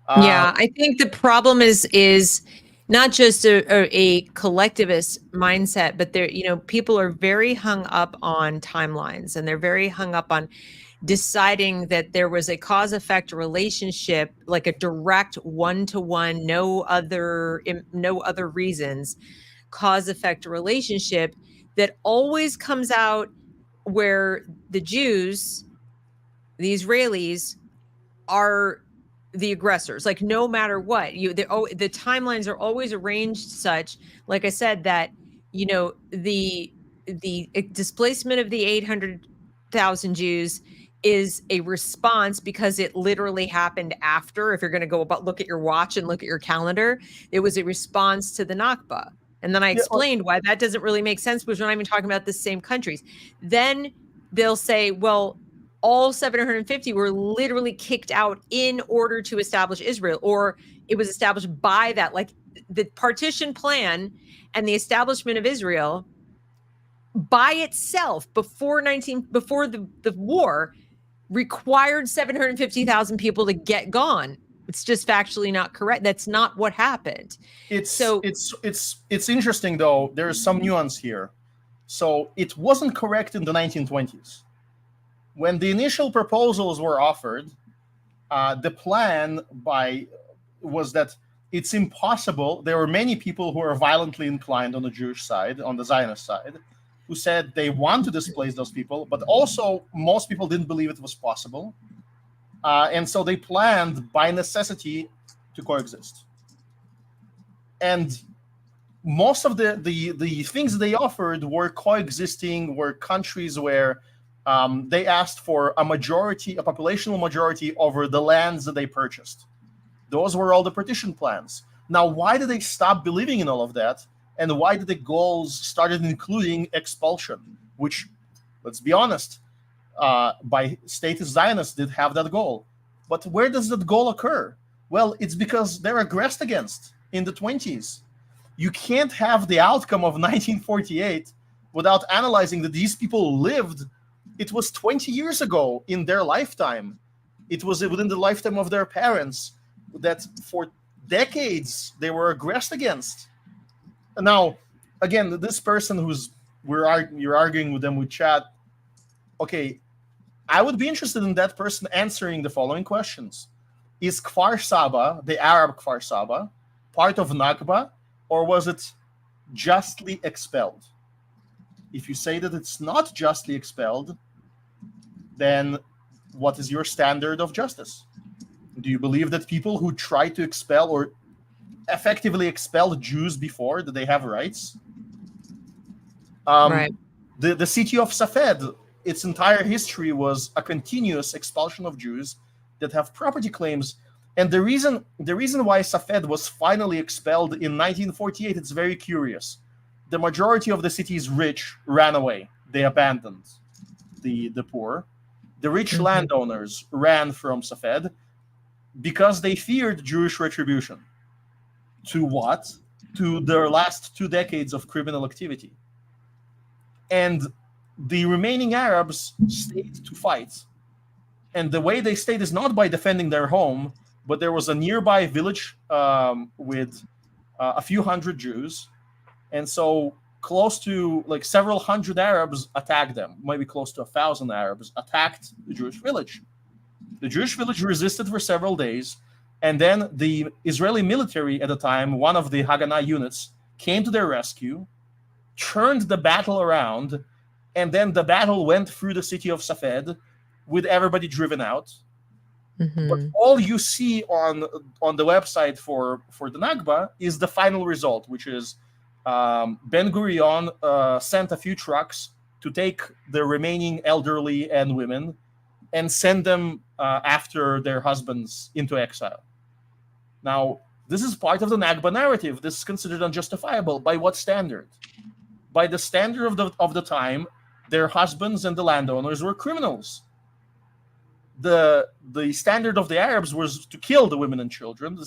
S1: Yeah, I think the problem is not just a collectivist mindset, but people are very hung up on timelines, and they're very hung up on deciding that there was a cause-effect relationship, like a direct one-to-one, no other reasons, cause-effect relationship that always comes out where the Jews, the Israelis, are the aggressors. Like, no matter what, the timelines are always arranged such, like I said, that the displacement of the 800,000 Jews is a response because it literally happened after. If you're going to go look at your watch and look at your calendar, it was a response to the Nakba. And then I explained why that doesn't really make sense, because we're not even talking about the same countries. Then they'll say, well, all 750 were literally kicked out in order to establish Israel, or it was established by that. Like, the partition plan and the establishment of Israel by itself before the war required 750,000 people to get gone. It's just factually not correct. That's not what happened.
S2: It's interesting, though. There's some nuance here. So it wasn't correct in the 1920s. When the initial proposals were offered, the plan was that it's impossible. There were many people who were violently inclined on the Jewish side, on the Zionist side, who said they want to displace those people, but also most people didn't believe it was possible. And so they planned by necessity to coexist. And most of the things they offered were coexisting, were countries where they asked for a populational majority over the lands that they purchased. Those were all the partition plans. Now, why did they stop believing in all of that? And why did the goals started including expulsion, which, let's be honest, by statist Zionists did have that goal. But where does that goal occur? Well, it's because they're aggressed against in the 20s. You can't have the outcome of 1948 without analyzing that these people lived. It was 20 years ago in their lifetime. It was within the lifetime of their parents that for decades they were aggressed against. Now, again, this person you're arguing with them with chat. Okay, I would be interested in that person answering the following questions. Is Kfar Saba, the Arab Kfar Saba, part of Nakba, or was it justly expelled? If you say that it's not justly expelled, then what is your standard of justice? Do you believe that people who try to expel or effectively expelled Jews before, that they have rights?
S1: Right.
S2: The city of Safed, its entire history was a continuous expulsion of Jews that have property claims. And the reason why Safed was finally expelled in 1948, it's very curious. The majority of the city's rich ran away. They abandoned the poor. The rich landowners ran from Safed because they feared Jewish retribution. To what? To their last 2 decades of criminal activity. And the remaining Arabs stayed to fight. And the way they stayed is not by defending their home, but there was a nearby village with a few hundred Jews. And so close to like several hundred Arabs attacked them, maybe close to 1,000 Arabs attacked the Jewish village. The Jewish village resisted for several days. And then the Israeli military at the time, one of the Haganah units, came to their rescue, turned the battle around, and then the battle went through the city of Safed with everybody driven out. But all you see on the website for the Nakba is the final result, which is Ben Gurion sent a few trucks to take the remaining elderly and women and send them after their husbands into exile. Now, this is part of the Nakba narrative. This is considered unjustifiable. By what standard? By the standard of the time, their husbands and the landowners were criminals. The standard of the Arabs was to kill the women and children. The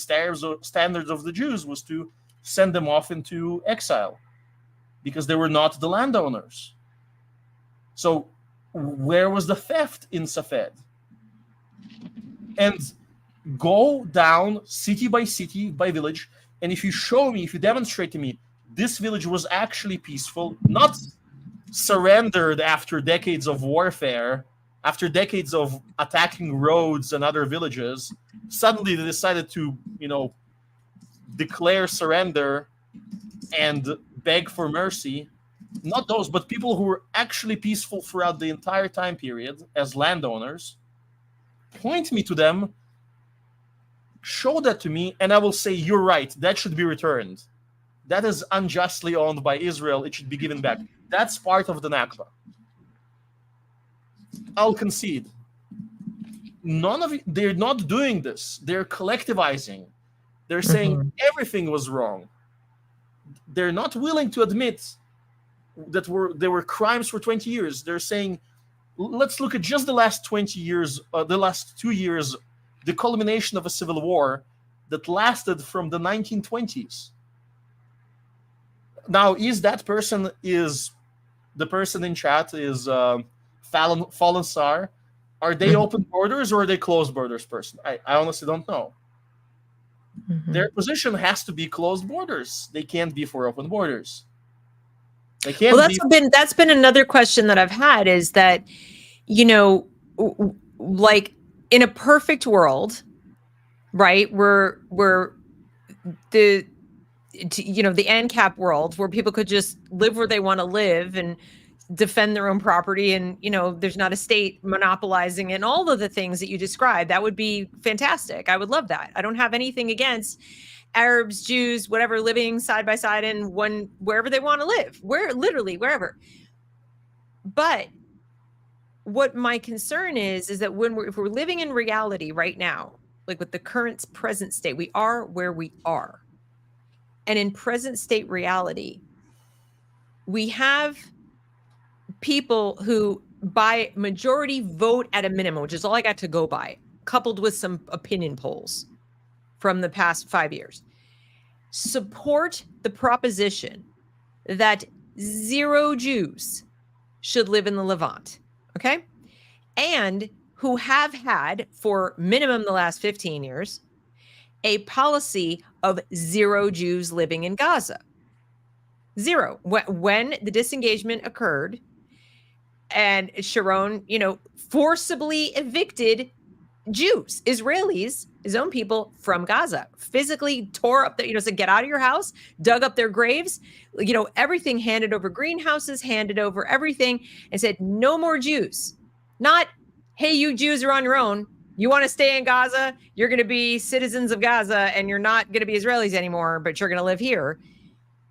S2: standards of the Jews was to send them off into exile because they were not the landowners. So where was the theft in Safed? And go down city by village, and if you demonstrate to me this village was actually peaceful, not surrendered after decades of warfare, after decades of attacking roads and other villages, suddenly they decided to, declare surrender and beg for mercy. Not those, but people who were actually peaceful throughout the entire time period as landowners. Point me to them, show that to me, and I will say, you're right, that should be returned. That is unjustly owned by Israel. It should be given back. That's part of the Nakba. I'll concede. They're not doing this. They're collectivizing. They're saying everything was wrong. They're not willing to admit that there were crimes for 20 years. They're saying, let's look at just the last 20 years, the last 2 years, the culmination of a civil war that lasted from the 1920s. Now, the person in chat is Fallen Sar? Are they open borders or are they closed borders person? I honestly don't know. Their position has to be closed borders. They can't be for open borders. They can't.
S1: Well, that's been another question that I've had is that, like in a perfect world, right? We're the AnCap world where people could just live where they want to live and defend their own property, and there's not a state monopolizing it, and all of the things that you described. That would be fantastic. I would love that. I don't have anything against Arabs, Jews, whatever, living side by side in wherever they want to live, wherever. But what my concern is that if we're living in reality right now, like with the current present state, we are where we are. And in present state reality, we have people who by majority vote at a minimum, which is all I got to go by, coupled with some opinion polls from the past 5 years, support the proposition that 0 Jews should live in the Levant, okay? And who have had, for minimum the last 15 years, a policy of 0 Jews living in Gaza. 0. When the disengagement occurred and Sharon, forcibly evicted Jews, Israelis, his own people from Gaza, physically tore up said, get out of your house, dug up their graves, everything, handed over greenhouses, handed over everything, and said, no more Jews. Not, hey, you Jews are on your own. You want to stay in Gaza, you're going to be citizens of Gaza, and you're not going to be Israelis anymore, but you're going to live here.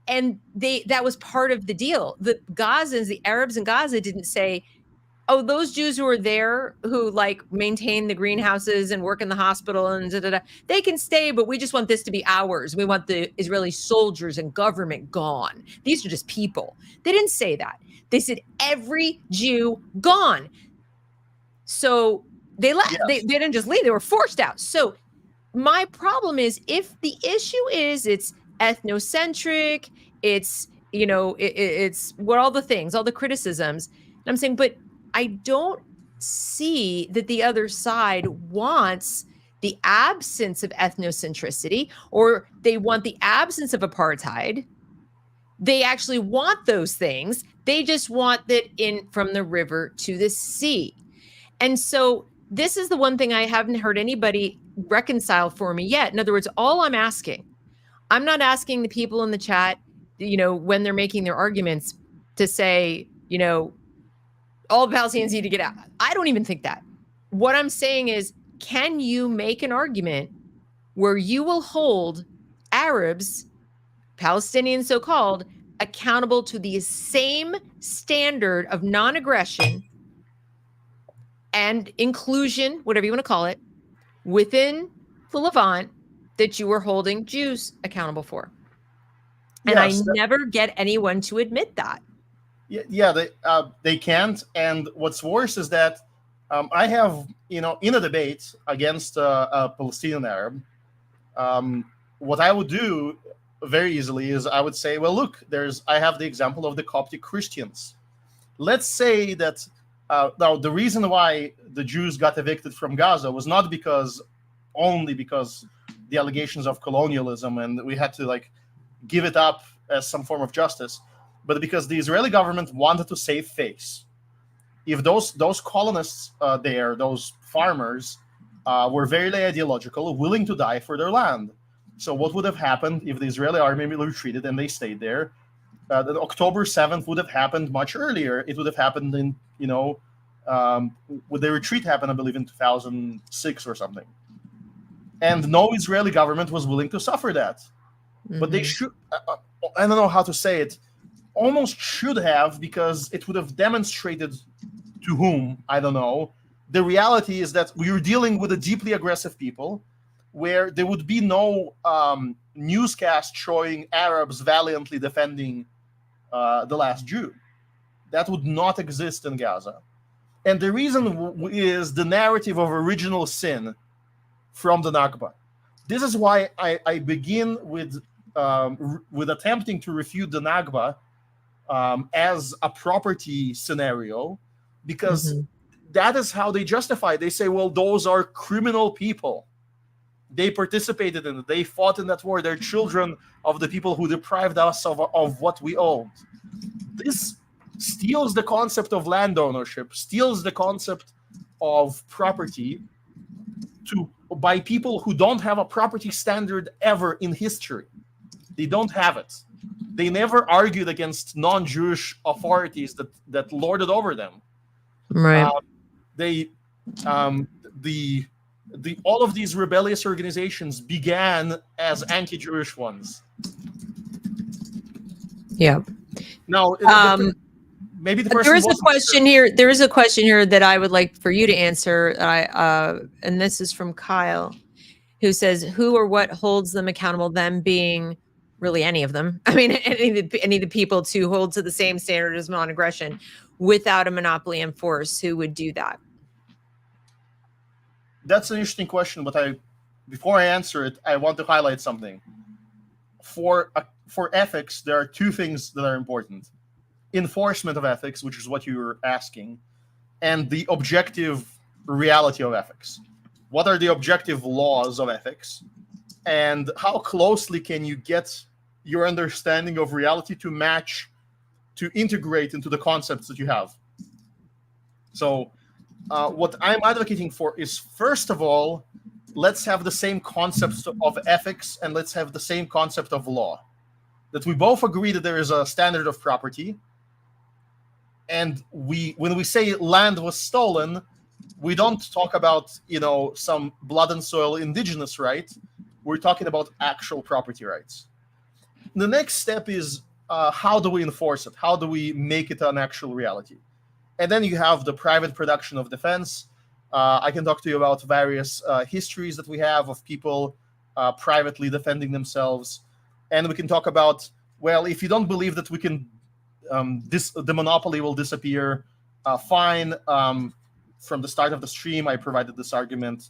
S1: And that was part of the deal. The Gazans, the Arabs in Gaza didn't say, oh, those Jews who are there, who maintain the greenhouses and work in the hospital and they can stay, but we just want this to be ours. We want the Israeli soldiers and government gone. These are just people. They didn't say that. They said every Jew gone. So they left.
S2: Yes.
S1: They didn't just leave. They were forced out. So my problem is, if the issue is it's ethnocentric, it's, it's what, all the things, all the criticisms. And I'm saying, but I don't see that the other side wants the absence of ethnocentricity, or they want the absence of apartheid. They actually want those things. They just want that in from the river to the sea. And so this is the one thing I haven't heard anybody reconcile for me yet. In other words, all I'm not asking the people in the chat, when they're making their arguments, to say, all Palestinians need to get out. I don't even think that. What I'm saying is, can you make an argument where you will hold Arabs, Palestinians so-called, accountable to the same standard of non-aggression and inclusion, whatever you want to call it, within the Levant that you were holding Jews accountable for? And yes, I never get anyone to admit that.
S2: Yeah, they can't. And what's worse is that I have, in a debate against a Palestinian Arab, what I would do very easily is I would say, well, look, I have the example of the Coptic Christians. Let's say that now the reason why the Jews got evicted from Gaza was not only because the allegations of colonialism and we had to give it up as some form of justice, but because the Israeli government wanted to save face. If those colonists there, those farmers, were very ideological, willing to die for their land. So what would have happened if the Israeli army retreated and they stayed there? October 7th would have happened much earlier. It would have happened in, would the retreat happen, I believe, in 2006 or something. And no Israeli government was willing to suffer that. Mm-hmm. But they should, I don't know how to say it, almost should have, because it would have demonstrated to whom, I don't know. The reality is that we are dealing with a deeply aggressive people where there would be no newscast showing Arabs valiantly defending the last Jew. That would not exist in Gaza. And the reason is the narrative of original sin from the Nakba. This is why I begin with attempting to refute the Nakba as a property scenario, because that is how they justify it. They say, well, those are criminal people. They participated in it. They fought in that war. They're children of the people who deprived us of what we owned. This steals the concept of land ownership, steals the concept of property by people who don't have a property standard ever in history. They don't have it. They never argued against non-Jewish authorities that lorded over them.
S1: Right.
S2: All of these rebellious organizations began as anti-Jewish ones.
S1: Yeah.
S2: Now, maybe the person.
S1: There is a question here. There is a question here that I would like for you to answer. And this is from Kyle, who says, "Who or what holds them accountable?" Them being really any of them. I mean, any of the people to hold to the same standard as non-aggression without a monopoly in force. Who would do that?
S2: That's an interesting question, but before I answer it, I want to highlight something. For ethics, there are two things that are important: enforcement of ethics, which is what you're asking, and the objective reality of ethics. What are the objective laws of ethics, and how closely can you get your understanding of reality to integrate into the concepts that you have? So what I'm advocating for is, first of all, let's have the same concepts of ethics and let's have the same concept of law. That we both agree that there is a standard of property. And when we say land was stolen, we don't talk about, some blood and soil indigenous right. We're talking about actual property rights. The next step is how do we enforce it? How do we make it an actual reality? And then you have the private production of defense. I can talk to you about various histories that we have of people privately defending themselves. And we can talk about, well, if you don't believe that we can, the monopoly will disappear, fine. from the start of the stream, I provided this argument.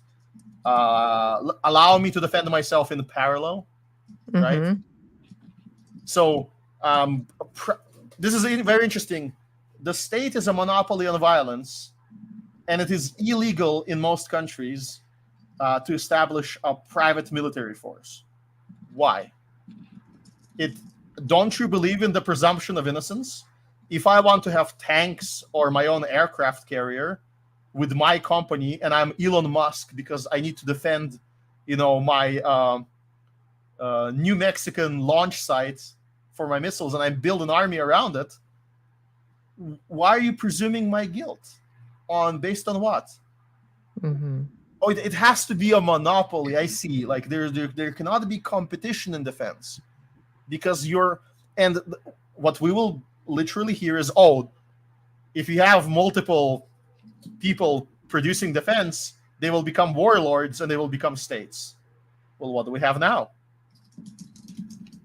S2: Allow me to defend myself in parallel, right? So this is very interesting. The state is a monopoly on violence, and it is illegal in most countries to establish a private military force. Why? Don't you believe in the presumption of innocence? If I want to have tanks or my own aircraft carrier with my company, and I'm Elon Musk because I need to defend, my New Mexican launch site for my missiles, and I build an army around it, why are you presuming my guilt? Based on what? Oh, it has to be a monopoly. I see. Like there cannot be competition in defense, because what we will literally hear is, if you have multiple people producing defense, they will become warlords and they will become states. Well, what do we have now?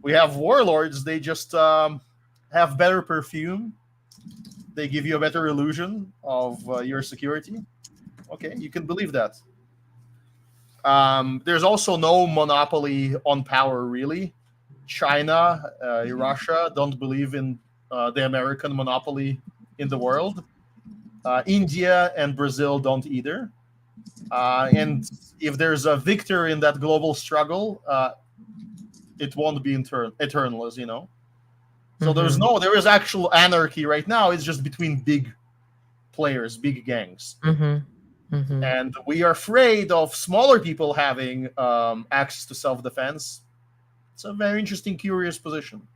S2: We have warlords. They just have better perfume. They give you a better illusion of your security. Okay, you can believe that. There's also no monopoly on power, really. China, Russia don't believe in the American monopoly in the world. India and Brazil don't either. And if there's a victor in that global struggle, it won't be eternal, as you know. So there is actual anarchy right now. It's just between big players, big gangs. And we are afraid of smaller people having access to self-defense. It's a very interesting, curious position.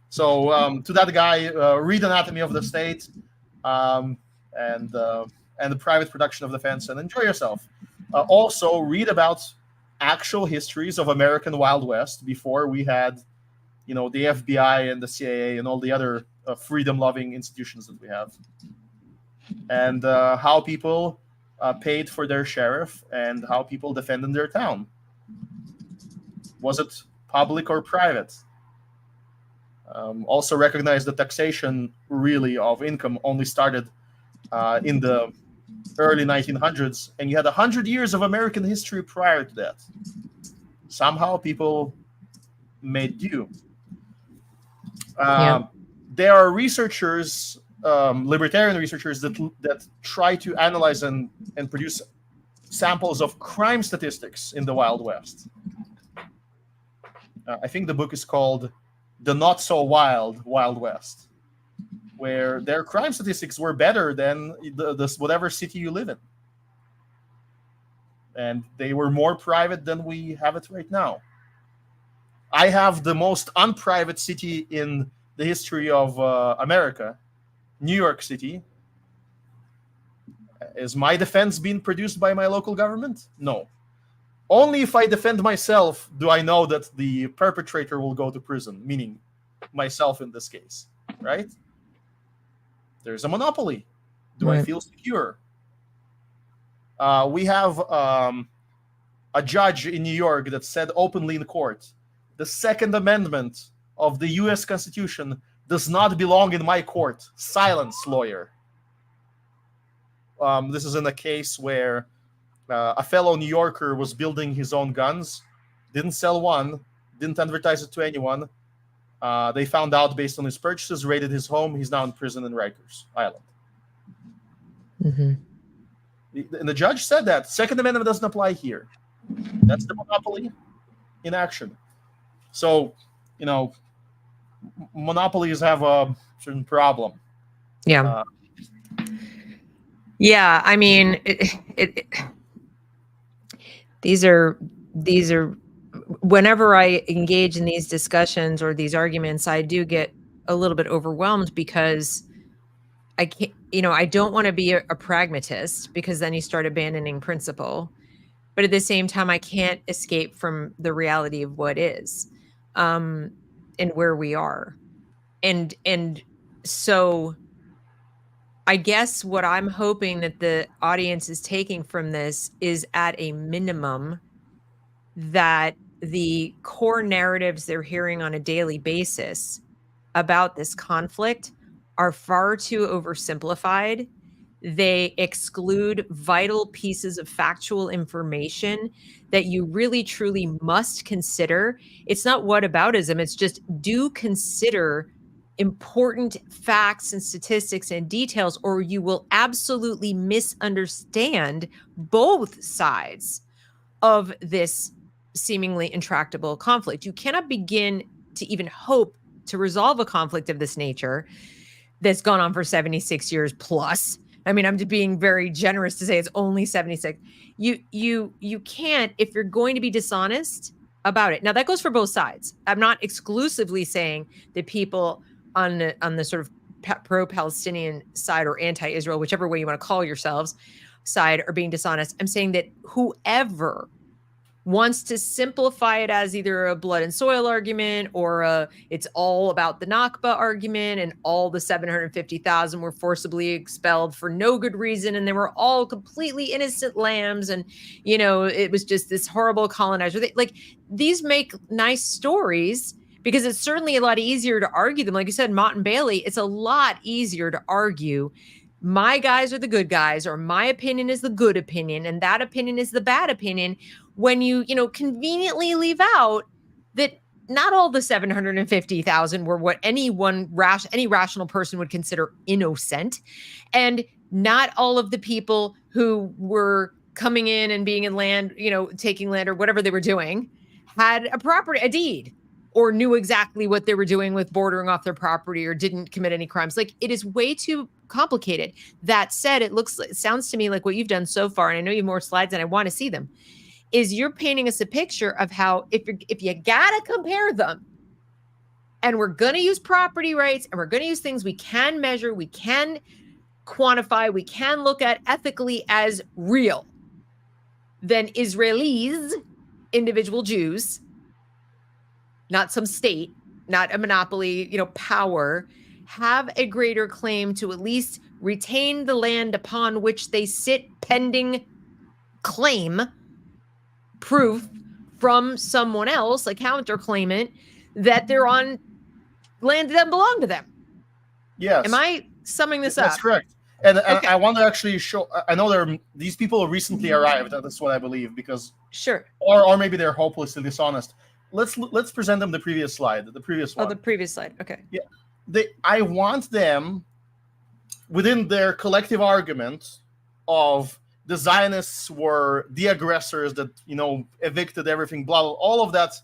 S2: So to that guy, read Anatomy of the State and the private production of defense, and enjoy yourself. Also, read about actual histories of American Wild West before we had, the FBI and the CIA and all the other freedom-loving institutions that we have, and how people paid for their sheriff and how people defended their town. Was it public or private? Also recognize the taxation really of income only started in the early 1900s, and you had 100 years of American history prior to that. Somehow people made do. There are researchers, libertarian researchers, that try to analyze and produce samples of crime statistics in the Wild West. I think the book is called The Not So Wild West, where their crime statistics were better than the whatever city you live in. And they were more private than we have it right now. I have the most unprivate city in the history of America, New York City. Is my defense being produced by my local government? No. Only if I defend myself do I know that the perpetrator will go to prison, meaning myself in this case, right? There's a monopoly. Do I feel secure? We have a judge in New York that said openly in court, the Second Amendment of the U.S. Constitution does not belong in my court. Silence, lawyer. This is in a case where a fellow New Yorker was building his own guns, didn't sell one, didn't advertise it to anyone. They found out based on his purchases, raided his home. He's now in prison in Rikers Island. And the judge said that Second Amendment doesn't apply here. That's the monopoly in action. So, monopolies have a certain problem.
S1: Yeah. Yeah. I mean, these are whenever I engage in these discussions or these arguments, I do get a little bit overwhelmed because I can't, I don't want to be a pragmatist, because then you start abandoning principle. But at the same time, I can't escape from the reality of what is, and where we are. And so I guess what I'm hoping that the audience is taking from this is, at a minimum, that the core narratives they're hearing on a daily basis about this conflict are far too oversimplified, They exclude vital pieces of factual information that you really truly must consider. It's not whataboutism, it's just do consider important facts and statistics and details, or you will absolutely misunderstand both sides of this seemingly intractable conflict. You cannot begin to even hope to resolve a conflict of this nature that's gone on for 76 years plus. I mean, I'm just being very generous to say it's only 76. You can't, if you're going to be dishonest about it. Now that goes for both sides. I'm not exclusively saying that people on the sort of pro-Palestinian side or anti-Israel, whichever way you want to call yourselves, side are being dishonest. I'm saying that whoever wants to simplify it as either a blood and soil argument or it's all about the Nakba argument and all the 750,000 were forcibly expelled for no good reason and they were all completely innocent lambs and, you know, it was just this horrible colonizer. Like, these make nice stories because it's certainly a lot easier to argue them. Like you said, Mott and Bailey, it's a lot easier to argue my guys are the good guys, or my opinion is the good opinion, and that opinion is the bad opinion, when you conveniently leave out that not all the 750,000 were what any rational person would consider innocent, and not all of the people who were coming in and being in land, taking land or whatever they were doing, had a deed, or knew exactly what they were doing with bordering off their property, or didn't commit any crimes. Like, it is way too complicated. That said, it sounds to me like what you've done so far, and I know you have more slides and I want to see them, is you're painting us a picture of how if you gotta compare them, and we're going to use property rights, and we're going to use things we can measure, we can quantify, we can look at ethically as real, then Israelis, individual Jews, not some state, not a monopoly, power, have a greater claim to at least retain the land upon which they sit pending claim, proof from someone else, a counterclaimant, that they're on land that doesn't belong to them.
S2: Yes.
S1: Am I summing this up?
S2: That's correct. And
S1: Okay.
S2: I want to actually show, I know these people recently arrived, that's what I believe, because
S1: Sure.
S2: Or maybe they're hopelessly dishonest. Let's present them the previous slide, the previous one.
S1: Oh, the previous slide. Okay.
S2: Yeah. I want them, within their collective argument of the Zionists were the aggressors that, evicted everything, blah, blah, all of that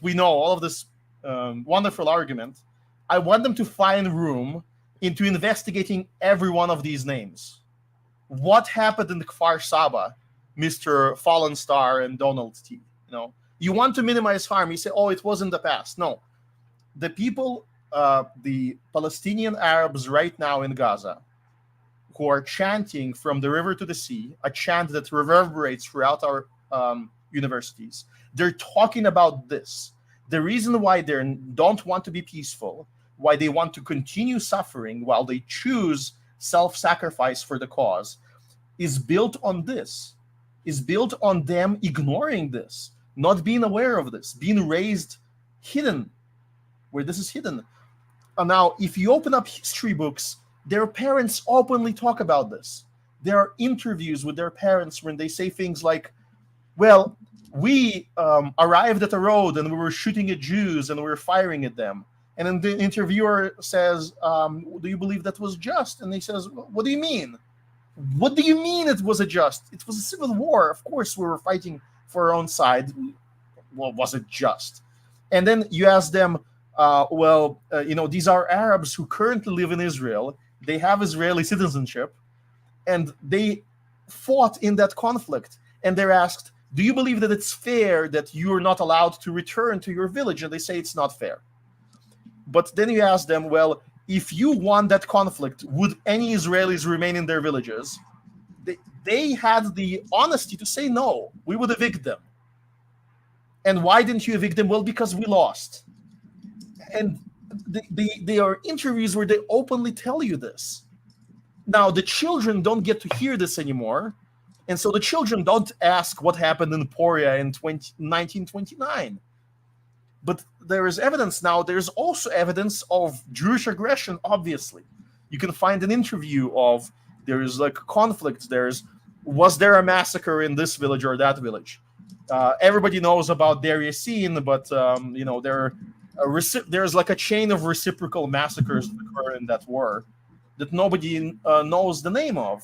S2: we know, all of this wonderful argument, I want them to find room into investigating every one of these names. What happened in the Kfar Saba, Mr. Fallen Star and Donald T? You want to minimize harm. You say, oh, it was in the past. No. The people, the Palestinian Arabs right now in Gaza, who are chanting from the river to the sea, a chant that reverberates throughout our universities, they're talking about this. The reason why they don't want to be peaceful, why they want to continue suffering while they choose self-sacrifice for the cause, is built on this, is built on them ignoring this, not being aware of this, being raised hidden, where this is hidden. And now, if you open up history books, their parents openly talk about this. There are interviews with their parents when they say things like, well, we arrived at a road and we were shooting at Jews and we were firing at them. And then the interviewer says, do you believe that was just? And he says, what do you mean? What do you mean it was a just? It was a civil war. Of course, we were fighting for our own side. Well, was it just? And then you ask them, these are Arabs who currently live in Israel. They have Israeli citizenship, and they fought in that conflict. And they're asked, do you believe that it's fair that you are not allowed to return to your village? And they say it's not fair. But then you ask them, well, if you won that conflict, would any Israelis remain in their villages? They had the honesty to say, no, we would evict them. And why didn't you evict them? Well, because we lost. And they are interviews where they openly tell you this. Now, the children don't get to hear this anymore. And so the children don't ask what happened in Poria in 1929. But there is evidence now. There's also evidence of Jewish aggression, obviously. You can find an interview of There's like conflicts. Was there a massacre in this village or that village? Everybody knows about Deir Yassin, but there's like a chain of reciprocal massacres that occur in that war that nobody knows the name of,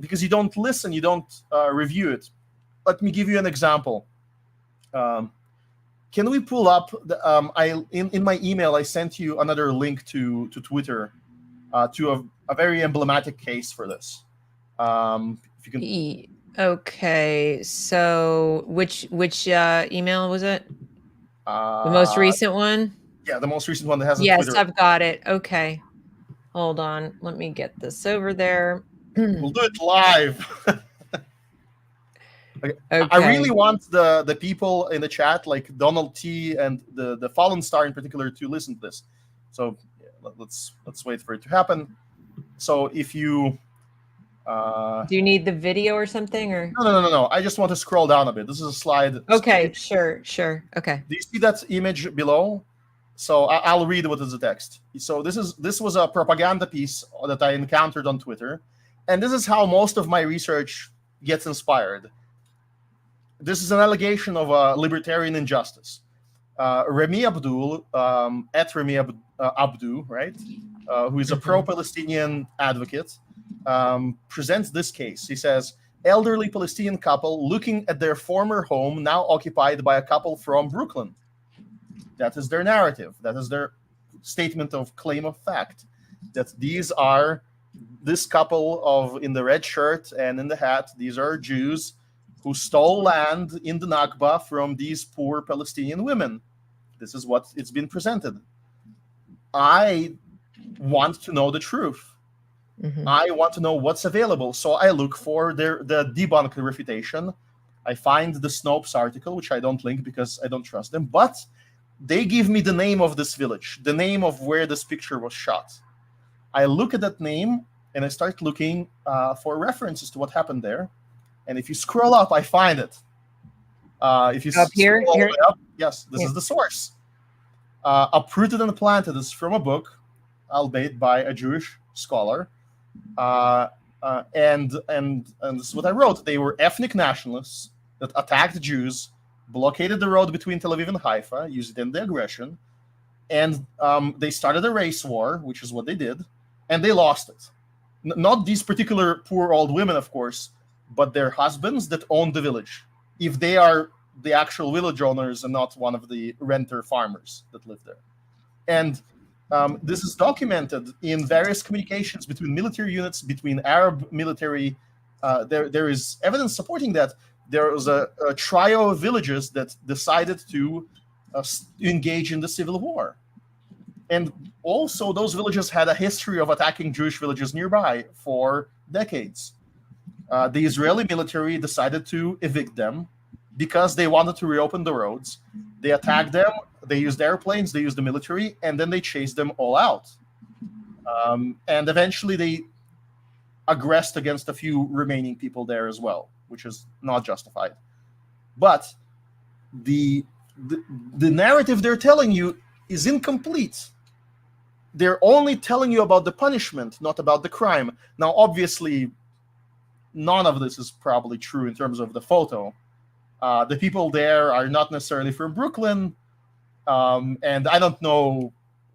S2: because you don't listen, you don't review it. Let me give you an example. Can we pull up in my email? I sent you another link to Twitter to a very emblematic case for this. If you can.
S1: Okay, so which email was it? The most recent one?
S2: Yeah, the most recent one that has a
S1: Yes,
S2: Twitter.
S1: I've got it. Okay, hold on. Let me get this over there.
S2: We'll do it live. Okay. I really want the people in the chat, like Donald T and the Fallen Star in particular, to listen to this. So yeah, let's wait for it to happen. So if you
S1: do you need the video or something, or
S2: no, I just want to scroll down a bit. This is a slide.
S1: Okay, sure. Okay.
S2: Do you see that image below? So I'll read what is the text. So this was a propaganda piece that I encountered on Twitter, and this is how most of my research gets inspired. This is an allegation of a libertarian injustice. Remy Abdul, at Remy Abdu, right, who is a pro-Palestinian advocate, presents this case. He says, elderly Palestinian couple looking at their former home now occupied by a couple from Brooklyn. That is their narrative. That is their statement of claim of fact. That this couple in the red shirt and in the hat, these are Jews who stole land in the Nakba from these poor Palestinian women. This is what it's been presented. I want to know the truth. Mm-hmm. I want to know what's available. So I look for the debunked refutation. I find the Snopes article, which I don't link because I don't trust them, but they give me the name of this village, the name of where this picture was shot. I look at that name and I start looking for references to what happened there. And if you scroll up, I find it. If you
S1: up here,
S2: up, yes, this is the source. Uprooted and Planted is from a book, albeit by a Jewish scholar. And this is what I wrote. They were ethnic nationalists that attacked Jews, blockaded the road between Tel Aviv and Haifa, used it in the aggression, and they started a race war, which is what they did, and they lost it. Not these particular poor old women, of course, but their husbands that own the village, if they are the actual village owners and not one of the renter farmers that live there. And this is documented in various communications between military units, between Arab military. There is evidence supporting that. There was a trio of villages that decided to engage in the civil war. And also those villages had a history of attacking Jewish villages nearby for decades. The Israeli military decided to evict them because they wanted to reopen the roads. They attacked them, they used airplanes, they used the military, and then they chased them all out. And eventually they aggressed against a few remaining people there as well, which is not justified. But the narrative they're telling you is incomplete. They're only telling you about the punishment, not about the crime. Now, obviously, none of this is probably true in terms of the photo. The people there are not necessarily from Brooklyn, and I don't know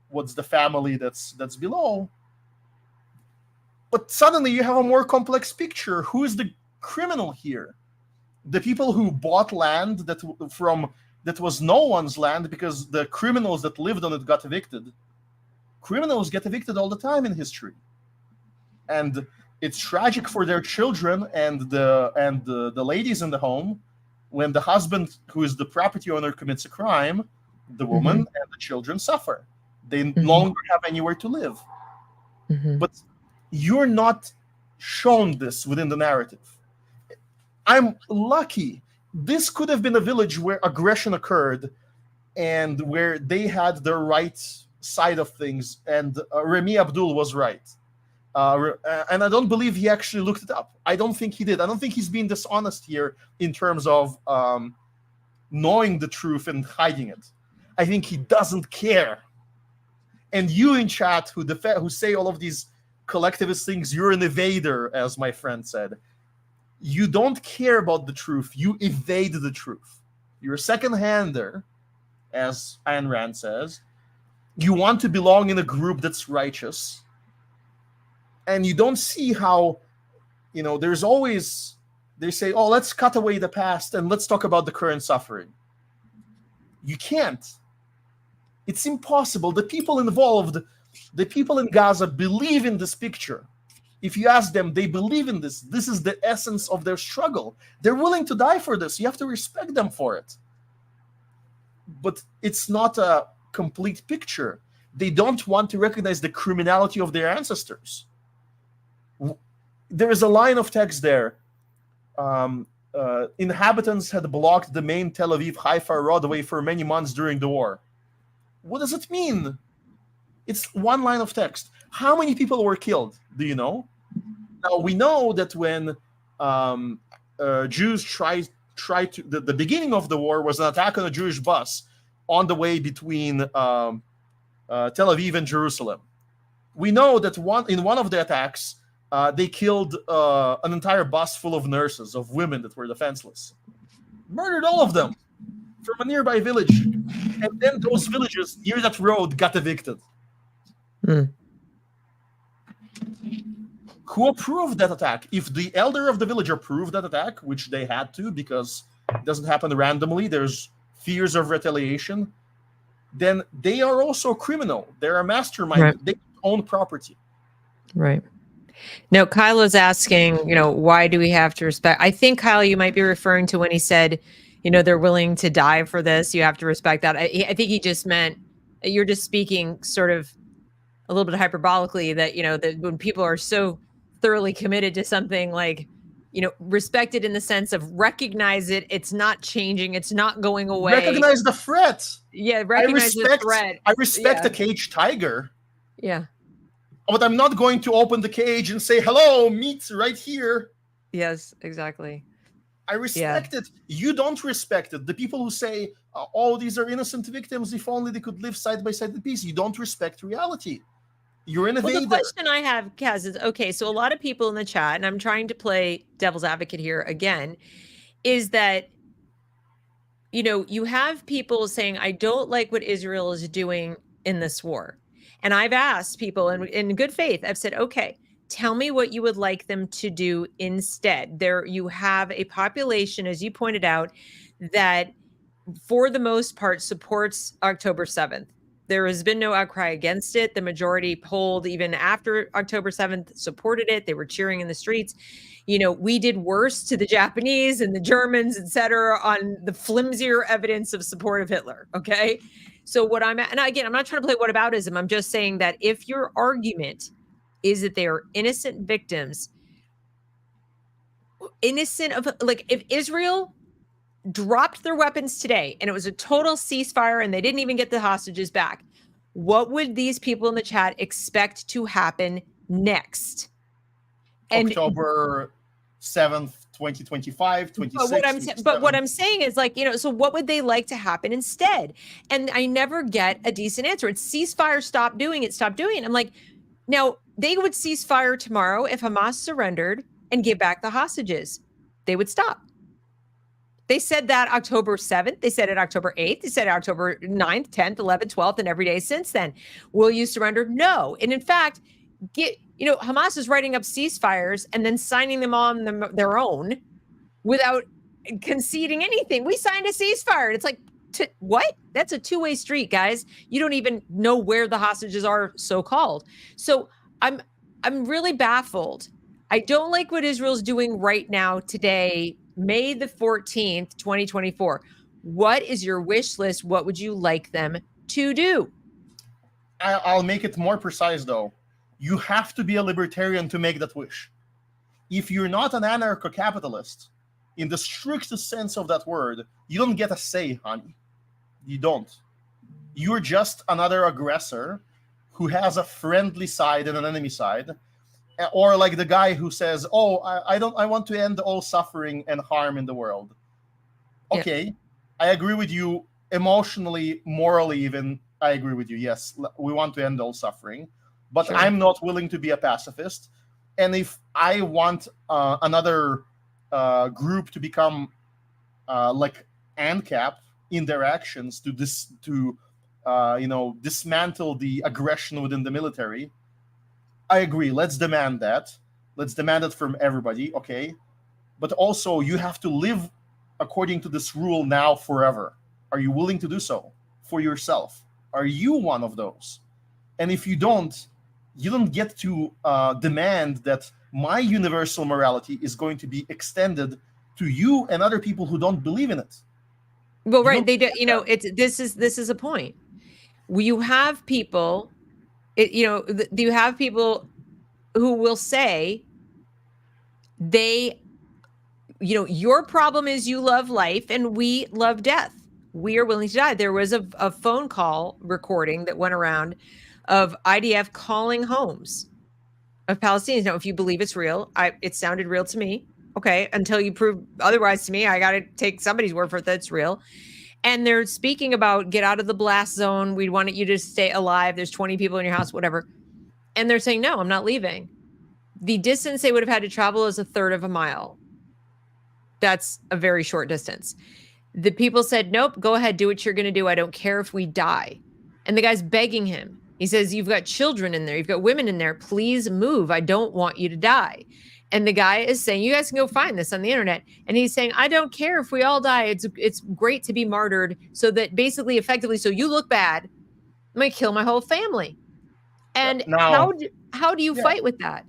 S2: what's the family that's below. But suddenly you have a more complex picture. Who is the criminal here? The people who bought land that was no one's land because the criminals that lived on it got evicted. Criminals get evicted all the time in history, and it's tragic for their children and the ladies in the home when the husband, who is the property owner, commits a crime. The woman and the children suffer. They no longer have anywhere to live. But you're not shown this within the narrative. I'm lucky. This could have been a village where aggression occurred and where they had the right side of things, and Remy Abdul was right. And I don't believe he actually looked it up. I don't think he did. I don't think he's being dishonest here in terms of knowing the truth and hiding it. I think he doesn't care. And you in chat who say all of these collectivist thinks you're an evader, as my friend said. You don't care about the truth. You evade the truth. You're a second-hander, as Ayn Rand says. You want to belong in a group that's righteous. And you don't see how, there's always, they say, oh, let's cut away the past and let's talk about the current suffering. You can't. It's impossible. The people involved, the people in Gaza believe in this picture. If you ask them, they believe in this. This is the essence of their struggle. They're willing to die for this. You have to respect them for it. But it's not a complete picture. They don't want to recognize the criminality of their ancestors. There is a line of text there. Inhabitants had blocked the main Tel Aviv-Haifa roadway for many months during the war. What does it mean? It's one line of text. How many people were killed? Do you know? Now, we know that when Jews tried to... The beginning of the war was an attack on a Jewish bus on the way between Tel Aviv and Jerusalem. We know that in one of the attacks, they killed an entire bus full of nurses, of women that were defenseless. Murdered all of them from a nearby village. And then those villages near that road got evicted. Who approved that attack? If the elder of the village approved that attack, which they had to because it doesn't happen randomly, there's fears of retaliation, then they are also criminal. They're a mastermind. Right. They own property.
S1: Right. No, Kyle is asking, why do we have to respect? I think, Kyle, you might be referring to when he said, they're willing to die for this. You have to respect that. I think he just meant, you're just speaking sort of a little bit hyperbolically that, that when people are so thoroughly committed to something, like, respect it in the sense of recognize it. It's not changing. It's not going away.
S2: Recognize the threat.
S1: Yeah. Recognize the threat.
S2: I respect a caged tiger.
S1: Yeah.
S2: But I'm not going to open the cage and say, hello, meat right here.
S1: Yes, exactly.
S2: I respect it. You don't respect it. The people who say, oh, these are innocent victims, if only they could live side by side in peace. You don't respect reality. You're an evader.
S1: Well, the question I have, Kaz, is, okay, so a lot of people in the chat, and I'm trying to play devil's advocate here again, is that, you have people saying, I don't like what Israel is doing in this war. And I've asked people in good faith, I've said, okay, tell me what you would like them to do instead. There you have a population, as you pointed out, that for the most part supports October 7th. There has been no outcry against it. The majority polled even after October 7th supported it. They were cheering in the streets. We did worse to the Japanese and the Germans, et cetera, on the flimsier evidence of support of Hitler. Okay. So and again, I'm not trying to play whataboutism. I'm just saying that if your argument is that they are innocent victims, innocent of, like, if Israel dropped their weapons today and it was a total ceasefire and they didn't even get the hostages back, what would these people in the chat expect to happen next?
S2: October 7th, 2025, 26.
S1: But what I'm saying is, like, so what would they like to happen instead? And I never get a decent answer. It's ceasefire, stop doing it. I'm like, now they would cease fire tomorrow if Hamas surrendered and give back the hostages. They would stop. They said that October 7th. They said it October 8th. They said it October 9th, 10th, 11th, 12th, and every day since then. Will you surrender? No. And in fact, Hamas is writing up ceasefires and then signing them on their own without conceding anything. We signed a ceasefire. It's like, what? That's a two-way street, guys. You don't even know where the hostages are, so-called. So I'm really baffled. I don't like what Israel's doing right now today, May the 14th, 2024. What is your wish list? What would you like them to do?
S2: I'll make it more precise, though. You have to be a libertarian to make that wish. If you're not an anarcho-capitalist, in the strictest sense of that word, you don't get a say, honey. You don't. You're just another aggressor who has a friendly side and an enemy side. Or like the guy who says, oh, I want to end all suffering and harm in the world. Okay, yeah. I agree with you emotionally, morally even. I agree with you. Yes, we want to end all suffering. but
S1: Sure.
S2: I'm not willing to be a pacifist. And if I want another group to become like AnCap in their actions to dismantle the aggression within the military, I agree. Let's demand that. Let's demand it from everybody, okay? But also, you have to live according to this rule now forever. Are you willing to do so for yourself? Are you one of those? And if you don't get to demand that my universal morality is going to be extended to you and other people who don't believe in it.
S1: Well, right. They do, this is a point. You have people, you have people who will say your problem is you love life and we love death. We are willing to die. There was a phone call recording that went around of IDF calling homes of Palestinians. Now, if you believe it's real, it sounded real to me. Okay. Until you prove otherwise to me, I got to take somebody's word for it that it's real. And they're speaking about get out of the blast zone. We want you to stay alive. There's 20 people in your house, whatever. And they're saying, no, I'm not leaving. The distance they would have had to travel is a third of a mile. That's a very short distance. The people said, nope, go ahead, do what you're going to do. I don't care if we die. And the guy's begging him. He says, you've got children in there. You've got women in there. Please move. I don't want you to die. And the guy is saying, you guys can go find this on the internet. And he's saying, I don't care if we all die. It's great to be martyred so that basically, effectively, so you look bad, I'm going to kill my whole family. And now, how do you fight with that?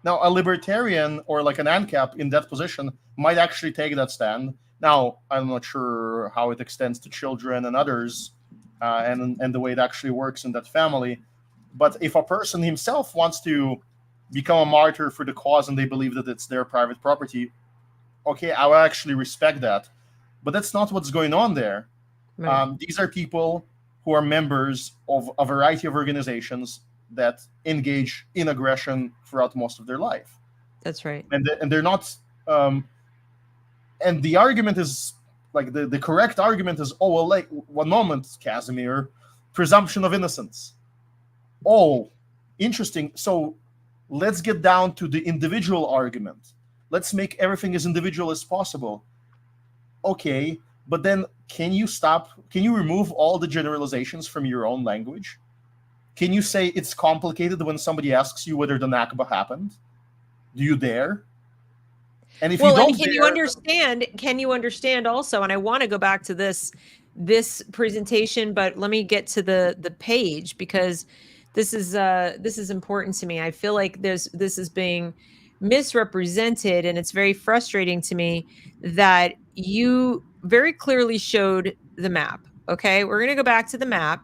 S2: Now, a libertarian or like an AnCap in that position might actually take that stand. Now, I'm not sure how it extends to children and others and the way it actually works in that family. But if a person himself wants to become a martyr for the cause and they believe that it's their private property, okay, I will actually respect that. But that's not what's going on there. Right. These are people who are members of a variety of organizations that engage in aggression throughout most of their life.
S1: That's right.
S2: And they're not... and the argument is, like, the correct argument is, oh, well, like, one moment, Kasimir, presumption of innocence. Oh, interesting. So let's get down to the individual argument. Let's make everything as individual as possible. Okay, but then can you remove all the generalizations from your own language? Can you say it's complicated when somebody asks you whether the Nakba happened? Do you dare? And if you don't
S1: can you understand also, and I want to go back to this presentation, but let me get to the page because this is important to me. I feel like this is being misrepresented, and it's very frustrating to me that you very clearly showed the map. Okay, we're going to go back to the map.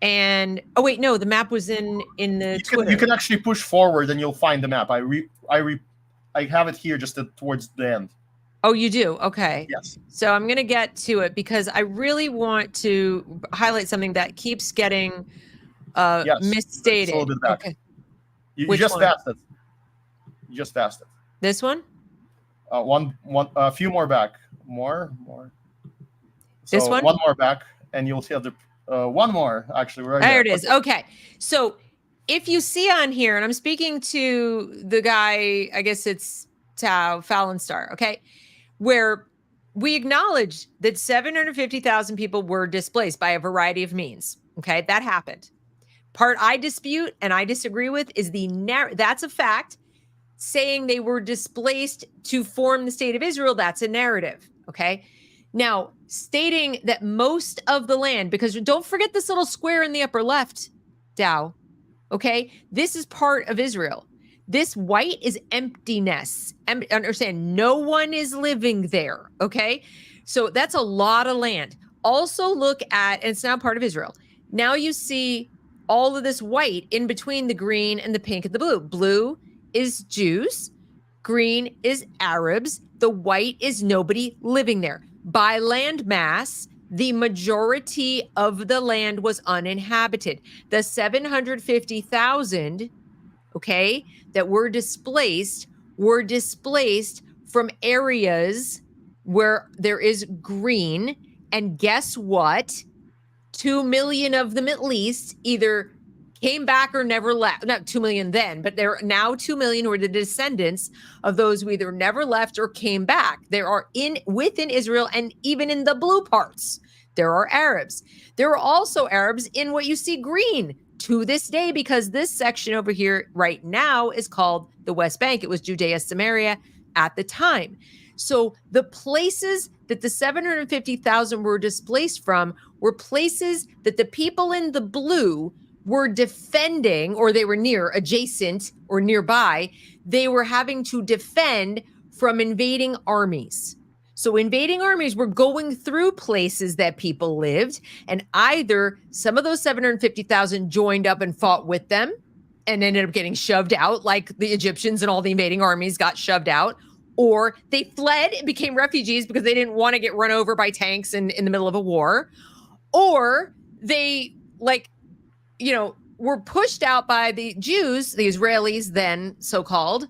S1: And oh wait, no, the map was in the Twitter.
S2: You can actually push forward and you'll find the map. I have it here just towards the end.
S1: Oh, you do? Okay.
S2: Yes.
S1: So I'm going to get to it because I really want to highlight something that keeps getting misstated.
S2: Okay. You just passed it. You just passed it.
S1: This one?
S2: A few more back. More. So
S1: this one?
S2: One more back, and you'll see the one more. Actually, right
S1: there it is. Okay. So if you see on here, and I'm speaking to the guy, I guess it's Tao Fallenstar, okay, where we acknowledge that 750,000 people were displaced by a variety of means. Okay, that happened. Part I dispute and I disagree with is that's a fact. Saying they were displaced to form the state of Israel, that's a narrative. Okay. Now, stating that most of the land, because don't forget this little square in the upper left, Dow. Okay. This is part of Israel. This white is emptiness. Understand, no one is living there. Okay. So that's a lot of land. Also look at, and it's now part of Israel. Now you see all of this white in between the green and the pink and the blue. Blue is Jews. Green is Arabs. The white is nobody living there. By land mass, the majority of the land was uninhabited. The 750,000, okay, that were displaced from areas where there is green. And guess what? 2 million of them at least either came back or never left. Not 2 million then, but there are now 2 million who are the descendants of those who either never left or came back. There are within Israel, and even in the blue parts, there are Arabs. There are also Arabs in what you see green to this day, because this section over here right now is called the West Bank. It was Judea Samaria at the time. So the places that the 750,000 were displaced from were places that the people in the blue were defending, or they were near, adjacent, or nearby. They were having to defend from invading armies. So invading armies were going through places that people lived, and either some of those 750,000 joined up and fought with them and ended up getting shoved out, like the Egyptians and all the invading armies got shoved out, or they fled and became refugees because they didn't want to get run over by tanks in the middle of a war, or they, were pushed out by the Jews, the Israelis then so-called,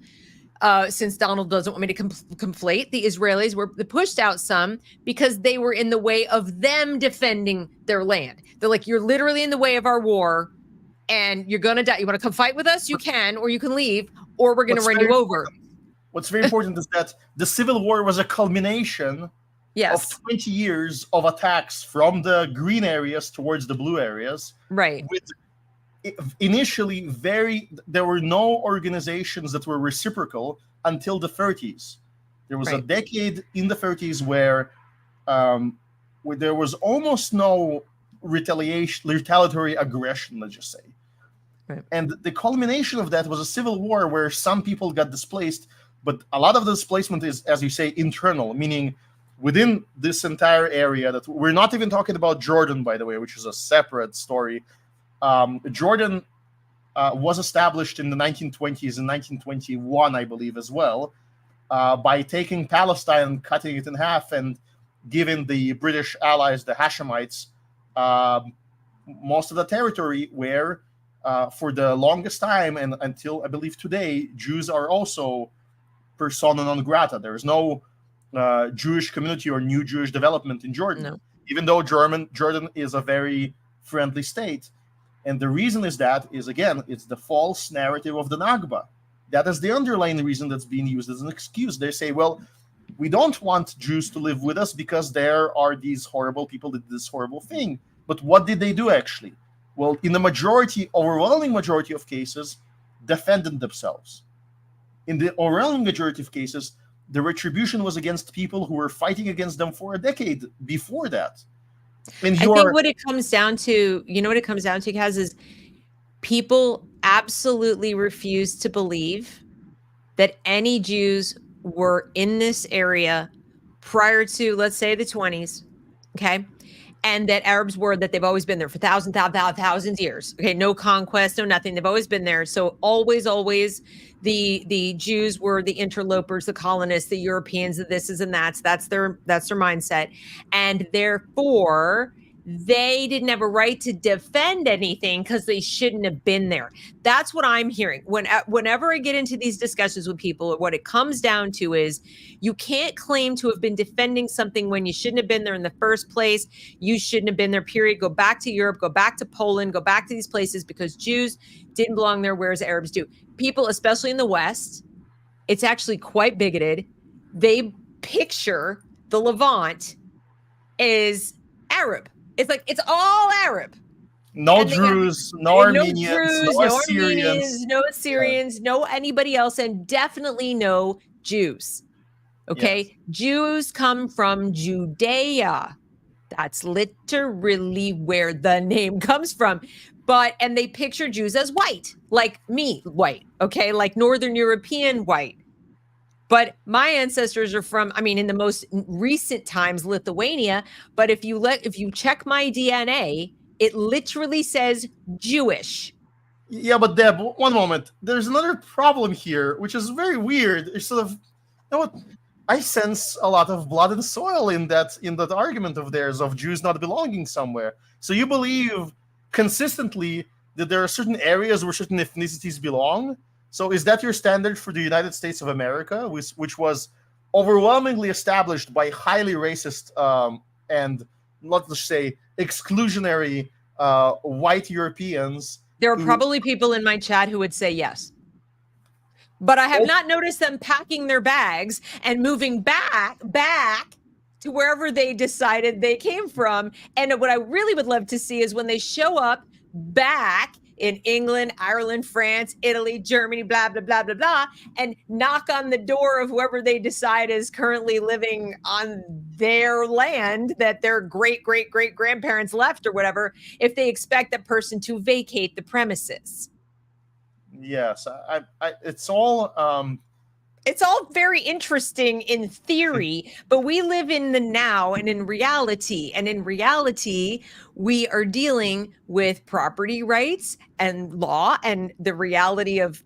S1: since Donald doesn't want me to conflate, the Israelis were pushed out some because they were in the way of them defending their land. They're like, you're literally in the way of our war and you're going to die. You want to come fight with us? You can, or you can leave, or we're going to run you over.
S2: What's very important is that the Civil War was a culmination of 20 years of attacks from the green areas towards the blue areas.
S1: Right.
S2: With initially there were no organizations that were reciprocal until the 30s. There was a decade in the 30s where there was almost no retaliatory aggression, let's just say. Right. And the culmination of that was a civil war where some people got displaced, but a lot of the displacement is, as you say, internal, meaning within this entire area. That we're not even talking about Jordan, by the way, which is a separate story. Jordan was established in the 1920s, in 1921, I believe, as well, by taking Palestine, cutting it in half, and giving the British allies, the Hashemites, most of the territory where, for the longest time and until I believe today, Jews are also persona non grata. There is no Jewish community or new Jewish development in Jordan, even though Jordan is a very friendly state. And the reason is again, it's the false narrative of the Nakba. That is the underlying reason that's being used as an excuse. They say, well, we don't want Jews to live with us because there are these horrible people that did this horrible thing. But what did they do actually? Well, in the overwhelming majority of cases, defended themselves. In the overwhelming majority of cases, the retribution was against people who were fighting against them for a decade before that. And
S1: I think what it comes down to, Kaz, is people absolutely refuse to believe that any Jews were in this area prior to, let's say, the 20s, okay? And that Arabs were, that they've always been there for thousands years. Okay, no conquest, no nothing. They've always been there. So always, the Jews were the interlopers, the colonists, the Europeans, the thises and that's. That's their mindset. And therefore, they didn't have a right to defend anything because they shouldn't have been there. That's what I'm hearing. Whenever I get into these discussions with people, what it comes down to is you can't claim to have been defending something when you shouldn't have been there in the first place. You shouldn't have been there, period. Go back to Europe, go back to Poland, go back to these places because Jews didn't belong there, whereas Arabs do. People, especially in the West, it's actually quite bigoted. They picture the Levant as Arab. It's like, it's all Arab.
S2: No Druze, no Armenians, no
S1: Assyrians, no anybody else, and definitely no Jews. Okay? Yes. Jews come from Judea. That's literally where the name comes from. And they picture Jews as white, like me, white, okay? Like Northern European white. But my ancestors are from, in the most recent times, Lithuania. But if you check my DNA, it literally says Jewish.
S2: Yeah, but Deb, one moment. There's another problem here, which is very weird. It's sort of, I sense a lot of blood and soil in that argument of theirs of Jews not belonging somewhere. So you believe consistently that there are certain areas where certain ethnicities belong? So is that your standard for the United States of America, which was overwhelmingly established by highly racist and, let's say, exclusionary white Europeans
S1: There are probably people in my chat who would say yes. But I have not noticed them packing their bags and moving back to wherever they decided they came from. And what I really would love to see is when they show up back in England, Ireland, France, Italy, Germany, blah, blah, blah, blah, blah, and knock on the door of whoever they decide is currently living on their land that their great, great, great grandparents left or whatever, if they expect that person to vacate the premises.
S2: Yes, it's all
S1: very interesting in theory, but we live in the now and in reality. And in reality, we are dealing with property rights and law and the reality of,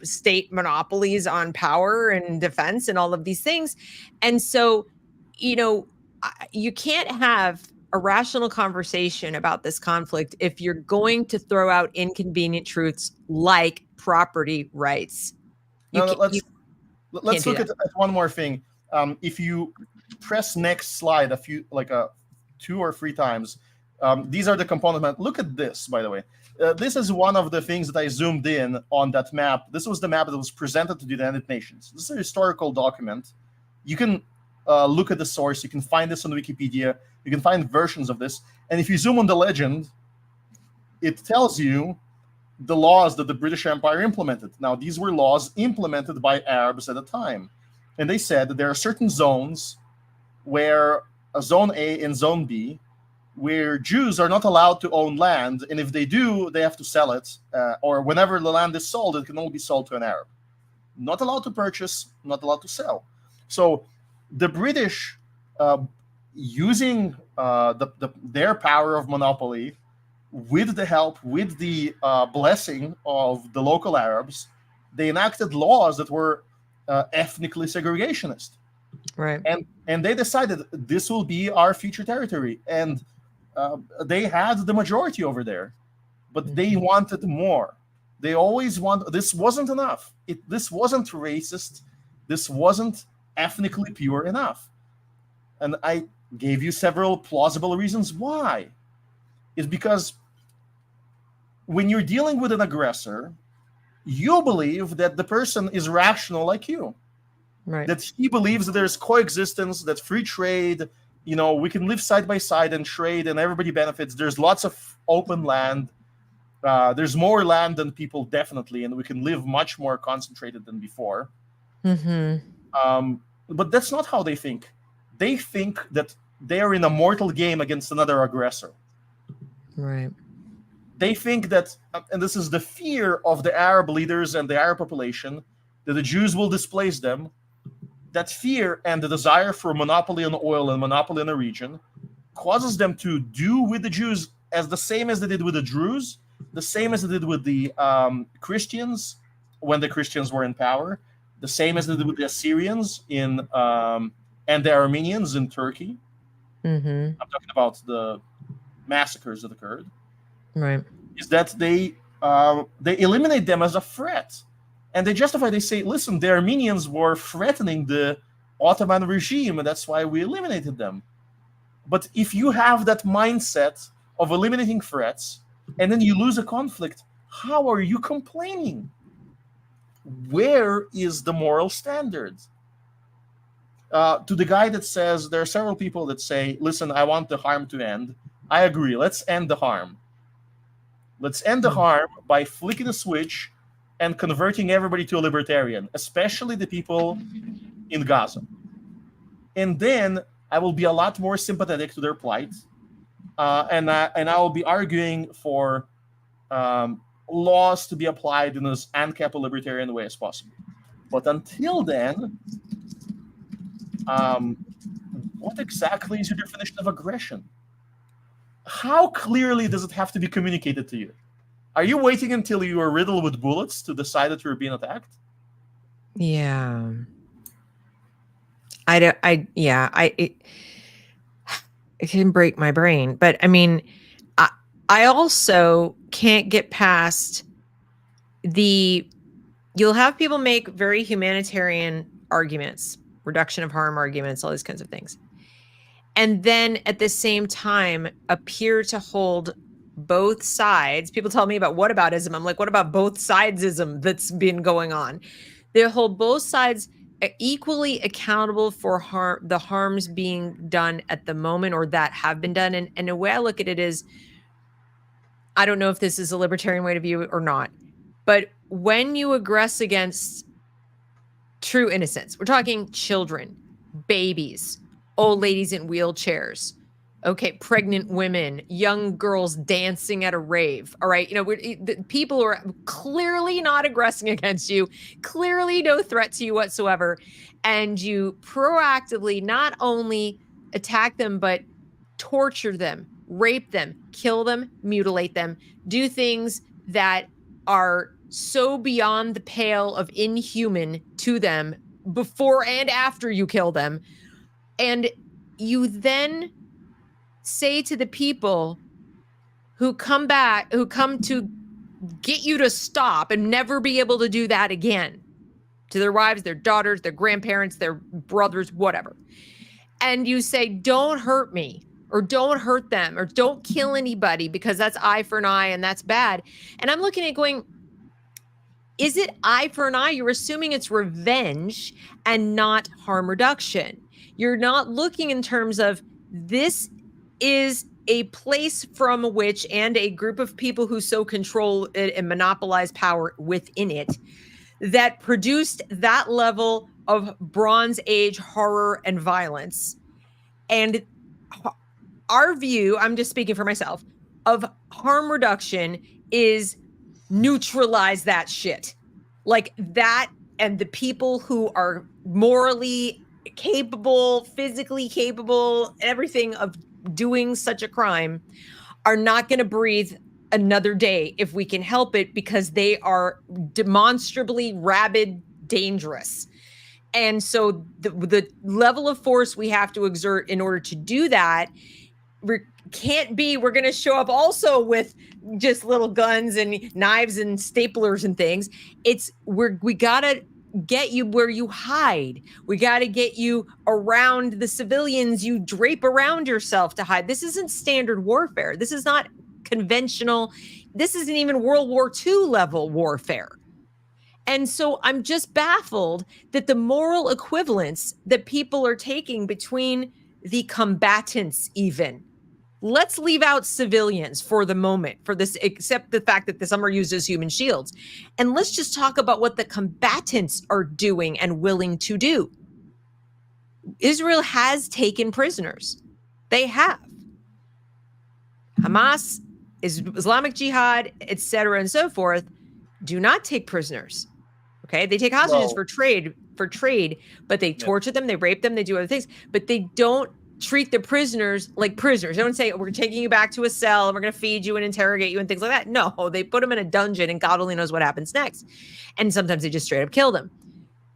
S1: state monopolies on power and defense and all of these things. And so, you can't have a rational conversation about this conflict if you're going to throw out inconvenient truths like property rights.
S2: Let's look at one more thing. If you press next slide two or three times, these are the components. Look at this, by the way. This is one of the things that I zoomed in on that map. This was the map that was presented to the United Nations. This is a historical document. You can look at the source. You can find this on Wikipedia. You can find versions of this. And if you zoom on the legend, it tells you the laws that the British Empire implemented. Now, these were laws implemented by Arabs at the time. And they said that there are certain zones where Zone A and Zone B, where Jews are not allowed to own land. And if they do, they have to sell it. Or whenever the land is sold, it can only be sold to an Arab. Not allowed to purchase, not allowed to sell. So the British, using their power of monopoly, with the help, with the blessing of the local Arabs, they enacted laws that were ethnically segregationist.
S1: Right.
S2: And they decided this will be our future territory. And they had the majority over there, but they wanted more. They always this wasn't enough. This wasn't racist. This wasn't ethnically pure enough. And I gave you several plausible reasons why. It's because when you're dealing with an aggressor, you believe that the person is rational like you.
S1: Right.
S2: That he believes that there's coexistence, that free trade, we can live side by side and trade and everybody benefits. There's lots of open land. There's more land than people, definitely, and we can live much more concentrated than before.
S1: Mm-hmm.
S2: But that's not how they think. They think that they are in a mortal game against another aggressor.
S1: Right.
S2: They think that, and this is the fear of the Arab leaders and the Arab population, that the Jews will displace them. That fear and the desire for monopoly on oil and monopoly in the region causes them to do with the Jews as the same as they did with the Druze, the same as they did with the Christians when the Christians were in power, the same as they did with the Assyrians and the Armenians in Turkey.
S1: Mm-hmm.
S2: I'm talking about the massacres that occurred.
S1: Right.
S2: Is that they eliminate them as a threat. And they justify, they say, listen, the Armenians were threatening the Ottoman regime, and that's why we eliminated them. But if you have that mindset of eliminating threats, and then you lose a conflict, how are you complaining? Where is the moral standard? To the guy that says, there are several people that say, listen, I want the harm to end. I agree, let's end the harm. Let's end the harm by flicking a switch and converting everybody to a libertarian, especially the people in Gaza. And then I will be a lot more sympathetic to their plight, and I will be arguing for laws to be applied in as AnCap libertarian way as possible. But until then, what exactly is your definition of aggression? How clearly does it have to be communicated to you? Are you waiting until you are riddled with bullets to decide that you're being attacked?
S1: Yeah. It can break my brain. But I mean, I also can't get past you'll have people make very humanitarian arguments, reduction of harm arguments, all these kinds of things. And then at the same time appear to hold both sides. People tell me about whataboutism. I'm like, what about both sidesism that's been going on? They hold both sides equally accountable for the harms being done at the moment or that have been done. And the way I look at it is, I don't know if this is a libertarian way to view it or not, but when you aggress against true innocence, we're talking children, babies, old ladies in wheelchairs, okay, pregnant women, young girls dancing at a rave. All right. The people who are clearly not aggressing against you, clearly no threat to you whatsoever. And you proactively not only attack them, but torture them, rape them, kill them, mutilate them, do things that are so beyond the pale of inhuman to them before and after you kill them. And you then say to the people who come to get you to stop and never be able to do that again, to their wives, their daughters, their grandparents, their brothers, whatever. And you say, don't hurt me, or don't hurt them, or don't kill anybody, because that's eye for an eye and that's bad. And I'm looking at going, is it eye for an eye? You're assuming it's revenge and not harm reduction. You're not looking in terms of this is a place from which, and a group of people who so control it and monopolize power within it, that produced that level of Bronze Age horror and violence. And our view, I'm just speaking for myself, of harm reduction is neutralize that shit. Like that, and the people who are morally capable, physically capable, everything of doing such a crime are not going to breathe another day if we can help it, because they are demonstrably rabid, dangerous. And so the level of force we have to exert in order to do that can't be, we're going to show up also with just little guns and knives and staplers and things. It's we got to get you where you hide. We got to get you around the civilians you drape around yourself to hide. This isn't standard warfare. This is not conventional. This isn't even World War II level warfare. And so I'm just baffled that the moral equivalence that people are taking between the combatants, even. Let's leave out civilians for the moment for this, except the fact that some are used as human shields. And let's just talk about what the combatants are doing and willing to do. Israel has taken prisoners. They have. Hamas, Islamic Jihad, etc., and so forth, do not take prisoners. Okay, they take hostages for trade, but they torture them, they rape them, they do other things, but they don't treat the prisoners like prisoners. They don't say, we're taking you back to a cell and we're going to feed you and interrogate you and things like that. No, they put them in a dungeon and God only knows what happens next. And sometimes they just straight up kill them.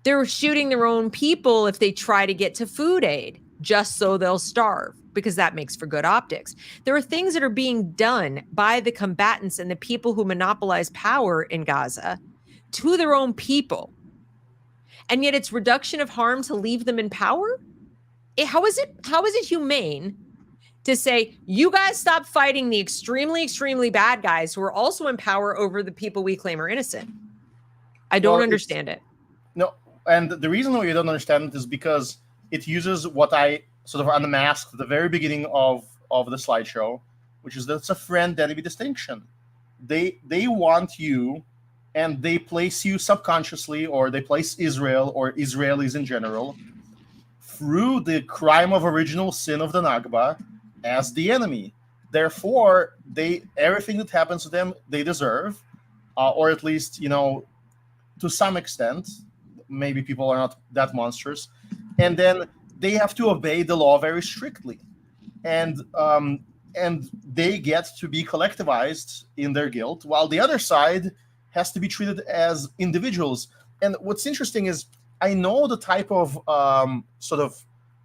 S1: They're shooting their own people if they try to get to food aid, just so they'll starve, because that makes for good optics. There are things that are being done by the combatants and the people who monopolize power in Gaza to their own people. And yet it's reduction of harm to leave them in power? How is it humane to say, you guys stop fighting the extremely, extremely bad guys who are also in power over the people we claim are innocent? I don't understand it.
S2: No, and the reason why you don't understand it is because it uses what I sort of unmasked at the very beginning of the slideshow, which is that it's a friend-enemy distinction. They want you, and they place you subconsciously, or they place Israel or Israelis in general through the crime of original sin of the Nakba as the enemy. Therefore, everything that happens to them, they deserve, or at least, to some extent. Maybe people are not that monstrous. And then they have to obey the law very strictly. And they get to be collectivized in their guilt, while the other side has to be treated as individuals. And what's interesting is, I know the type of sort of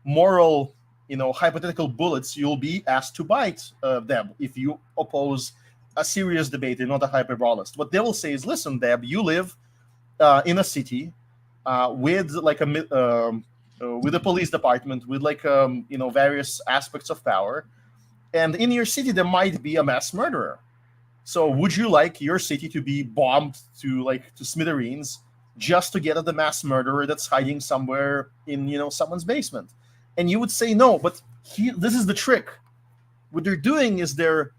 S2: moral, hypothetical bullets you'll be asked to bite, Deb, if you oppose a serious debate and not a hyperbolist. What they will say is, listen, Deb, you live in a city with a police department, with various aspects of power, And in your city, there might be a mass murderer. So would you like your city to be bombed to smithereens just to get at the mass murderer that's hiding somewhere in someone's basement? And you would say no, but this is the trick. What they're doing is they're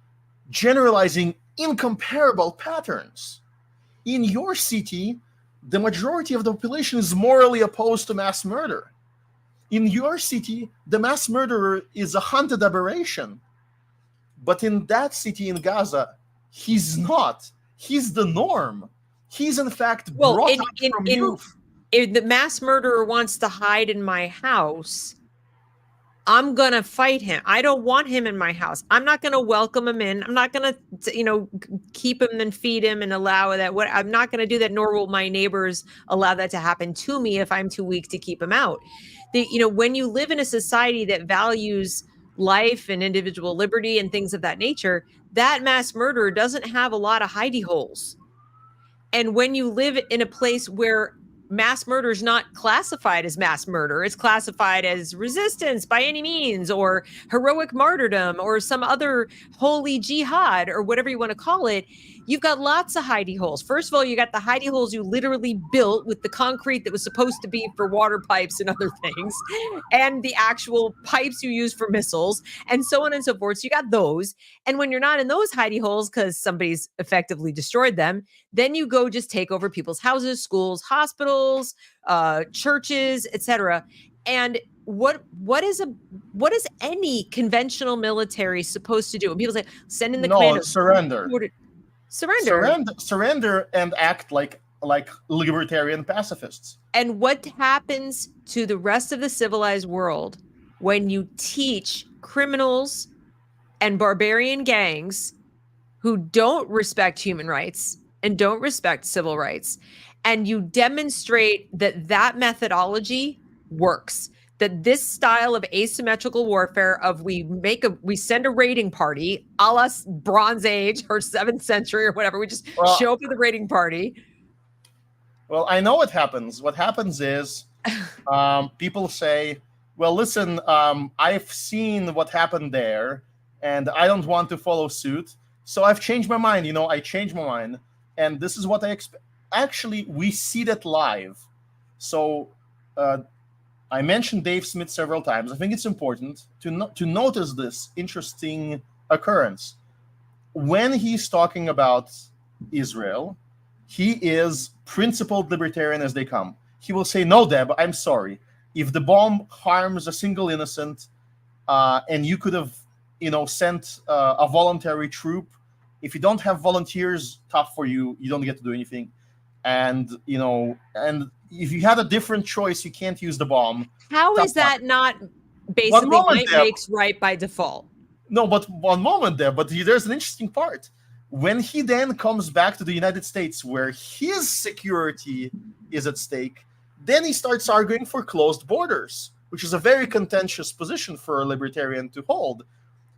S2: generalizing incomparable patterns. In your city, the majority of the population is morally opposed to mass murder. In your city, the mass murderer is a hunted aberration. But in that city in Gaza, he's not. He's the norm. He's in fact brought up from youth.
S1: If the mass murderer wants to hide in my house, I'm going to fight him. I don't want him in my house. I'm not going to welcome him in. I'm not going to, keep him and feed him and allow that. I'm not going to do that, nor will my neighbors allow that to happen to me if I'm too weak to keep him out. When you live in a society that values life and individual liberty and things of that nature, that mass murderer doesn't have a lot of hidey holes. And when you live in a place where mass murder is not classified as mass murder, it's classified as resistance by any means, or heroic martyrdom, or some other holy jihad, or whatever you want to call it, you've got lots of hidey holes. First of all, you got the hidey holes you literally built with the concrete that was supposed to be for water pipes and other things, and the actual pipes you use for missiles, and so on and so forth. So you got those. And when you're not in those hidey holes because somebody's effectively destroyed them, then you go just take over people's houses, schools, hospitals, churches, etc. And what is any conventional military supposed to do? And people say, send in the commander.
S2: Surrender and act like libertarian pacifists.
S1: And what happens to the rest of the civilized world when you teach criminals and barbarian gangs who don't respect human rights and don't respect civil rights, and you demonstrate that methodology works? That this style of asymmetrical warfare we send a raiding party a la Bronze Age or 7th century or whatever. We just show up with a raiding party.
S2: Well, I know what happens. What happens is people say, well, listen, I've seen what happened there and I don't want to follow suit. So I've changed my mind. I changed my mind. And this is what I expect. Actually, we see that live. So I mentioned Dave Smith several times. I think it's important to notice this interesting occurrence. When he's talking about Israel, he is principled libertarian as they come. He will say, no, Deb, I'm sorry. If the bomb harms a single innocent and you could have sent a voluntary troop, if you don't have volunteers, tough for you. You don't get to do anything. And if you had a different choice, you can't use the bomb.
S1: How is that not basically might makes right by default?
S2: No, but one moment there. But there's an interesting part. When he then comes back to the United States, where his security is at stake, then he starts arguing for closed borders, which is a very contentious position for a libertarian to hold.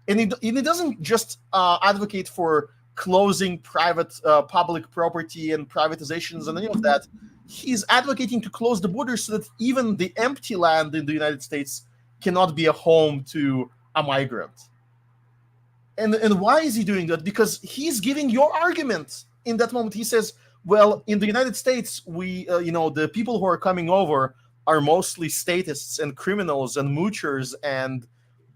S2: And he doesn't just advocate for closing public property and privatizations and any of that. He's advocating to close the borders so that even the empty land in the United States cannot be a home to a migrant. And why is he doing that? Because he's giving your argument in that moment. He says, well, in the United States, we, the people who are coming over are mostly statists and criminals and moochers and,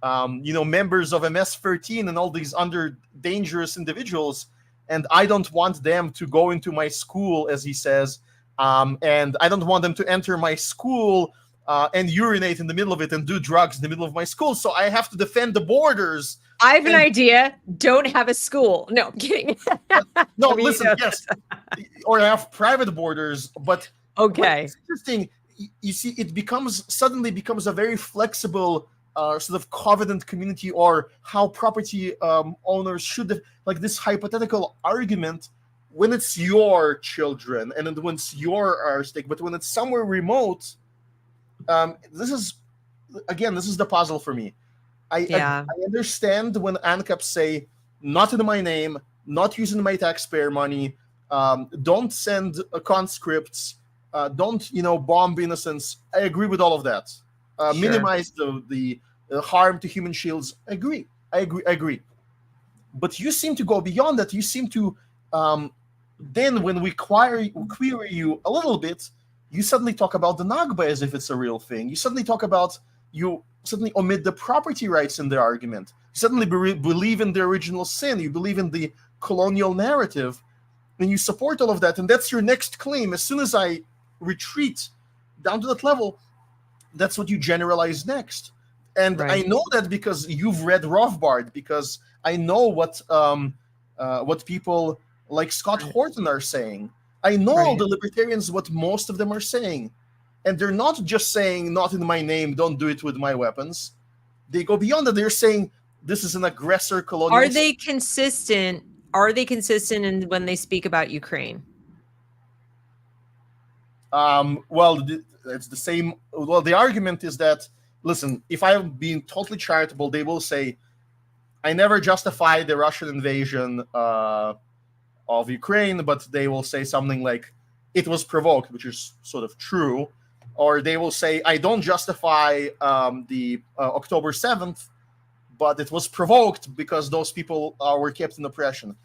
S2: members of MS-13 and all these dangerous individuals. And I don't want them to go into my school, as he says. And I don't want them to enter my school and urinate in the middle of it and do drugs in the middle of my school. So I have to defend the borders.
S1: I have an idea. Don't have a school. No, I'm kidding.
S2: No, listen, yes. Or have private borders. But
S1: okay.
S2: It's interesting. You see, it suddenly becomes a very flexible sort of covenant community, or how property owners should, like this hypothetical argument when it's your children and when it's your stake. But when it's somewhere remote, this is the puzzle for me. I understand when AnCap say, not in my name, not using my taxpayer money, don't send conscripts, don't bomb innocents. I agree with all of that. Sure. Minimize the harm to human shields. I agree. I agree. But you seem to go beyond that. You seem to then when we query you a little bit, you suddenly talk about the Nakba as if it's a real thing. You suddenly omit the property rights in the argument. You suddenly believe in the original sin. You believe in the colonial narrative, and you support all of that. And that's your next claim. As soon as I retreat down to that level, that's what you generalize next. And
S1: Right.
S2: I know that because you've read Rothbard, because I know what people like Scott Horton are saying. I know all the libertarians, what most of them are saying. And they're not just saying, not in my name, don't do it with my weapons. They go beyond that. They're saying this is an aggressor colonial.
S1: Are they consistent? Are they consistent in when they speak about Ukraine?
S2: Well, it's the same. Well, the argument is that, listen, if I'm being totally charitable, they will say, I never justified the Russian invasion of Ukraine, but they will say something like, it was provoked, which is sort of true. Or they will say, I don't justify the October 7th, but it was provoked because those people were kept in oppression.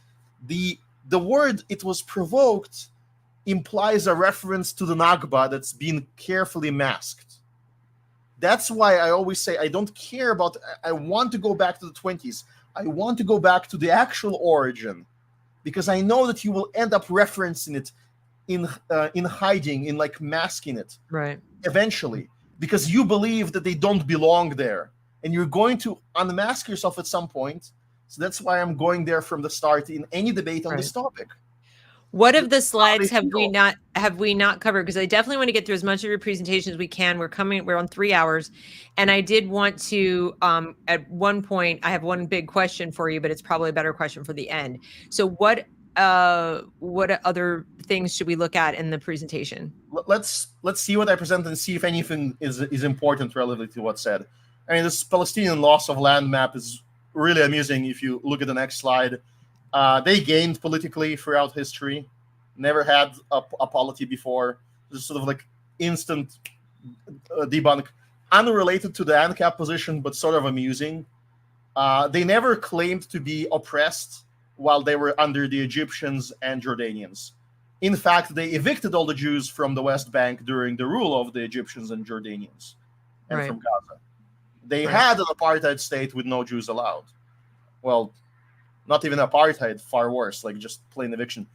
S2: The word "it was provoked" implies a reference to the Nakba that's been carefully masked. That's why I always say I don't care about. I want to go back to the 20s. I want to go back to the actual origin, because I know that you will end up referencing it in hiding, in like masking it,
S1: right?
S2: Eventually, because you believe that they don't belong there, and you're going to unmask yourself at some point. So that's why I'm going there from the start in any debate on this topic.
S1: What of the slides have we not covered? Because I definitely want to get through as much of your presentation as we can. We're on 3 hours, and I did want to at one point I have one big question for you, but it's probably a better question for the end. So what other things should we look at in the presentation?
S2: Let's see what I present and see if anything is important relative to what's said. I mean, this Palestinian loss of land map is really amusing. If you look at the next slide, they gained politically throughout history, never had a polity before. Just sort of like instant debunk, unrelated to the AnCap position, but sort of amusing. They never claimed to be oppressed while they were under the Egyptians and Jordanians. In fact, they evicted all the Jews from the West Bank during the rule of the Egyptians and Jordanians, and from Gaza. They had an apartheid state with no Jews allowed. Well, not even apartheid, far worse, like just plain eviction.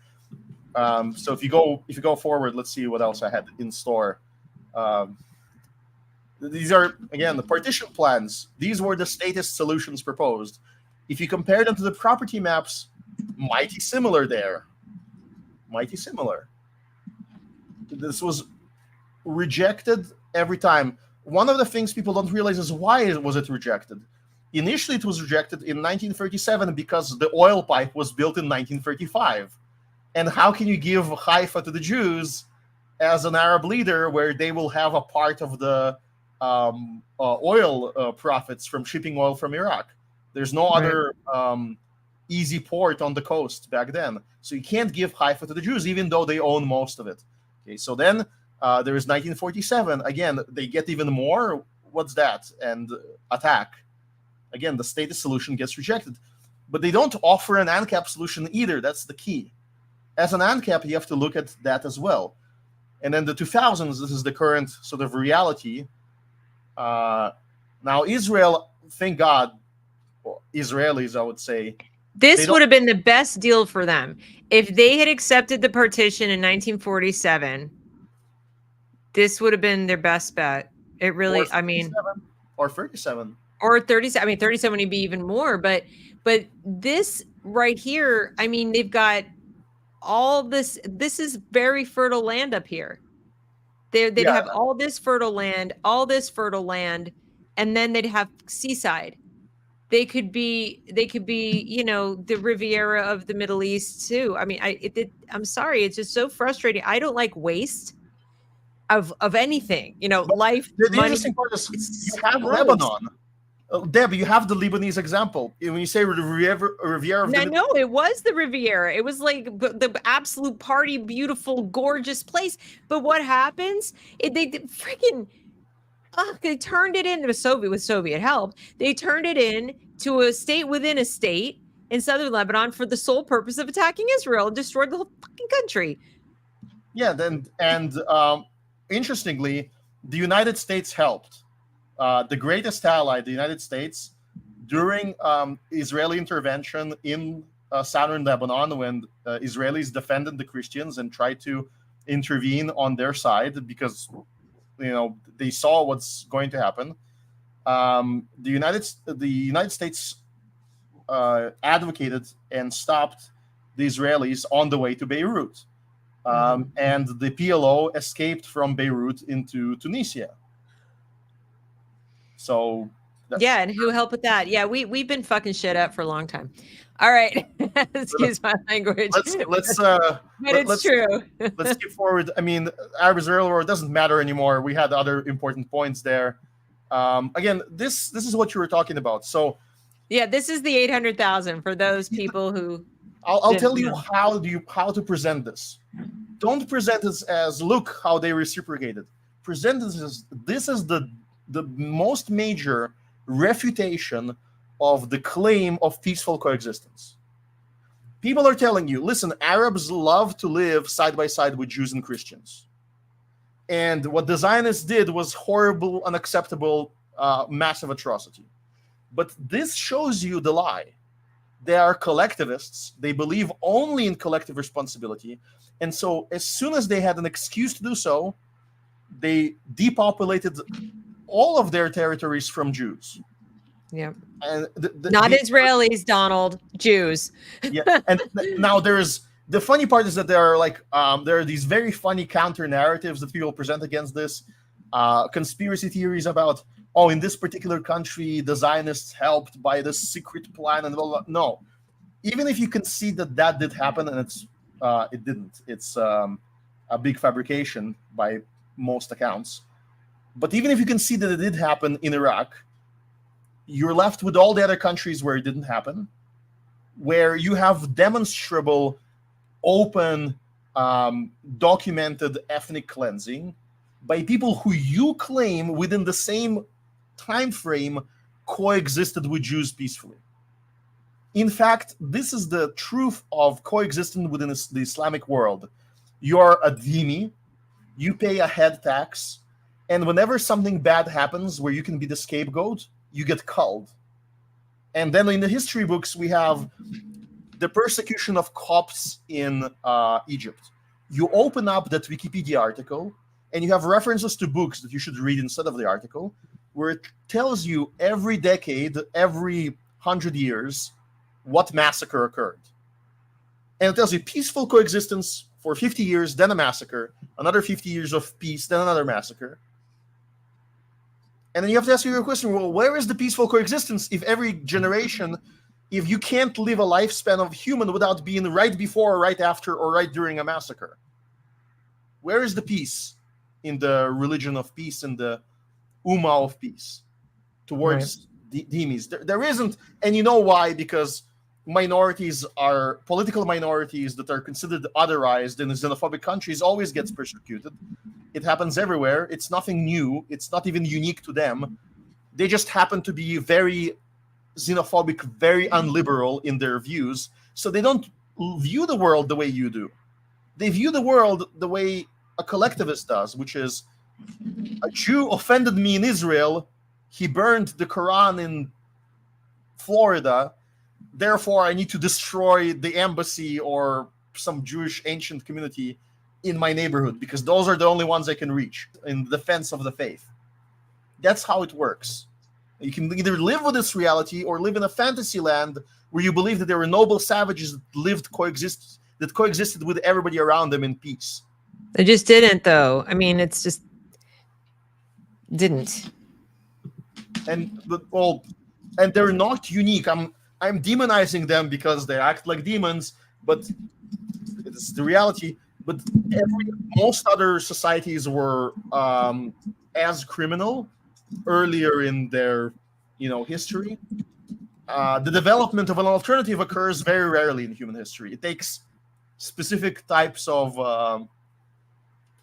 S2: So if you go forward, let's see what else I had in store. These are, again, the partition plans. These were the statist solutions proposed. If you compare them to the property maps, mighty similar there. Mighty similar. This was rejected every time. One of the things people don't realize is why was it rejected. Initially, it was rejected in 1937 because the oil pipe was built in 1935. And how can you give Haifa to the Jews as an Arab leader where they will have a part of the oil profits from shipping oil from Iraq? There's no other easy port on the coast back then. So you can't give Haifa to the Jews, even though they own most of it. Okay, so then there is 1947. Again, they get even more. What's that? And attack. Again, the statist solution gets rejected. But they don't offer an AnCap solution either. That's the key. As an AnCap, you have to look at that as well. And then the 2000s, this is the current sort of reality. Now, Israel, thank God, well, Israelis, I would say.
S1: This would have been the best deal for them. If they had accepted the partition in 1947, this would have been their best bet. It really, I mean.
S2: Or 37.
S1: Or 37. I mean, 37 would be even more. But this right here, I mean, they've got all this. This is very fertile land up here. They'd have all this fertile land, and then they'd have seaside. They could be, you know, the Riviera of the Middle East too. I mean, I'm sorry, it's just so frustrating. I don't like waste of anything. You know, life,
S2: the
S1: money.
S2: Interesting part is you have Lebanon. Deb, you have the Lebanese example. When you say Riviera of the
S1: No, it was the Riviera. It was like the absolute party, beautiful, gorgeous place. But what happens? They freaking They turned it into with Soviet help. They turned it in to a state within a state in southern Lebanon for the sole purpose of attacking Israel and destroyed the whole fucking country.
S2: Yeah, and interestingly, the United States helped. The greatest ally, the United States, during Israeli intervention in southern Lebanon, when Israelis defended the Christians and tried to intervene on their side because they saw what's going to happen. The United States advocated and stopped the Israelis on the way to Beirut. And the PLO escaped from Beirut into Tunisia. So
S1: yeah, and who helped with that? Yeah, we've been fucking shit up for a long time. All right, excuse my language.
S2: Let's
S1: but it's true.
S2: Let's skip forward. I mean, Arab-Israel War doesn't matter anymore. We had other important points there. Again, this is what you were talking about. So
S1: yeah, this is the 800,000 for those people who.
S2: I'll tell you how to present this. Don't present this as look how they reciprocated. Present this as this is the most major refutation of the claim of peaceful coexistence. People are telling you, listen, Arabs love to live side by side with Jews and Christians. And what the Zionists did was horrible, unacceptable, massive atrocity. But this shows you the lie. They are collectivists. They believe only in collective responsibility. And so as soon as they had an excuse to do so, they depopulated all of their territories from Jews.
S1: Yeah.
S2: And
S1: not Israelis, Donald, Jews.
S2: Yeah. And now the funny part is that there are these very funny counter narratives that people present against this. Conspiracy theories about, in this particular country, the Zionists helped by this secret plan and blah, blah. No. Even if you concede that did happen, and it didn't. It's a big fabrication by most accounts. But even if you concede that it did happen in Iraq, you're left with all the other countries where it didn't happen, where you have demonstrable, open, documented ethnic cleansing by people who you claim within the same time frame coexisted with Jews peacefully. In fact, this is the truth of coexisting within the Islamic world. You're a dhimmi, you pay a head tax, and whenever something bad happens where you can be the scapegoat, you get culled. And then in the history books, we have the persecution of Copts in Egypt. You open up that Wikipedia article, and you have references to books that you should read instead of the article, where it tells you every decade, every 100 years, what massacre occurred. And it tells you peaceful coexistence for 50 years, then a massacre, another 50 years of peace, then another massacre. And then you have to ask your question, well, where is the peaceful coexistence if every generation, if you can't live a lifespan of human without being right before or right after or right during a massacre? Where is the peace in the religion of peace and the ummah of peace towards dhimmis? There isn't, and you know why? Because minorities are political minorities that are considered otherized in xenophobic countries always gets persecuted. It happens everywhere. It's nothing new. It's not even unique to them. They just happen to be very xenophobic, very unliberal in their views. So they don't view the world the way you do. They view the world the way a collectivist does, which is a Jew offended me in Israel. He burned the Quran in Florida. Therefore, I need to destroy the embassy or some Jewish ancient community in my neighborhood because those are the only ones I can reach in defense of the faith. That's how it works. You can either live with this reality or live in a fantasy land where you believe that there were noble savages that coexisted with everybody around them in peace.
S1: They just didn't, though. I mean, it's just didn't.
S2: And they're not unique. I'm demonizing them because they act like demons, but it's the reality. But most other societies were as criminal earlier in their history. The development of an alternative occurs very rarely in human history. It takes specific types of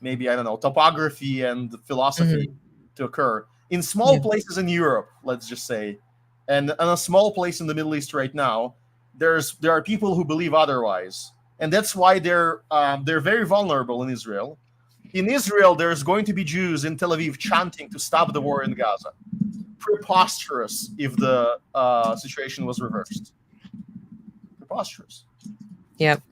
S2: topography and philosophy to occur. In small places in Europe, let's just say, and a small place in the Middle East right now, there are people who believe otherwise, and that's why they're very vulnerable in Israel. In Israel, there's going to be Jews in Tel Aviv chanting to stop the war in Gaza. Preposterous if the situation was reversed. Preposterous.
S1: Yep.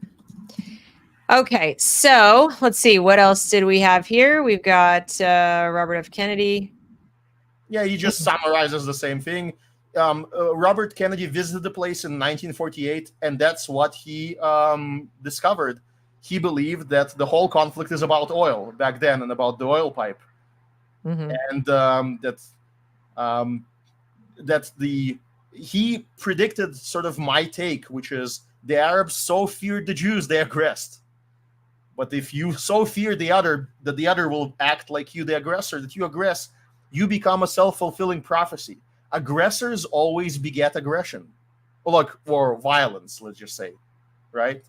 S1: Okay, so let's see. What else did we have here? We've got Robert F. Kennedy.
S2: Yeah, he just summarizes the same thing. Robert Kennedy visited the place in 1948, and that's what he discovered. He believed that the whole conflict is about oil back then and about the oil pipe, and he predicted sort of my take, which is the Arabs so feared the Jews they aggressed. But if you so fear the other, that the other will act like you, the aggressor, that you aggress, you become a self-fulfilling prophecy. Aggressors always beget aggression, or violence, let's just say, right?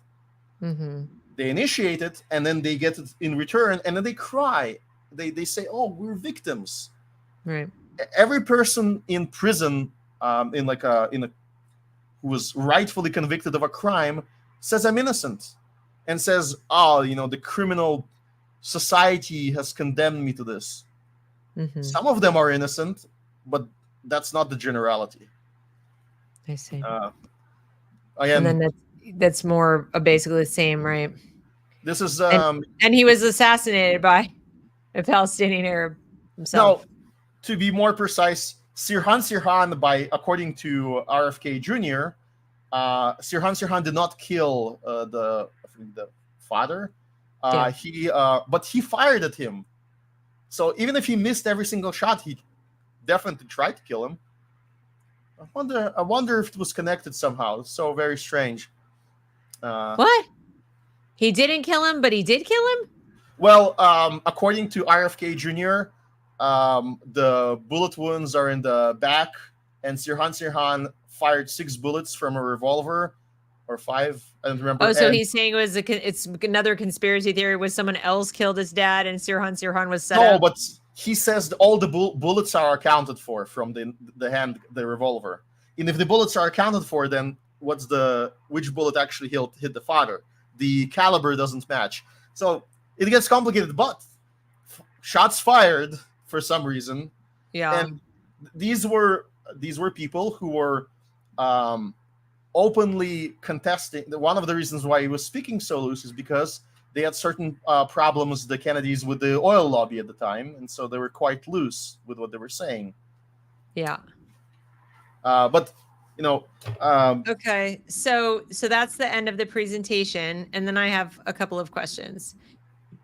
S2: They initiate it, and then they get it in return, and then they cry. They say, "Oh, we're victims."
S1: Right.
S2: Every person in prison, who was rightfully convicted of a crime, says, "I'm innocent," and says, "Oh, the criminal society has condemned me to this." Some of them are innocent, but that's not the generality.
S1: I see.
S2: Again,
S1: and then that's more basically the same, right?
S2: This is
S1: and he was assassinated by a Palestinian Arab himself.
S2: No, to be more precise, Sirhan, according to RFK Jr., Sirhan did not kill the father. But he fired at him. So even if he missed every single shot, he definitely tried to kill him. I wonder if it was connected somehow. It's so very strange.
S1: What? He didn't kill him, but he did kill him?
S2: Well, according to RFK Jr., the bullet wounds are in the back, and Sirhan fired 6 bullets from a revolver, or 5. I don't remember.
S1: Oh, so he's saying it's another conspiracy theory. Was someone else killed his dad, and Sirhan was set up?
S2: No, but he says all the bullets are accounted for from the revolver. And if the bullets are accounted for, then which bullet actually hit the father? The caliber doesn't match. So it gets complicated, but shots fired for some reason.
S1: Yeah.
S2: And these were people who were openly contesting. One of the reasons why he was speaking so loose is because they had certain problems, the Kennedys, with the oil lobby at the time, and so they were quite loose with what they were saying.
S1: Yeah.
S2: But
S1: okay, so that's the end of the presentation, and then I have a couple of questions.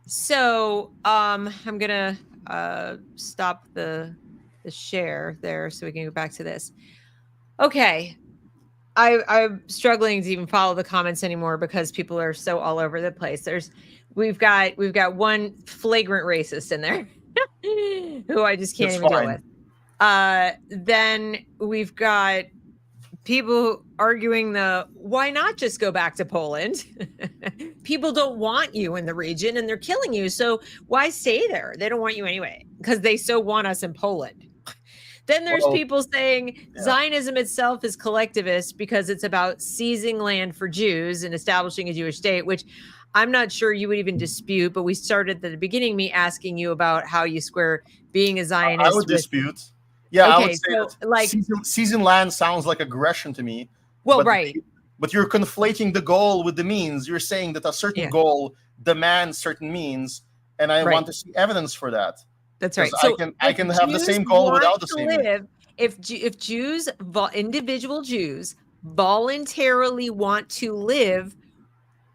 S1: So I'm gonna stop the share there so we can go back to this. Okay. I'm struggling to even follow the comments anymore because people are so all over the place. We've got one flagrant racist in there who I just can't even deal with. Then we've got people arguing why not just go back to Poland? People don't want you in the region and they're killing you. So why stay there? They don't want you anyway because they so want us in Poland. Then there's people saying Zionism itself is collectivist because it's about seizing land for Jews and establishing a Jewish state, which I'm not sure you would even dispute, but we started at the beginning me asking you about how you square being a Zionist.
S2: I would dispute. Yeah,
S1: okay,
S2: I would say that seizing land sounds like aggression to me.
S1: Well, right.
S2: But you're conflating the goal with the means. You're saying that a certain goal demands certain means, and I want to see evidence for that.
S1: That's right.
S2: So I can have the same goal without the same means.
S1: If Jews, individual Jews, voluntarily want to live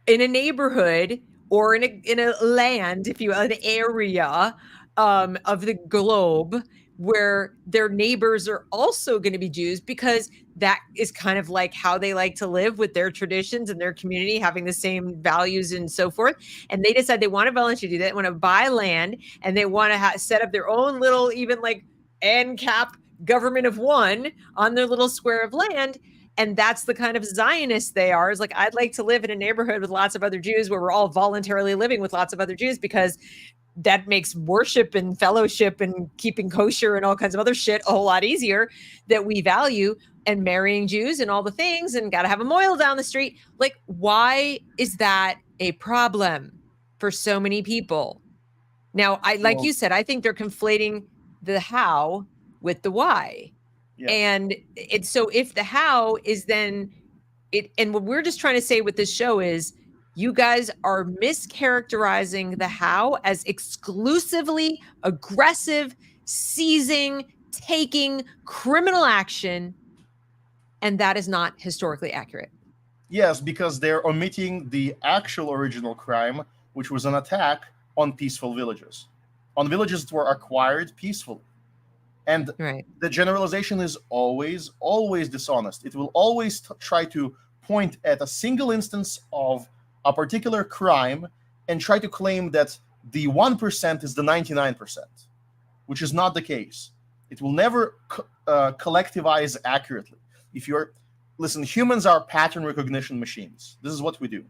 S1: in a neighborhood or in a land, if you will, an area of the globe where their neighbors are also going to be Jews, because that is kind of like how they like to live with their traditions and their community, having the same values and so forth. And they decide they want to voluntarily do that, want to buy land, and they want to set up their own little, even like AnCap government of one on their little square of land. And that's the kind of Zionists they are. Is like, I'd like to live in a neighborhood with lots of other Jews where we're all voluntarily living with lots of other Jews, because that makes worship and fellowship and keeping kosher and all kinds of other shit a whole lot easier that we value, and marrying Jews and all the things, and got to have a moil down the street. Like, why is that a problem for so many people? Now, like you said, I think they're conflating the how with the why. Yeah. And so if the how is then it, and what we're just trying to say with this show is, you guys are mischaracterizing the how as exclusively aggressive, seizing, taking criminal action, and that is not historically accurate.
S2: Yes, because they're omitting the actual original crime, which was an attack on peaceful villages, on villages that were acquired peacefully. And the generalization is always dishonest. It will always try to point at a single instance of a particular crime and try to claim that the 1% is the 99%, which is not the case. It will never collectivize accurately. Listen, humans are pattern recognition machines. This is what we do.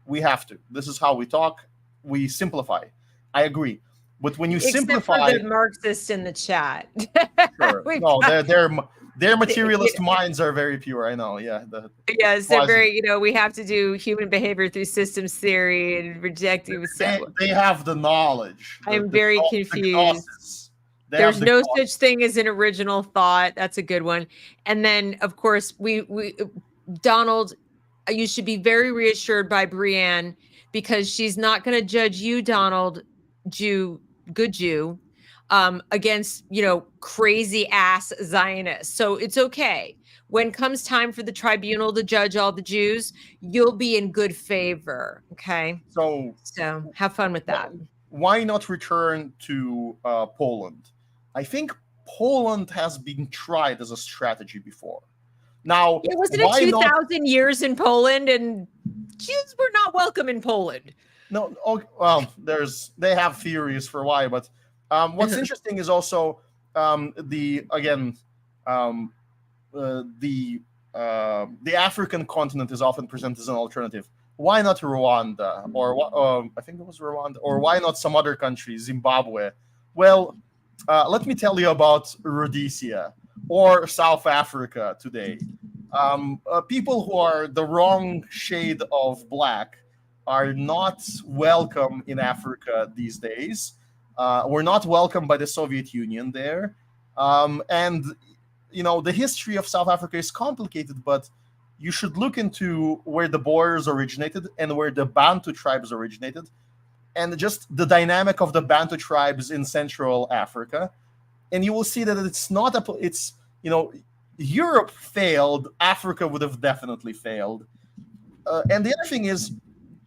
S2: We have to. This is how we talk. We simplify. I agree. But when you simplify,
S1: for the Marxists in the chat,
S2: sure. No, their materialist minds are very pure. I know. Yeah.
S1: Yes, they're very. We have to do human behavior through systems theory and rejecting.
S2: They have the knowledge.
S1: I'm very confused. There's no such thing as an original thought. That's a good one. And then, of course, we Donald, you should be very reassured by Brienne, because she's not going to judge you, Donald, good Jew, against, crazy ass Zionists. So it's okay. When comes time for the tribunal to judge all the Jews, you'll be in good favor. Okay. So have fun with that.
S2: Why not return to Poland? I think Poland has been tried as a strategy before. Now,
S1: wasn't it 2,000 years in Poland, and Jews were not welcome in Poland?
S2: No, well, they have theories for why, but what's interesting is also the African continent is often presented as an alternative. Why not Rwanda, or I think it was Rwanda, or why not some other country, Zimbabwe? Well, let me tell you about Rhodesia or South Africa today. People who are the wrong shade of black are not welcome in Africa these days. We're not welcome by the Soviet Union there. And, the history of South Africa is complicated, but you should look into where the Boers originated and where the Bantu tribes originated, and just the dynamic of the Bantu tribes in Central Africa. And you will see that Europe failed, Africa would have definitely failed. And the other thing is,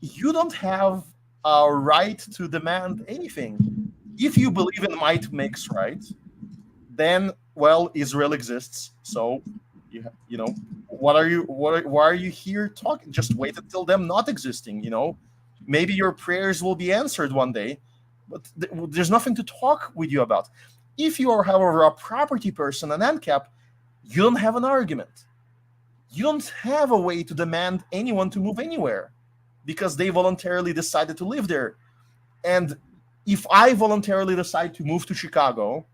S2: you don't have a right to demand anything. If you believe in might makes right, then, well, Israel exists. So, why are you here talking? Just wait until them not existing, Maybe your prayers will be answered one day, but there's nothing to talk with you about. If you are, however, a property person, an AnCap, you don't have an argument. You don't have a way to demand anyone to move anywhere, because they voluntarily decided to live there. And if I voluntarily decide to move to Chicago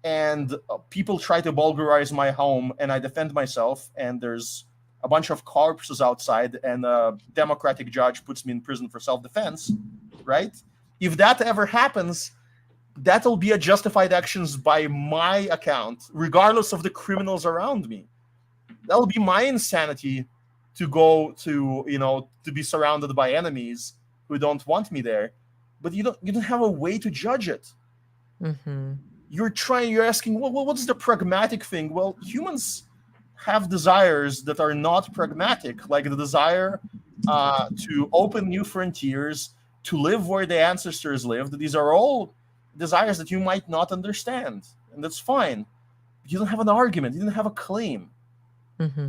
S2: and people try to bulgarize my home and I defend myself and there's a bunch of corpses outside and a democratic judge puts me in prison for self-defense, right? If that ever happens, that'll be a justified actions by my account, regardless of the criminals around me. That'll be my insanity to go to, to be surrounded by enemies who don't want me there. But you don't have a way to judge it.
S1: Mm-hmm.
S2: You're asking, well, what's the pragmatic thing? Well, humans have desires that are not pragmatic, like the desire to open new frontiers, to live where the ancestors lived. These are all desires that you might not understand, and that's fine. You don't have an argument. You don't have a claim.
S1: Mm-hmm.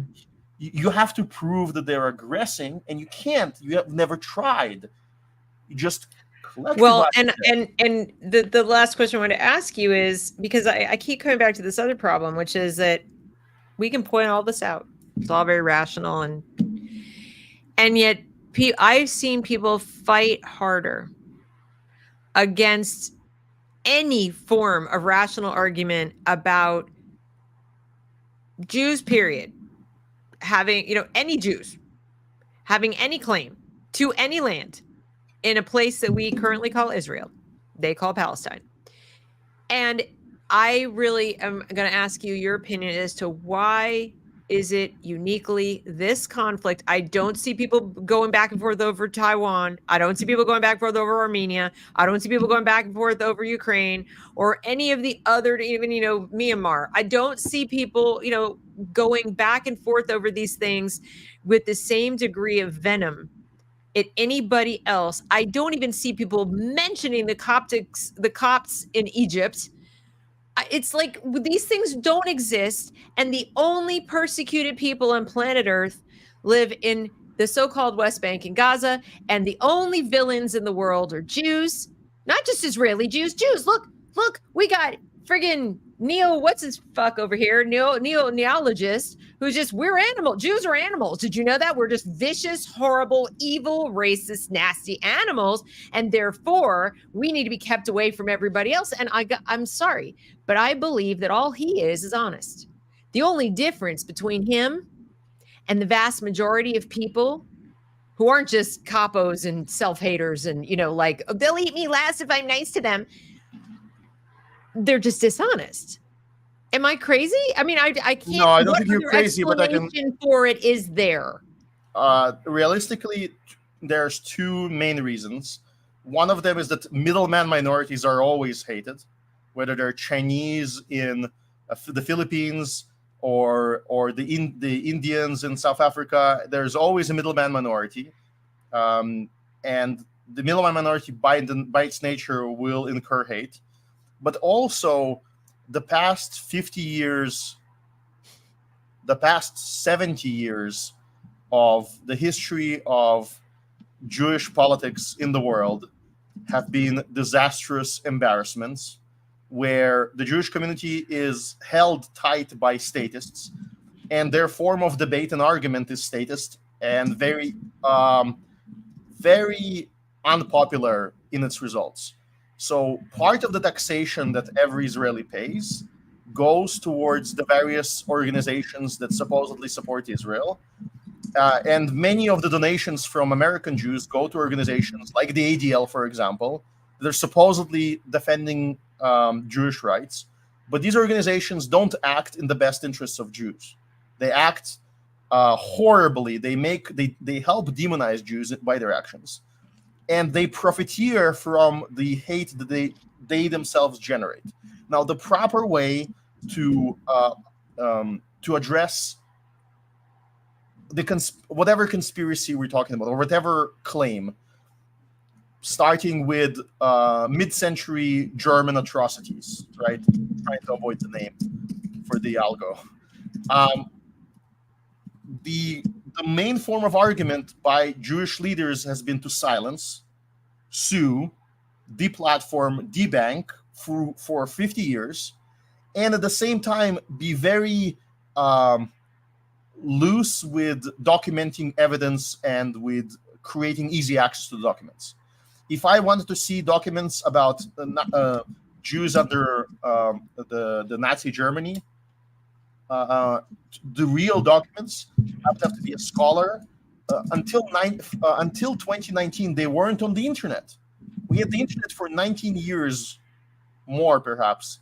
S2: You have to prove that they're aggressing, and you can't. You have never tried. You just
S1: well, and the last question I want to ask you is, because I keep coming back to this other problem, which is that we can point all this out. It's all very rational, and yet I've seen people fight harder against any form of rational argument about Jews, period, having, any Jews having any claim to any land in a place that we currently call Israel, they call Palestine. And I really am going to ask you your opinion as to why is it uniquely this conflict? I don't see people going back and forth over Taiwan. I don't see people going back and forth over Armenia. I don't see people going back and forth over Ukraine or any of the other, even, Myanmar. I don't see people, going back and forth over these things with the same degree of venom at anybody else. I don't even see people mentioning the Copts in Egypt. It's like these things don't exist, and the only persecuted people on planet Earth live in the so-called West Bank and Gaza, and the only villains in the world are Jews, not just Israeli Jews. Look, we got friggin' what's-his-fuck over here, neologist, who's just, Jews are animals. Did you know that? We're just vicious, horrible, evil, racist, nasty animals, and therefore we need to be kept away from everybody else. And I'm sorry, but I believe that all he is honest. The only difference between him and the vast majority of people who aren't just capos and self-haters and, like, they'll eat me last if I'm nice to them, they're just dishonest. Am I crazy? I mean, I can't.
S2: No, I don't think you're crazy, but I can.
S1: For it is there.
S2: Realistically, there's two main reasons. One of them is that middleman minorities are always hated, whether they're Chinese in the Philippines or the Indians in South Africa. There's always a middleman minority, and the middleman minority by its nature will incur hate. But also, the past 50 years, the past 70 years of the history of Jewish politics in the world have been disastrous embarrassments where the Jewish community is held tight by statists, and their form of debate and argument is statist and very, very unpopular in its results. So part of the taxation that every Israeli pays goes towards the various organizations that supposedly support Israel. And many of the donations from American Jews go to organizations like the ADL, for example, that are supposedly defending Jewish rights. But these organizations don't act in the best interests of Jews. They act horribly. They help demonize Jews by their actions. And they profiteer from the hate that they themselves generate. Now, the proper way to address whatever conspiracy we're talking about, or whatever claim, starting with mid-century German atrocities, right? Trying to avoid the name for the algo. The main form of argument by Jewish leaders has been to silence, sue, deplatform, debank for 50 years, and at the same time be very loose with documenting evidence and with creating easy access to the documents. If I wanted to see documents about Jews under the Nazi Germany, the real documents, I would have to be a scholar. Until 2019, they weren't on the internet. We had the internet for 19 years, more perhaps,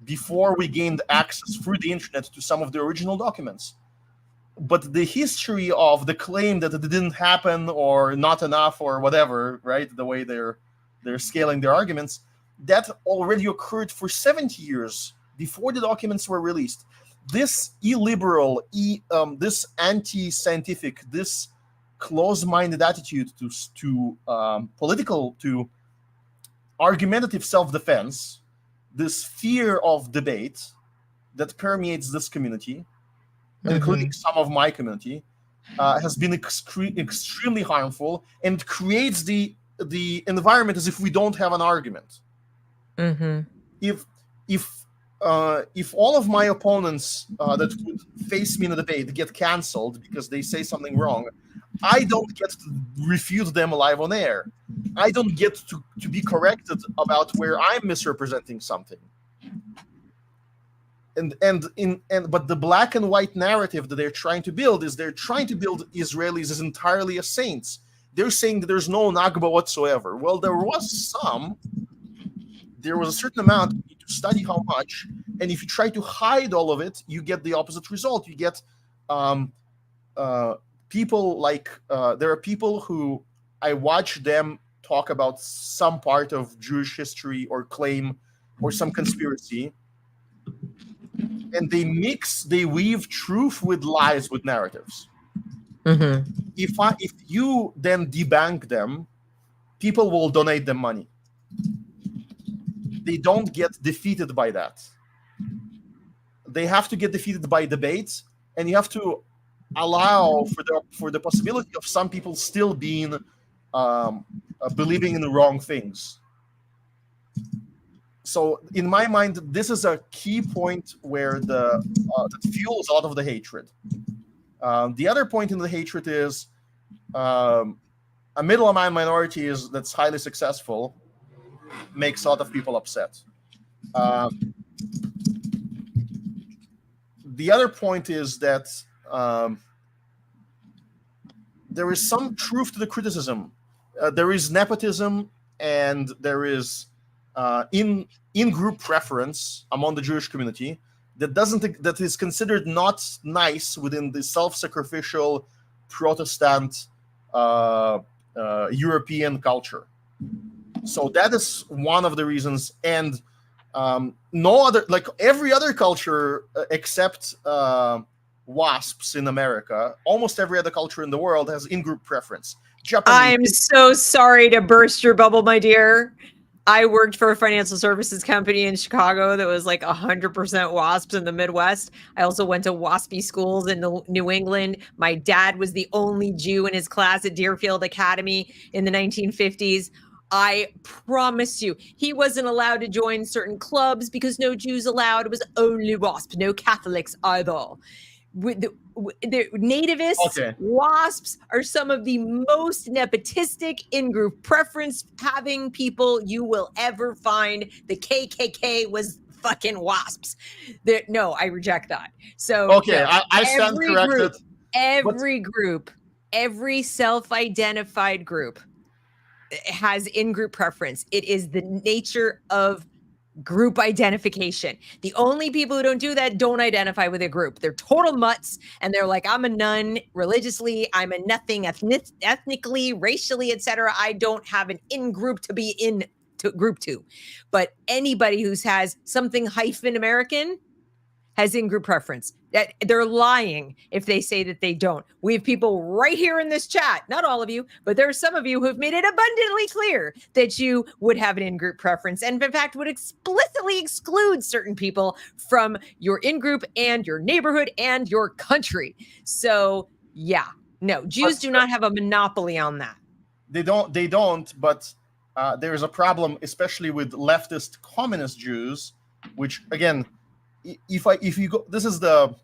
S2: before we gained access through the internet to some of the original documents. But the history of the claim that it didn't happen or not enough or whatever, right, the way they're scaling their arguments, that already occurred for 70 years before the documents were released. This illiberal, this anti-scientific, this close-minded attitude to argumentative self-defense, this fear of debate that permeates this community, including some of my community, has been extremely harmful and creates the environment as if we don't have an argument. If all of my opponents that would face me in a debate get canceled because they say something wrong, I don't get to refute them live on air. I don't get to be corrected about where I'm misrepresenting something. But the black and white narrative that they're trying to build is they're trying to build Israelis as entirely as saints. They're saying that there's no Nakba whatsoever. Well, there was some. There was a certain amount. You need to study how much, and if you try to hide all of it, you get the opposite result. You get people like there are people who I watch them talk about some part of Jewish history or claim or some conspiracy, and they weave truth with lies with narratives.
S1: Mm-hmm.
S2: If you then debunk them, people will donate them money. They don't get defeated by that. They have to get defeated by debates, and you have to allow for the possibility of some people still being believing in the wrong things. So, in my mind, this is a key point where that fuels a lot of the hatred. The other point in the hatred is a middle-man minority that's highly successful makes a lot of people upset. The other point is that there is some truth to the criticism. There is nepotism, and there is in-group preference among the Jewish community that is considered not nice within the self-sacrificial Protestant European culture. So that is one of the reasons, and no other, like every other culture except WASPs in America, almost every other culture in the world has in-group preference. Japanese.
S1: I'm so sorry to burst your bubble, my dear. I worked for a financial services company in Chicago that was like 100% WASPs in the Midwest. I also went to WASPy schools in New England. My dad was the only Jew in his class at Deerfield Academy in the 1950s. I promise you, he wasn't allowed to join certain clubs because no Jews allowed. It was only WASP, no Catholics either. The nativists,
S2: Okay.
S1: WASPs are some of the most nepotistic in-group preference having people you will ever find. The KKK was fucking WASPs. No, I reject that. So
S2: okay, no, I stand corrected.
S1: Every self-identified group has in-group preference. It is the nature of group identification. The only people who don't do that don't identify with a group. They're total mutts, and they're like, I'm a none religiously, I'm a nothing ethnically, racially, etc. I don't have an in-group to be in to group to. But anybody who has something hyphen American has in-group preference. That they're lying if they say that they don't. We have people right here in this chat, not all of you, but there are some of you who have made it abundantly clear that you would have an in-group preference, and in fact would explicitly exclude certain people from your in-group and your neighborhood and your country. So yeah, no, Jews do not have a monopoly on that.
S2: They don't, but there's a problem, especially with leftist communist Jews, which again, if you go, this is the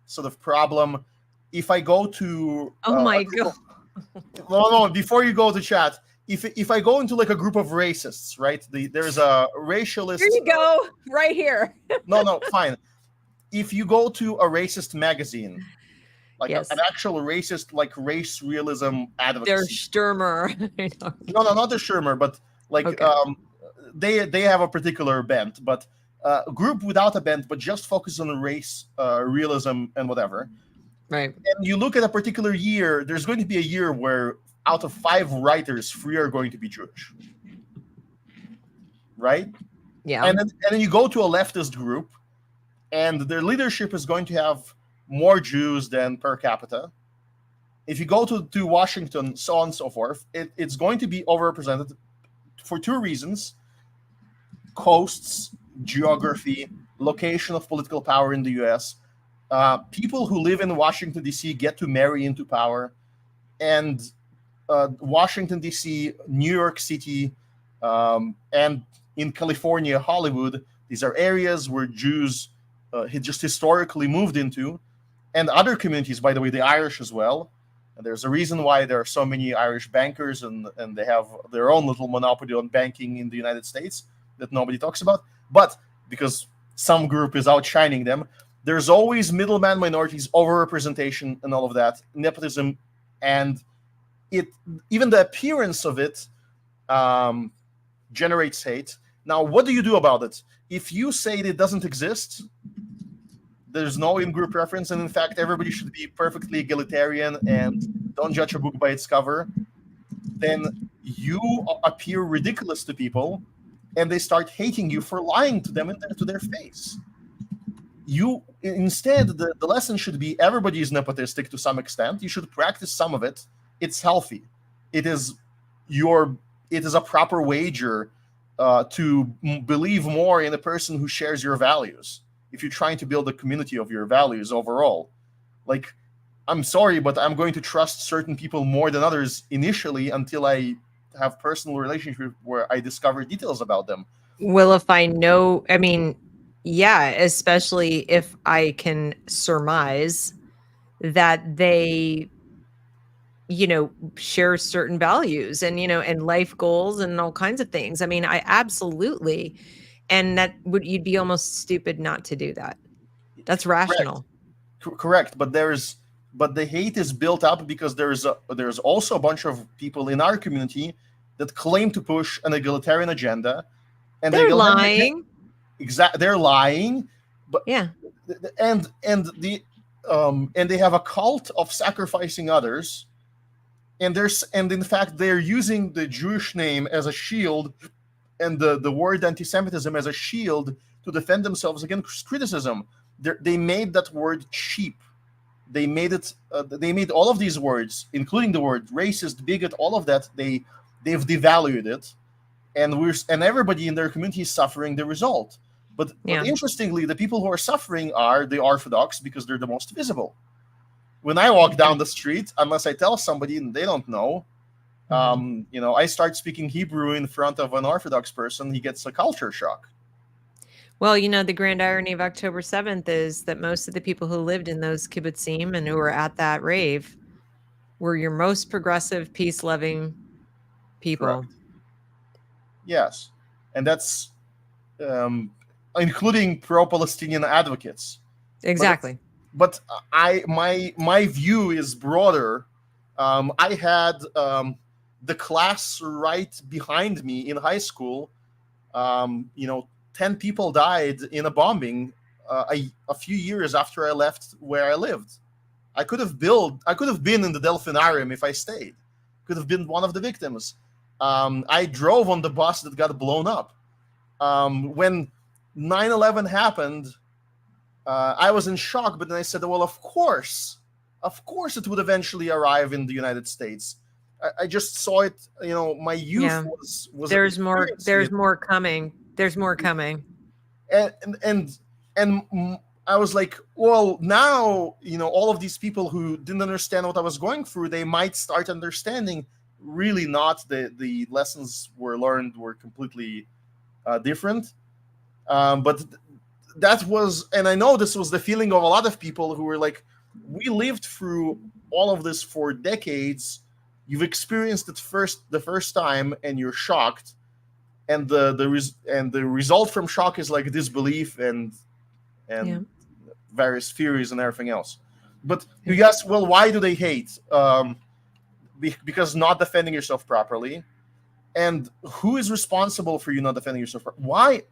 S2: sort of problem. If I go to
S1: oh my god,
S2: no, before you go to chat, if I go into like a group of racists, right? There's a racialist.
S1: Here you go, right here.
S2: no, fine. If you go to a racist magazine, like
S1: yes.
S2: an actual racist, like race realism advocacy.
S1: They're Sturmer.
S2: No, not the Sturmer, but like okay. They have a particular bent, but. A group without a bent, but just focus on race, realism, and whatever.
S1: Right.
S2: And you look at a particular year, there's going to be a year where out of 5 writers, 3 are going to be Jewish. Right?
S1: Yeah.
S2: And then you go to a leftist group, and their leadership is going to have more Jews than per capita. If you go to Washington, so on and so forth, it's going to be overrepresented for 2 reasons. Coasts, geography, location of political power in the U.S. People who live in Washington, D.C. get to marry into power. And Washington, D.C., New York City, and in California, Hollywood, these are areas where Jews just historically moved into. And other communities, by the way, the Irish as well. And there's a reason why there are so many Irish bankers, and they have their own little monopoly on banking in the United States that nobody talks about. But because some group is outshining them, there's always middleman minorities, overrepresentation, and all of that, nepotism, and even the appearance of it generates hate. Now, what do you do about it? If you say it doesn't exist, there's no in-group reference, and in fact, everybody should be perfectly egalitarian and don't judge a book by its cover, then you appear ridiculous to people, and they start hating you for lying to them to their face. Instead, the lesson should be everybody is nepotistic to some extent. You should practice some of it. It's healthy. It is a proper wager to believe more in a person who shares your values. If you're trying to build a community of your values overall, like, I'm sorry, but I'm going to trust certain people more than others initially until I have personal relationship where I discover details about them.
S1: Well, if I know, I mean, yeah, especially if I can surmise that they, share certain values and, and life goals and all kinds of things. I mean, I absolutely, and you'd be almost stupid not to do that. That's rational.
S2: Correct. But the hate is built up because there's also a bunch of people in our community that claim to push an egalitarian agenda, and
S1: they're lying.
S2: They're lying, but
S1: yeah,
S2: and they have a cult of sacrificing others, and in fact they're using the Jewish name as a shield, and the word anti-Semitism as a shield to defend themselves against criticism. They made that word cheap. They made it. They made all of these words, including the word racist, bigot, all of that. They've devalued it, and everybody in their community is suffering the result. But interestingly, the people who are suffering are the Orthodox because they're the most visible. When I walk down the street, unless I tell somebody and they don't know, I start speaking Hebrew in front of an Orthodox person, he gets a culture shock.
S1: Well, the grand irony of October 7th is that most of the people who lived in those kibbutzim and who were at that rave were your most progressive, peace-loving people.
S2: Correct. Yes. And that's including pro-Palestinian advocates.
S1: Exactly.
S2: But my view is broader. I had the class right behind me in high school. 10 people died in a bombing a few years after I left where I lived. I could have been in the Delphinarium if I stayed. Could have been one of the victims. I drove on the bus that got blown up. When 9/11 happened, I was in shock, but then I said, well, of course it would eventually arrive in the United States. I just saw it, my youth was
S1: there's more coming. There's more coming.
S2: And I was like, well, now, all of these people who didn't understand what I was going through, they might start understanding. Really not. The lessons learned were completely different. But that was, and I know this was the feeling of a lot of people who were like, we lived through all of this for decades. You've experienced it the first time, and you're shocked. And the result from shock is like disbelief and various theories and everything else. But you ask, well, why do they hate? Because not defending yourself properly. And who is responsible for you not defending yourself? Why?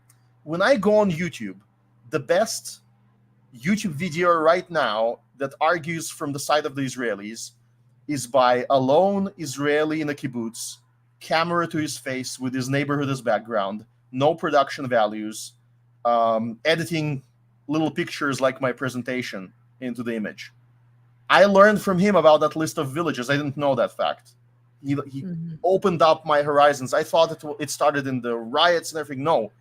S2: When I go on YouTube, the best YouTube video right now that argues from the side of the Israelis is by a lone Israeli in a kibbutz, camera to his face with his neighborhood as background, no production values, editing little pictures like my presentation into the image. I learned from him about that list of villages. I didn't know that fact. He opened up my horizons. I thought it started in the riots and everything. No,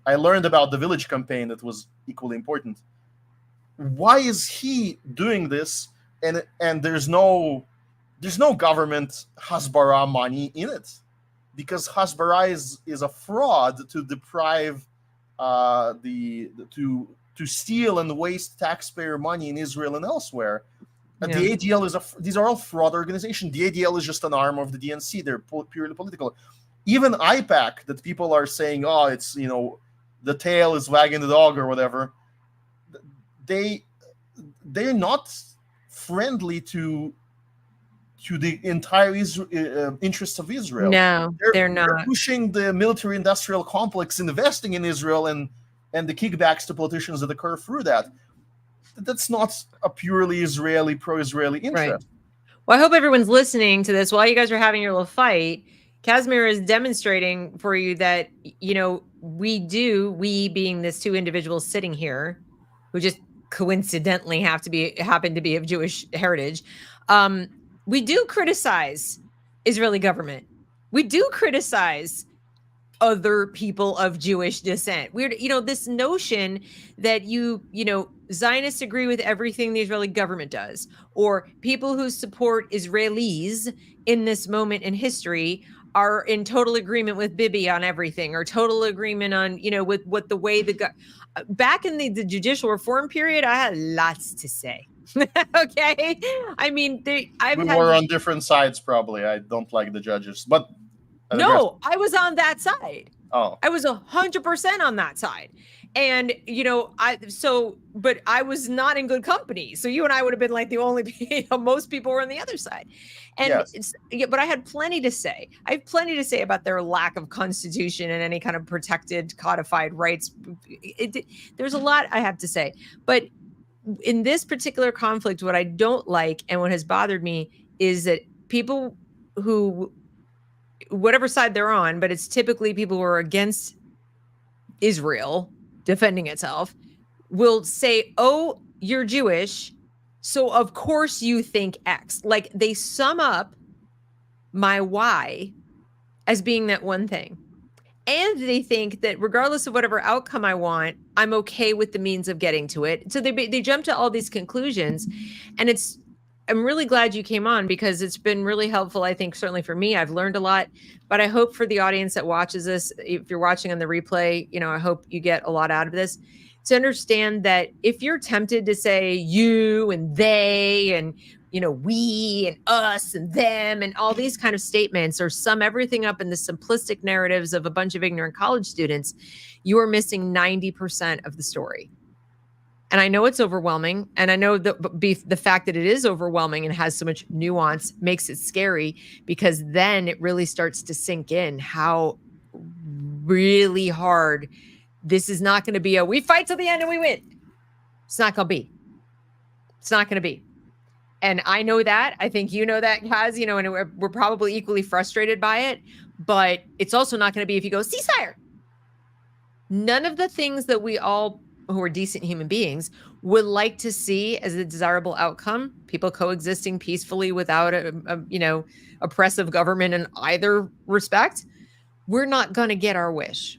S2: I learned about the village campaign that was equally important. Why is he doing this? And there's no government Hasbara money in it, because Hasbara is a fraud to deprive to steal and waste taxpayer money in Israel and elsewhere. The ADL is these are all fraud organizations. The ADL is just an arm of the DNC. They're purely political. Even IPAC, that people are saying, oh, it's, the tail is wagging the dog or whatever. They're not friendly to the entire interests of Israel.
S1: No, they're not.
S2: They're pushing the military-industrial complex, investing in Israel, and the kickbacks to politicians that occur through that. That's not a purely Israeli, pro-Israeli interest.
S1: Right. Well, I hope everyone's listening to this while you guys are having your little fight. Kasimir is demonstrating for you that, we being this two individuals sitting here who just coincidentally happen to be of Jewish heritage, we do criticize Israeli government. We do criticize other people of Jewish descent. This notion that Zionists agree with everything the Israeli government does, or people who support Israelis in this moment in history are in total agreement with Bibi on everything, or total agreement on, with what the way back in the judicial reform period, I had lots to say. Okay. I mean, we
S2: were on different sides, probably. I don't like the judges, but
S1: no, I was on that side.
S2: Oh,
S1: I was 100% on that side. And, but I was not in good company. So you and I would have been like the only, most people were on the other side. And but I had plenty to say. I have plenty to say about their lack of constitution and any kind of protected codified rights. There's a lot I have to say. But in this particular conflict, what I don't like and what has bothered me is that people who, whatever side they're on, but it's typically people who are against Israel defending itself, will say, oh, you're Jewish, so of course you think X. Like, they sum up my Y as being that one thing. And they think that regardless of whatever outcome I want, I'm okay with the means of getting to it. So they jump to all these conclusions. And I'm really glad you came on, because it's been really helpful. I think certainly for me, I've learned a lot, but I hope for the audience that watches this, if you're watching on the replay, I hope you get a lot out of this, to understand that if you're tempted to say you and they and, we and us and them and all these kind of statements, or sum everything up in the simplistic narratives of a bunch of ignorant college students, you are missing 90% of the story. And I know it's overwhelming. And I know the fact that it is overwhelming and has so much nuance makes it scary, because then it really starts to sink in how really hard this is. Not going to be we fight till the end and we win. It's not going to be. It's not going to be. And I know that. I think you know that, Kaz, and we're probably equally frustrated by it. But it's also not going to be if you go, ceasefire. None of the things that we all who are decent human beings would like to see as a desirable outcome, people coexisting peacefully without a oppressive government in either respect, we're not going to get our wish.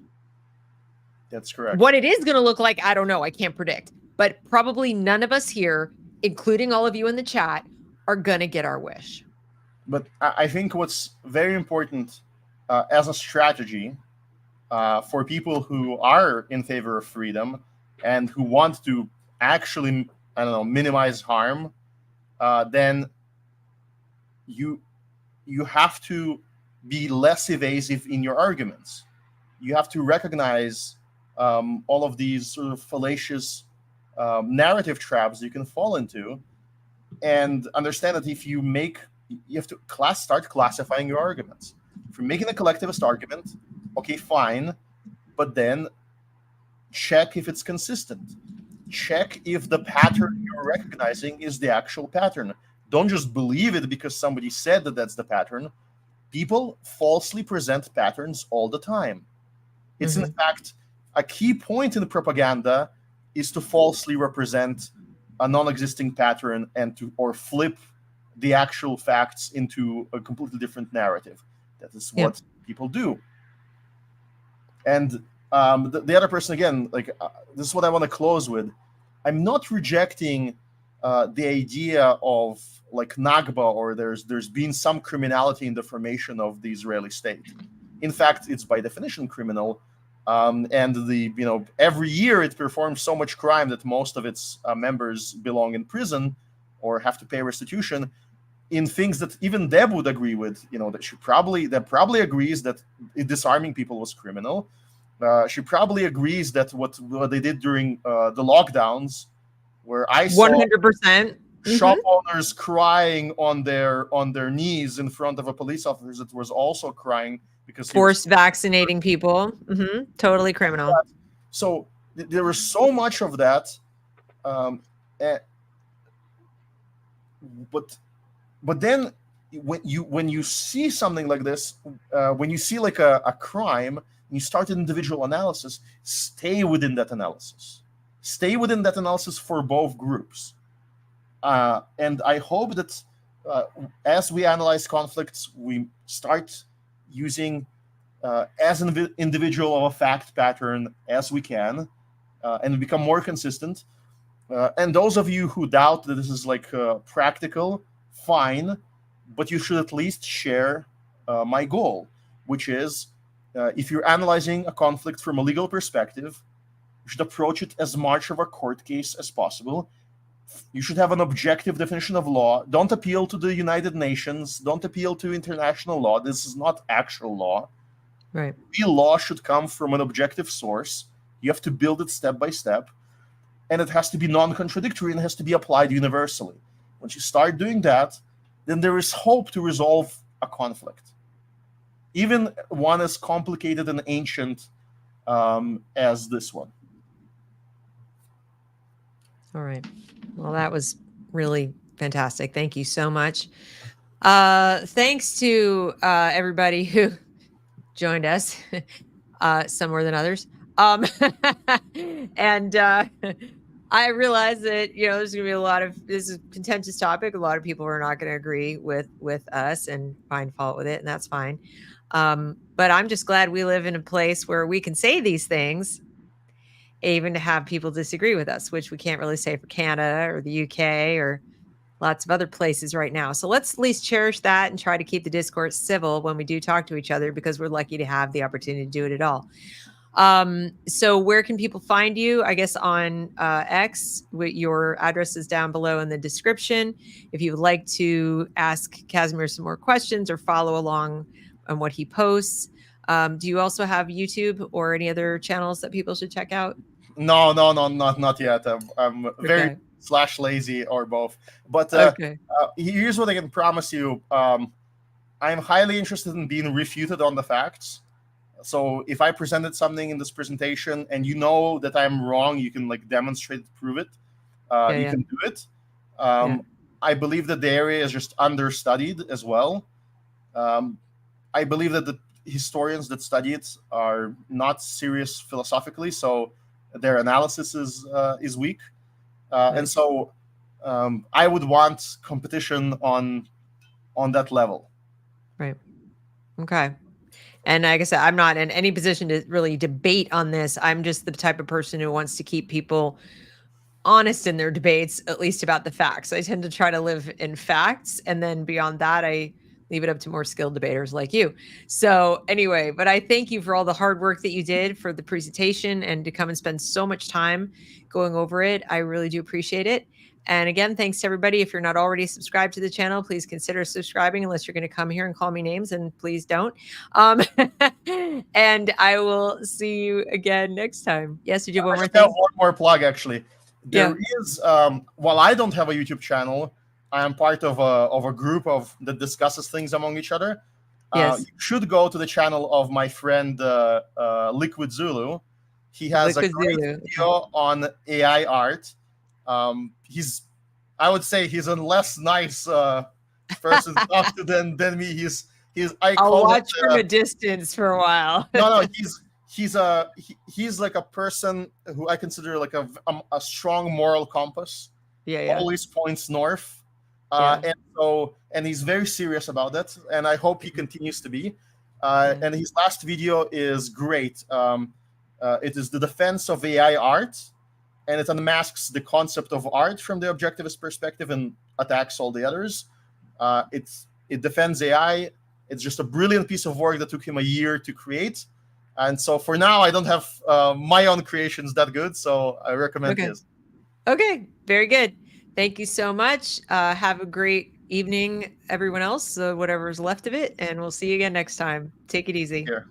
S2: That's correct.
S1: What it is going to look like, I don't know. I can't predict. But probably none of us here, including all of you in the chat, are going to get our wish.
S2: But I think what's very important as a strategy for people who are in favor of freedom and who want to actually, minimize harm, then you have to be less evasive in your arguments. You have to recognize all of these sort of fallacious narrative traps you can fall into, and understand that if you have to start classifying your arguments. If you're making a collectivist argument, okay, fine, but then check if it's consistent. Check if the pattern you're recognizing is the actual pattern. Don't just believe it because somebody said that that's the pattern. People falsely present patterns all the time. It's in fact a key point in the propaganda is to falsely represent a non-existing pattern or flip the actual facts into a completely different narrative. That is what people do. And the other person, again, this is what I want to close with. I'm not rejecting the idea of Nakba, or there's been some criminality in the formation of the Israeli state. In fact, it's by definition criminal, and every year it performs so much crime that most of its members belong in prison. or have to pay restitution in things that even Deb would agree with. That Deb probably agrees that disarming people was criminal. She probably agrees that what they did during the lockdowns, where I saw
S1: 100%.
S2: shop owners crying on their knees in front of a police officer that was also crying because
S1: Forced vaccinating people. Totally criminal.
S2: So there was so much of that. But then when you see something like this, when you see like a crime, and you start an individual analysis, stay within that analysis. Stay within that analysis for both groups. And I hope that as we analyze conflicts, we start using as an individual of a fact pattern as we can, and become more consistent. And those of you who doubt that this is like practical, fine, but you should at least share my goal, which is if you're analyzing a conflict from a legal perspective, you should approach it as much of a court case as possible. You should have an objective definition of law. Don't appeal to the United Nations. Don't appeal to international law. This is not actual law.
S1: Right.
S2: Real law should come from an objective source. You have to build it step by step. And it has to be non-contradictory and it has to be applied universally. Once you start doing that, then there is hope to resolve a conflict. Even one as complicated and ancient as this one.
S1: All right. Well, that was really fantastic. Thank you so much. Thanks to everybody who joined us, some more than others. And I realize that, there's going to be this is a contentious topic. A lot of people are not going to agree with us and find fault with it, and that's fine. But I'm just glad we live in a place where we can say these things, even to have people disagree with us, which we can't really say for Canada or the UK or lots of other places right now. So let's at least cherish that and try to keep the discourse civil when we do talk to each other, because we're lucky to have the opportunity to do it at all. So where can people find you? I guess on X, your address is down below in the description. If you would like to ask Kasimir some more questions or follow along on what he posts. Do you also have YouTube or any other channels that people should check out?
S2: No, not yet. I'm very /lazy or both. But here's what I can promise you. I'm highly interested in being refuted on the facts. So if I presented something in this presentation and you know that I'm wrong, you can demonstrate, prove it. You can do it. I believe that the area is just understudied as well. I believe that the historians that study it are not serious philosophically, so their analysis is weak. And so I would want competition on that level.
S1: Right. Okay. And like I said, I'm not in any position to really debate on this. I'm just the type of person who wants to keep people honest in their debates, at least about the facts. I tend to try to live in facts. And then beyond that, I leave it up to more skilled debaters like you. So anyway, but I thank you for all the hard work that you did for the presentation and to come and spend so much time going over it. I really do appreciate it. And again, thanks to everybody. If you're not already subscribed to the channel, please consider subscribing, unless you're going to come here and call me names, and please don't. And I will see you again next time. Yes, did you have one more thing?
S2: One more plug, actually. There is, while I don't have a YouTube channel, I am part of a group that discusses things among each other.
S1: Yes.
S2: You should go to the channel of my friend Liquid Zulu. He has a great video on AI art. I would say he's a less nice person to talk to than me.
S1: I'll watch from a distance for a while.
S2: No, he's like a person who I consider like a strong moral compass. Always points north. And he's very serious about that, and I hope he continues to be. And his last video is great. It is the defense of AI art, and it unmasks the concept of art from the objectivist perspective and attacks all the others. It defends AI. It's just a brilliant piece of work that took him a year to create. And so for now, I don't have my own creations that good, so I recommend his.
S1: Okay, very good. Thank you so much. Have a great evening, everyone else, whatever's left of it, and we'll see you again next time. Take it easy.
S2: Here.